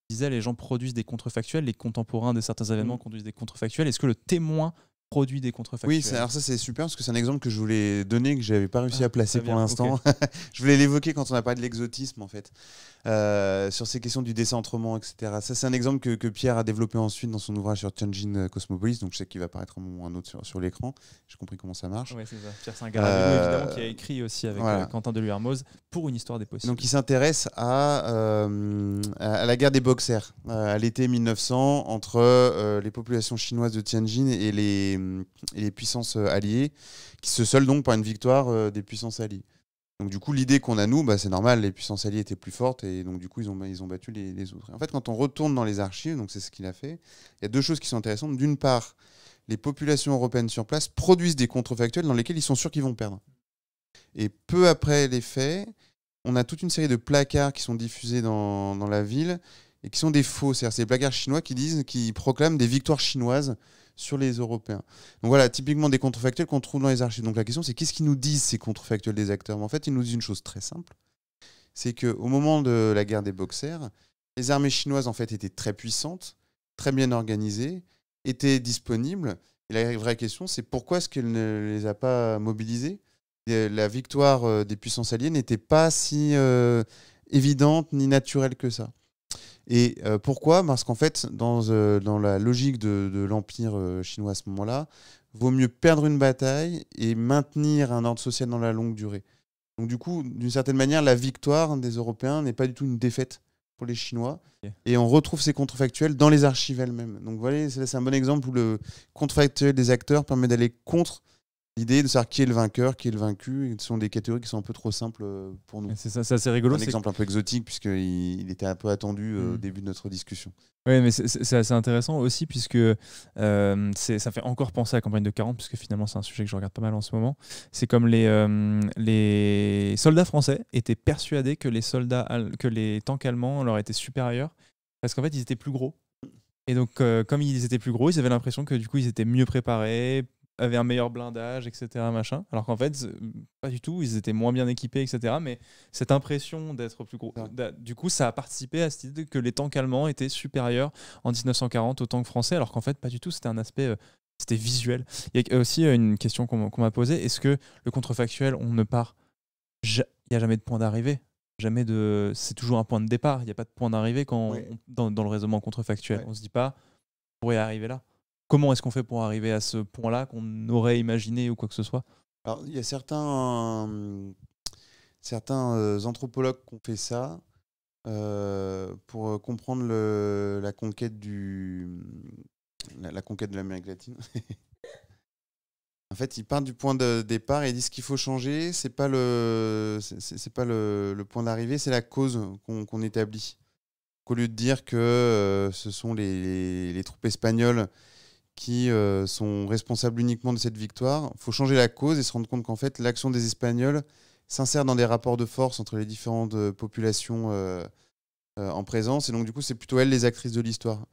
disais, les gens produisent des contrefactuels, les contemporains de certains événements produisent des contrefactuels. Est-ce que le témoin produit des contrefactuels? Oui, alors ça c'est super parce que c'est un exemple que je voulais donner que j'avais pas réussi à placer pour l'instant. Okay. Je voulais l'évoquer quand on a parlé de l'exotisme en fait, sur ces questions du décentrement, etc. Ça c'est un exemple que Pierre a développé ensuite dans son ouvrage sur Tianjin Cosmopolis, donc je sais qu'il va apparaître un moment ou un autre sur l'écran. J'ai compris comment ça marche. Oui, c'est ça. Pierre Singaravelo, évidemment, qui a écrit aussi avec Quentin Deluermoz pour une histoire des possibles. Donc il s'intéresse à la guerre des Boxers à l'été 1900 entre les populations chinoises de Tianjin et les puissances alliées, qui se soldent donc par une victoire des puissances alliées. Donc du coup, l'idée qu'on a nous, c'est normal, les puissances alliées étaient plus fortes et donc du coup, ils ont battu les autres. Et en fait, quand on retourne dans les archives, donc c'est ce qu'il a fait, il y a 2 choses qui sont intéressantes. D'une part, les populations européennes sur place produisent des contrefactuels dans lesquels ils sont sûrs qu'ils vont perdre. Et peu après les faits, on a toute une série de placards qui sont diffusés dans la ville et qui sont des faux. C'est-à-dire c'est des placards chinois qui proclament des victoires chinoises sur les Européens. Donc voilà, typiquement des contrefactuels qu'on trouve dans les archives. Donc la question, c'est qu'est-ce qu'ils nous disent, ces contrefactuels des acteurs? Mais en fait, ils nous disent une chose très simple. C'est qu'au moment de la guerre des Boxers, les armées chinoises en fait, étaient très puissantes, très bien organisées, étaient disponibles. Et la vraie question, c'est pourquoi est-ce qu'elle ne les a pas mobilisées? La victoire des puissances alliées n'était pas si évidente ni naturelle que ça. Et pourquoi? Parce qu'en fait, dans la logique de l'empire chinois à ce moment-là, vaut mieux perdre une bataille et maintenir un ordre social dans la longue durée. Donc du coup, d'une certaine manière, la victoire des Européens n'est pas du tout une défaite pour les Chinois. Okay. Et on retrouve ces contrefactuels dans les archives elles-mêmes. Donc voilà, c'est un bon exemple où le contrefactuel des acteurs permet d'aller contre l'idée de savoir qui est le vainqueur, qui est le vaincu. Ce sont des catégories qui sont un peu trop simples pour nous. C'est ça, c'est assez rigolo. Un exemple un peu exotique, puisqu'il était un peu attendu au début de notre discussion. Oui, mais c'est assez intéressant aussi, puisque ça fait encore penser à la campagne de 40, puisque finalement c'est un sujet que je regarde pas mal en ce moment. C'est comme les soldats français étaient persuadés que que les tanks allemands leur étaient supérieurs, parce qu'en fait ils étaient plus gros. Et donc comme ils étaient plus gros, ils avaient l'impression que du coup ils étaient mieux préparés, avaient un meilleur blindage, etc. Machin. Alors qu'en fait, pas du tout, ils étaient moins bien équipés, etc. Mais cette impression d'être plus gros, du coup, ça a participé à cette idée que les tanks allemands étaient supérieurs en 1940 aux tanks français, alors qu'en fait, pas du tout, c'était un aspect c'était visuel. Il y a aussi une question qu'on m'a posée, est-ce que le contrefactuel, on ne part, il n'y a jamais de point d'arrivée, c'est toujours un point de départ, il n'y a pas de point d'arrivée dans le raisonnement contrefactuel. On ne se dit pas, on pourrait arriver là. Comment est-ce qu'on fait pour arriver à ce point-là qu'on aurait imaginé ou quoi que ce soit? Alors, il y a certains anthropologues qui ont fait ça pour comprendre la conquête la conquête de l'Amérique latine. En fait, ils partent du point de départ et ils disent qu'il faut changer. C'est pas le point d'arrivée, c'est la cause qu'on établit. Au lieu de dire que ce sont les troupes espagnoles qui sont responsables uniquement de cette victoire, il faut changer la cause et se rendre compte qu'en fait, l'action des Espagnols s'insère dans des rapports de force entre les différentes populations en présence. Et donc, du coup, c'est plutôt elles les actrices de l'histoire.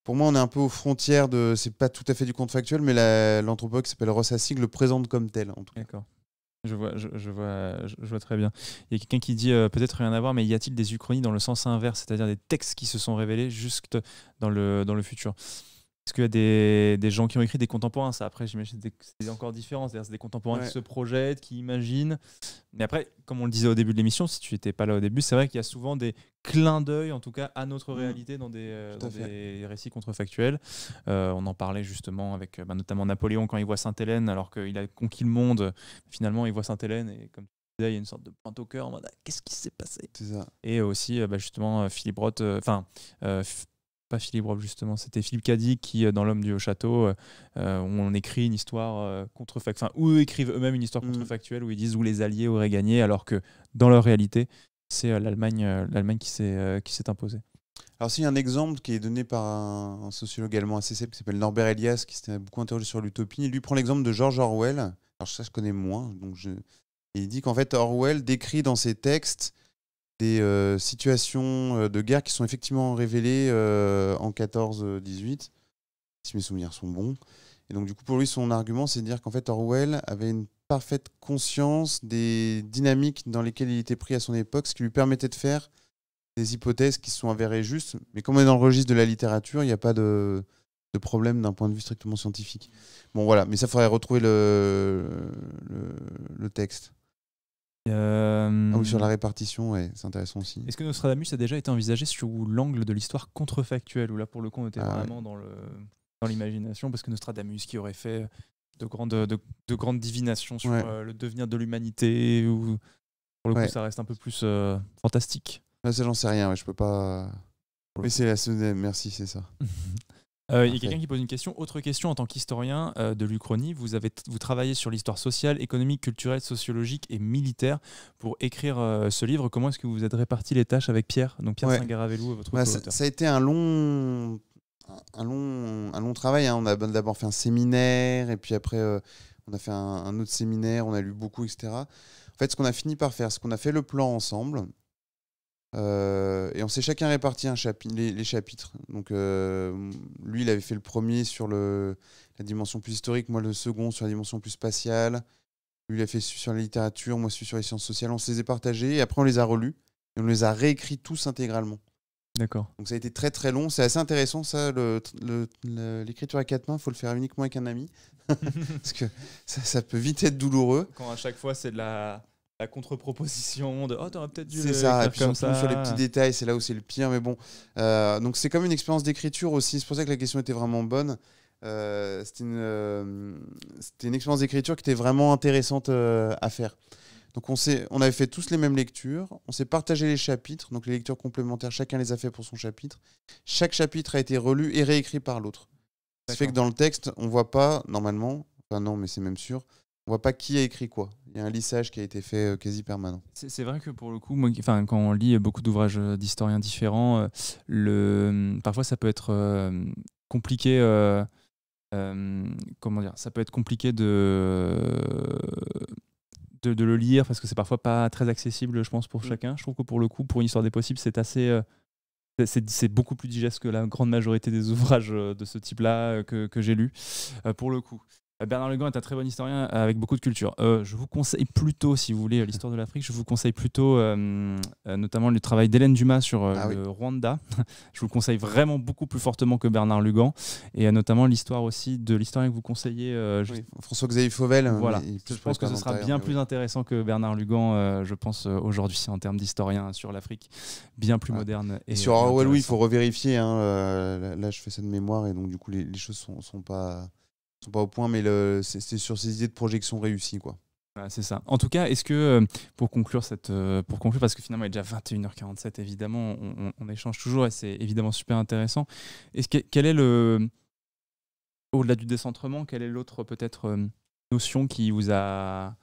Pour moi, on est un peu aux frontières de... C'est pas tout à fait du contrefactuel, mais l'anthropologue qui s'appelle Ross Hassig le présente comme tel, en tout cas. D'accord. Je vois très bien. Il y a quelqu'un qui dit peut-être rien à voir, mais y a-t-il des uchronies dans le sens inverse, c'est-à-dire des textes qui se sont révélés juste dans le futur? Est-ce qu'il y a des gens qui ont écrit des contemporains? Ça, après, j'imagine que c'est encore différent. C'est-à-dire c'est des contemporains qui se projettent, qui imaginent. Mais après, comme on le disait au début de l'émission, si tu n'étais pas là au début, c'est vrai qu'il y a souvent des clins d'œil, en tout cas, à notre réalité dans des récits contrefactuels. On en parlait justement avec notamment Napoléon quand il voit Sainte-Hélène, alors qu'il a conquis le monde. Finalement, il voit Sainte-Hélène et comme tu disais, il y a une sorte de pointe au cœur en mode qu'est-ce qui s'est passé? C'est ça. Et aussi, justement, Philippe Roth, pas Philippe Roth justement, c'était Philippe Cadic qui, dans L'Homme du Haut-Château, on écrit une histoire contrefactuelle, ou eux écrivent eux-mêmes une histoire contrefactuelle où ils disent où les Alliés auraient gagné, alors que dans leur réalité, c'est l'Allemagne qui s'est imposée. Alors, s'il y a un exemple qui est donné par un sociologue allemand assez célèbre qui s'appelle Norbert Elias, qui s'était beaucoup interrogé sur l'utopie, et lui prend l'exemple de George Orwell. Alors, ça, je connais moins. Et il dit qu'en fait, Orwell décrit dans ses textes des situations de guerre qui sont effectivement révélées en 14-18, si mes souvenirs sont bons. Et donc, du coup, pour lui, son argument, c'est de dire qu'en fait, Orwell avait une parfaite conscience des dynamiques dans lesquelles il était pris à son époque, ce qui lui permettait de faire des hypothèses qui se sont avérées justes. Mais comme on est dans le registre de la littérature, il n'y a pas de problème d'un point de vue strictement scientifique. Bon, voilà. Mais ça, faudrait retrouver le texte. Ah oui, sur la répartition, ouais, c'est intéressant aussi. Est-ce que Nostradamus a déjà été envisagé sous l'angle de l'histoire contrefactuelle, où là, pour le coup, on était vraiment dans l'imagination, parce que Nostradamus qui aurait fait de grandes divinations sur le devenir de l'humanité, ou pour le coup, ça reste un peu plus fantastique. Là, ça, j'en sais rien, je peux pas... Mais c'est merci, c'est ça. Il y a quelqu'un qui pose une question. Autre question, en tant qu'historien de l'Uchronie, vous travaillez sur l'histoire sociale, économique, culturelle, sociologique et militaire pour écrire ce livre. Comment est-ce que vous avez réparti les tâches avec Pierre? Donc Pierre Saint-Garavelou, votre co-auteur. Ça a été un long travail. On a d'abord fait un séminaire, et puis après on a fait un autre séminaire, on a lu beaucoup, etc. En fait, ce qu'on a fini par faire, c'est qu'on a fait le plan ensemble. Et on s'est chacun réparti les chapitres. Donc lui, il avait fait le premier sur la dimension plus historique, moi le second sur la dimension plus spatiale. Lui, il a fait sur la littérature, moi celui sur les sciences sociales. On se les a partagés et après on les a relus et on les a réécrits tous intégralement. D'accord. Donc ça a été très très long. C'est assez intéressant ça, l'écriture à quatre mains. Il faut le faire uniquement avec un ami parce que ça peut vite être douloureux. Quand à chaque fois c'est de la contre-proposition de t'aurais peut-être dû c'est ça, et puis comme surtout ça. Sur les petits détails, c'est là où c'est le pire, mais bon. Donc c'est comme une expérience d'écriture aussi, c'est pour ça que la question était vraiment bonne. C'était une expérience d'écriture qui était vraiment intéressante à faire. Donc on avait fait tous les mêmes lectures, on s'est partagé les chapitres, donc les lectures complémentaires, chacun les a fait pour son chapitre. Chaque chapitre a été relu et réécrit par l'autre. Ce qui fait que dans le texte, on voit pas, normalement, enfin non, mais c'est même sûr, on voit pas qui a écrit quoi. Il y a un lissage qui a été fait quasi permanent. C'est vrai que pour le coup, moi, quand on lit beaucoup d'ouvrages d'historiens différents, parfois ça peut être compliqué. Comment dire, ça peut être compliqué de le lire parce que c'est parfois pas très accessible, je pense, pour chacun. Je trouve que pour le coup, pour une histoire des possibles, c'est assez. C'est beaucoup plus digeste que la grande majorité des ouvrages de ce type-là que j'ai lus, pour le coup. Bernard Lugan est un très bon historien avec beaucoup de culture. Je vous conseille plutôt, si vous voulez l'histoire de l'Afrique, je vous conseille plutôt notamment le travail d'Hélène Dumas sur le Rwanda. Je vous le conseille vraiment beaucoup plus fortement que Bernard Lugan. Et notamment l'histoire aussi de l'historien que vous conseillez. François-Xavier Fauvel. Voilà. Je pense que ce sera bien plus intéressant que Bernard Lugan, je pense, aujourd'hui, en termes d'historien sur l'Afrique, bien plus moderne. Et sur Orwell, oui, il faut revérifier. Là, je fais ça de mémoire et donc, du coup, les choses sont pas au point, mais c'est sur ces idées de projection réussies, quoi. C'est ça. En tout cas, est-ce que, pour conclure, parce que finalement il est déjà 21h47, évidemment, on échange toujours et c'est évidemment super intéressant. Quel est au-delà du décentrement, quelle est l'autre peut-être notion qui vous a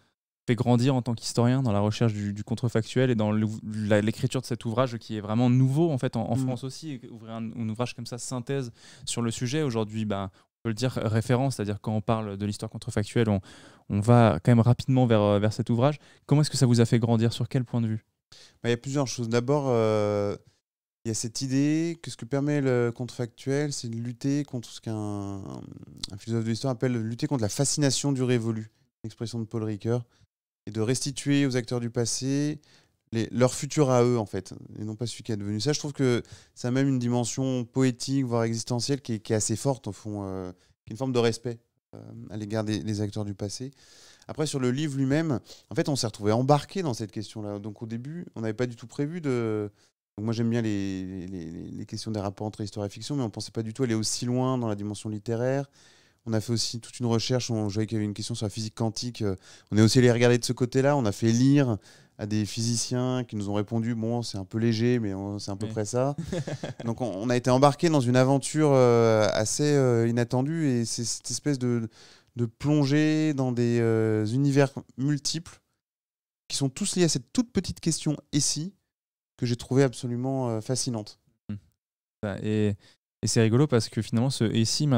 fait grandir en tant qu'historien dans la recherche du contrefactuel et dans l'écriture de cet ouvrage qui est vraiment nouveau en fait en France aussi, ouvrir un ouvrage comme ça, synthèse sur le sujet aujourd'hui, on peut le dire référence, c'est-à-dire quand on parle de l'histoire contrefactuelle, on va quand même rapidement vers cet ouvrage. Comment est-ce que ça vous a fait grandir? Sur quel point de vue? Il y a plusieurs choses. D'abord, il y a cette idée que ce que permet le contrefactuel, c'est de lutter contre ce qu'un philosophe de l'histoire appelle lutter contre la fascination du révolu, l'expression de Paul Ricoeur, et de restituer aux acteurs du passé leur futur à eux, en fait, et non pas celui qui est devenu. Ça, je trouve que ça a même une dimension poétique, voire existentielle, qui est assez forte, au fond, qui est une forme de respect à l'égard des acteurs du passé. Après, sur le livre lui-même, en fait, on s'est retrouvé embarqué dans cette question-là. Donc, au début, on n'avait pas du tout prévu de... Donc, moi, j'aime bien les questions des rapports entre histoire et fiction, mais on ne pensait pas du tout aller aussi loin dans la dimension littéraire. On a fait aussi toute une recherche, je voyais qu'il y avait une question sur la physique quantique. On est aussi allé regarder de ce côté-là. On a fait lire à des physiciens qui nous ont répondu, bon, c'est un peu léger, mais c'est à peu près ça. Donc on a été embarqué dans une aventure assez inattendue, et c'est cette espèce de plongée dans des univers multiples qui sont tous liés à cette toute petite question « et si ?» que j'ai trouvé absolument fascinante. Et c'est rigolo parce que finalement, ce « et si »,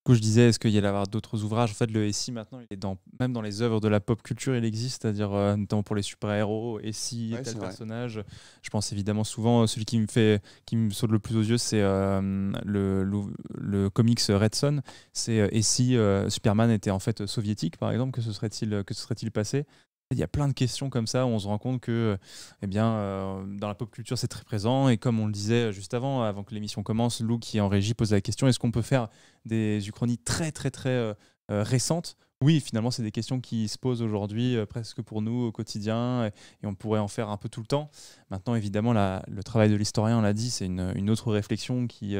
du coup, je disais, est-ce qu'il y allait avoir d'autres ouvrages? En fait, le « si » maintenant, il est même dans les œuvres de la pop culture, il existe, c'est-à-dire notamment pour les super-héros, et si tel personnage. Je pense évidemment souvent, celui qui me saute le plus aux yeux, c'est le comics Red Son. C'est et si Superman était en fait soviétique, par exemple, que se serait-il passé? Il y a plein de questions comme ça où on se rend compte que dans la pop culture, c'est très présent. Et comme on le disait juste avant que l'émission commence, Lou qui est en régie pose la question, est-ce qu'on peut faire des uchronies très, très, très récentes? Oui, finalement, c'est des questions qui se posent aujourd'hui presque pour nous au quotidien, et on pourrait en faire un peu tout le temps. Maintenant, évidemment, le travail de l'historien, on l'a dit, c'est une autre réflexion qui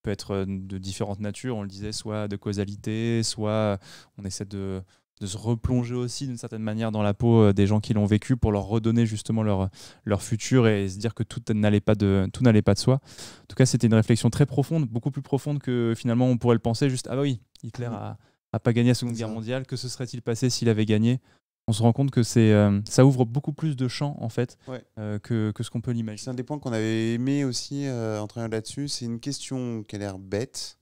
peut être de différentes natures. On le disait, soit de causalité, soit on essaie de se replonger aussi d'une certaine manière dans la peau des gens qui l'ont vécu pour leur redonner justement leur futur et se dire que tout n'allait pas de soi. En tout cas, c'était une réflexion très profonde, beaucoup plus profonde que finalement on pourrait le penser. Juste, ah bah oui, Hitler a pas gagné la Seconde Guerre mondiale, que se serait-il passé s'il avait gagné? On se rend compte que ça ouvre beaucoup plus de champs en fait que ce qu'on peut l'imaginer. C'est un des points qu'on avait aimé aussi en travaillant là-dessus. C'est une question qui a l'air bête,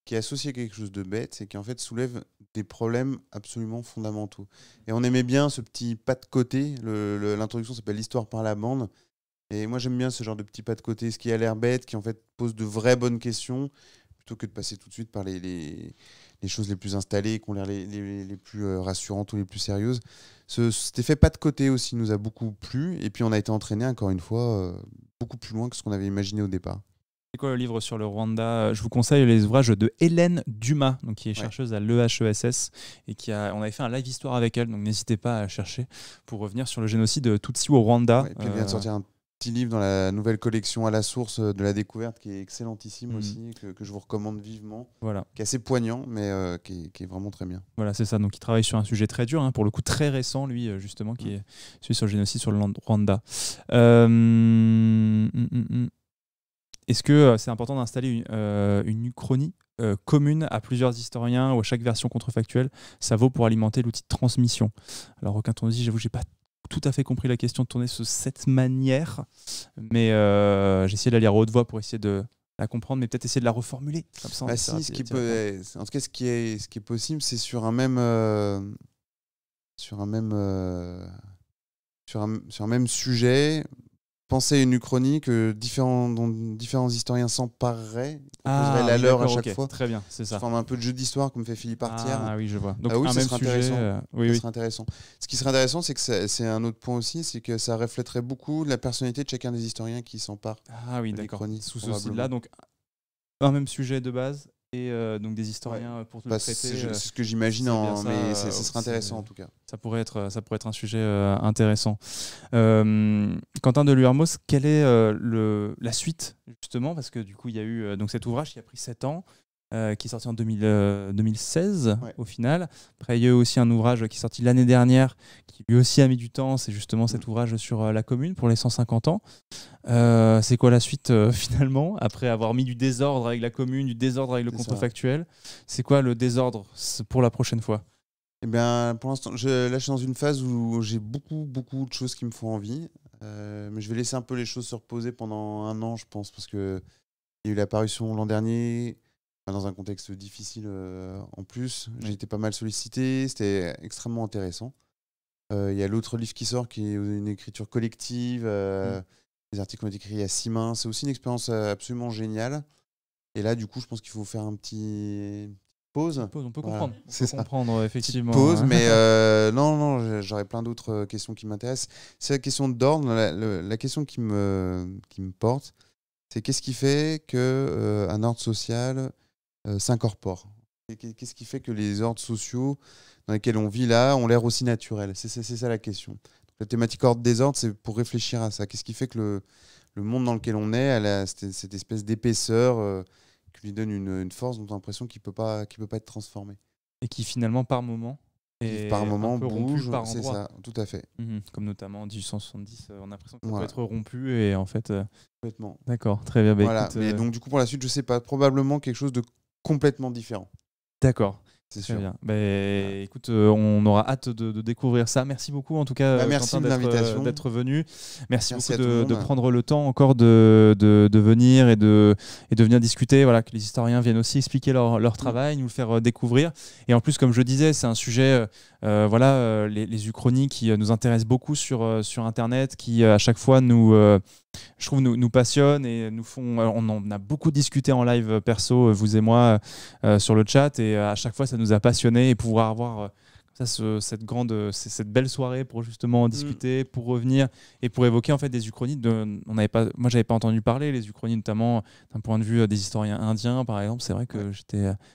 qui est associée à quelque chose de bête et qui en fait soulève des problèmes absolument fondamentaux. Et on aimait bien ce petit pas de côté. L'introduction s'appelle l'histoire par la bande. Et moi j'aime bien ce genre de petit pas de côté, ce qui a l'air bête, qui en fait pose de vraies bonnes questions, plutôt que de passer tout de suite par les choses les plus installées, qui ont l'air les plus rassurantes ou les plus sérieuses. Cet effet pas de côté aussi nous a beaucoup plu. Et puis on a été entraîné encore une fois beaucoup plus loin que ce qu'on avait imaginé au départ. C'est quoi le livre sur le Rwanda? Je vous conseille les ouvrages de Hélène Dumas, donc qui est chercheuse à l'EHESS, et on avait fait un live histoire avec elle, donc n'hésitez pas à chercher pour revenir sur le génocide Tutsi au Rwanda. Et puis elle vient de sortir un petit livre dans la nouvelle collection À la source de la découverte, qui est excellentissime aussi, que je vous recommande vivement, qui est assez poignant, mais qui est vraiment très bien. Voilà, c'est ça. Donc il travaille sur un sujet très dur, pour le coup très récent, lui, justement, qui est celui sur le génocide sur le Rwanda. Est-ce que c'est important d'installer une uchronie commune à plusieurs historiens ou à chaque version contrefactuelle, ça vaut pour alimenter l'outil de transmission. Alors, aucun ton dit, j'avoue, j'ai pas tout à fait compris la question de tourner de cette manière, mais j'ai essayé de la lire à haute voix pour essayer de la comprendre, mais peut-être essayer de la reformuler. Comme ça, si, ce qui est possible, c'est sur un même sujet, penser à une uchronie dont différents historiens s'empareraient, proposeraient la leur à chaque fois. Très bien, c'est ça. Ça forme un peu de jeu d'histoire comme fait Philippe Artière. Ah oui, je vois. Donc oui, un ça même serait sujet. Intéressant. Ça serait intéressant. Ce qui serait intéressant, c'est que c'est un autre point aussi, c'est que ça reflèterait beaucoup la personnalité de chacun des historiens qui s'emparent. Ah oui, d'accord. Sous ce style-là, donc un même sujet de base. Et donc des historiens pour tout traiter. C'est ce que j'imagine, mais ce serait intéressant en tout cas. Ça pourrait être un sujet intéressant. Quentin de Luermos, quelle est la suite justement, parce que du coup il y a eu donc cet ouvrage qui a pris 7 ans, qui est sorti en 2016 au final. Après il y a eu aussi un ouvrage qui est sorti l'année dernière, qui lui aussi a mis du temps, c'est justement cet ouvrage sur la commune pour les 150 ans. C'est quoi la suite finalement, après avoir mis du désordre avec la commune, du désordre avec le contrefactuel? C'est quoi le désordre pour la prochaine fois? Eh bien, pour l'instant, là je suis dans une phase où j'ai beaucoup de choses qui me font envie, mais je vais laisser un peu les choses se reposer pendant 1 an, je pense, parce qu'il y a eu la parution l'an dernier, dans un contexte difficile en plus. J'ai été pas mal sollicité, c'était extrêmement intéressant. Il y a l'autre livre qui sort qui est une écriture collective. Les articles ont été écrits à 6 mains. C'est aussi une expérience absolument géniale. Et là, du coup, je pense qu'il faut faire un petit pause. On peut comprendre. On peut comprendre, effectivement. Pause, mais non, j'aurais plein d'autres questions qui m'intéressent. C'est la question d'ordre. La question qui me porte, c'est qu'est-ce qui fait qu'un ordre social s'incorpore? Qu'est-ce qui fait que les ordres sociaux dans lesquels on vit là ont l'air aussi naturels? C'est ça la question. Donc, la thématique ordre désordre, c'est pour réfléchir à ça. Qu'est-ce qui fait que le monde dans lequel on est, elle a cette espèce d'épaisseur qui lui donne une force dont on a l'impression qu'il peut pas être transformé. Et qui finalement, par moment, bouge, c'est ça, tout à fait. Comme notamment en 1870, on a l'impression que ça peut être rompu et en fait... Complètement. D'accord, très bien. Voilà. Mais donc du coup, pour la suite, je sais pas, probablement quelque chose de complètement différent. D'accord. C'est sûr. Bien. Écoute, on aura hâte de découvrir ça. Merci beaucoup en tout cas, merci Quentin, de l'invitation, d'être venu. Merci beaucoup de prendre le temps encore de venir et de venir discuter. Voilà, que les historiens viennent aussi expliquer leur travail, nous le faire découvrir. Et en plus, comme je disais, c'est un sujet, les uchronies qui nous intéressent beaucoup sur Internet, qui à chaque fois je trouve nous passionnent et nous font. On en a beaucoup discuté en live perso, vous et moi, sur le chat, et à chaque fois ça nous a passionnés, et pouvoir avoir cette belle soirée pour justement en discuter, pour revenir et pour évoquer en fait des uchronies. Moi, j'avais pas entendu parler les uchronies, notamment d'un point de vue des historiens indiens, par exemple. C'est vrai que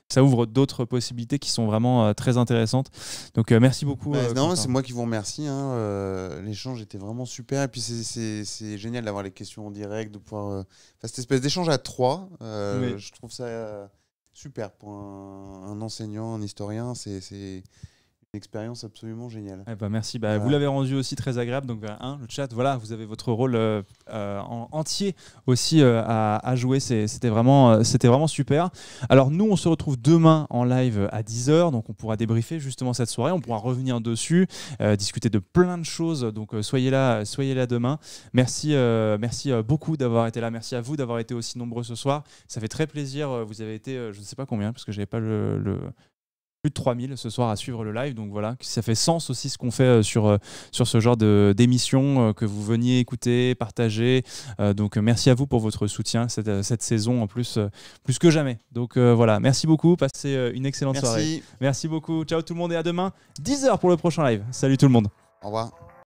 ça ouvre d'autres possibilités qui sont vraiment très intéressantes. Donc merci beaucoup. C'est moi qui vous remercie. L'échange était vraiment super, et puis c'est génial d'avoir les questions en direct, de pouvoir cette espèce d'échange à 3. Je trouve ça super pour un enseignant, un historien. C'est une expérience absolument géniale. Merci. Vous l'avez rendu aussi très agréable. Donc, le chat, voilà, vous avez votre rôle en entier aussi à jouer. C'était vraiment super. Alors, nous, on se retrouve demain en live à 10h. Donc, on pourra débriefer justement cette soirée. On pourra revenir dessus, discuter de plein de choses. Donc, soyez là demain. Merci beaucoup d'avoir été là. Merci à vous d'avoir été aussi nombreux ce soir. Ça fait très plaisir. Vous avez été, je ne sais pas combien, parce que je n'avais pas plus de 3000 ce soir à suivre le live, donc voilà, ça fait sens aussi ce qu'on fait sur ce genre d'émission, que vous veniez écouter, partager, donc merci à vous pour votre soutien cette saison en plus que jamais, donc voilà, merci beaucoup, passez une excellente soirée. Merci beaucoup, ciao tout le monde et à demain 10h pour le prochain live. Salut tout le monde. Au revoir.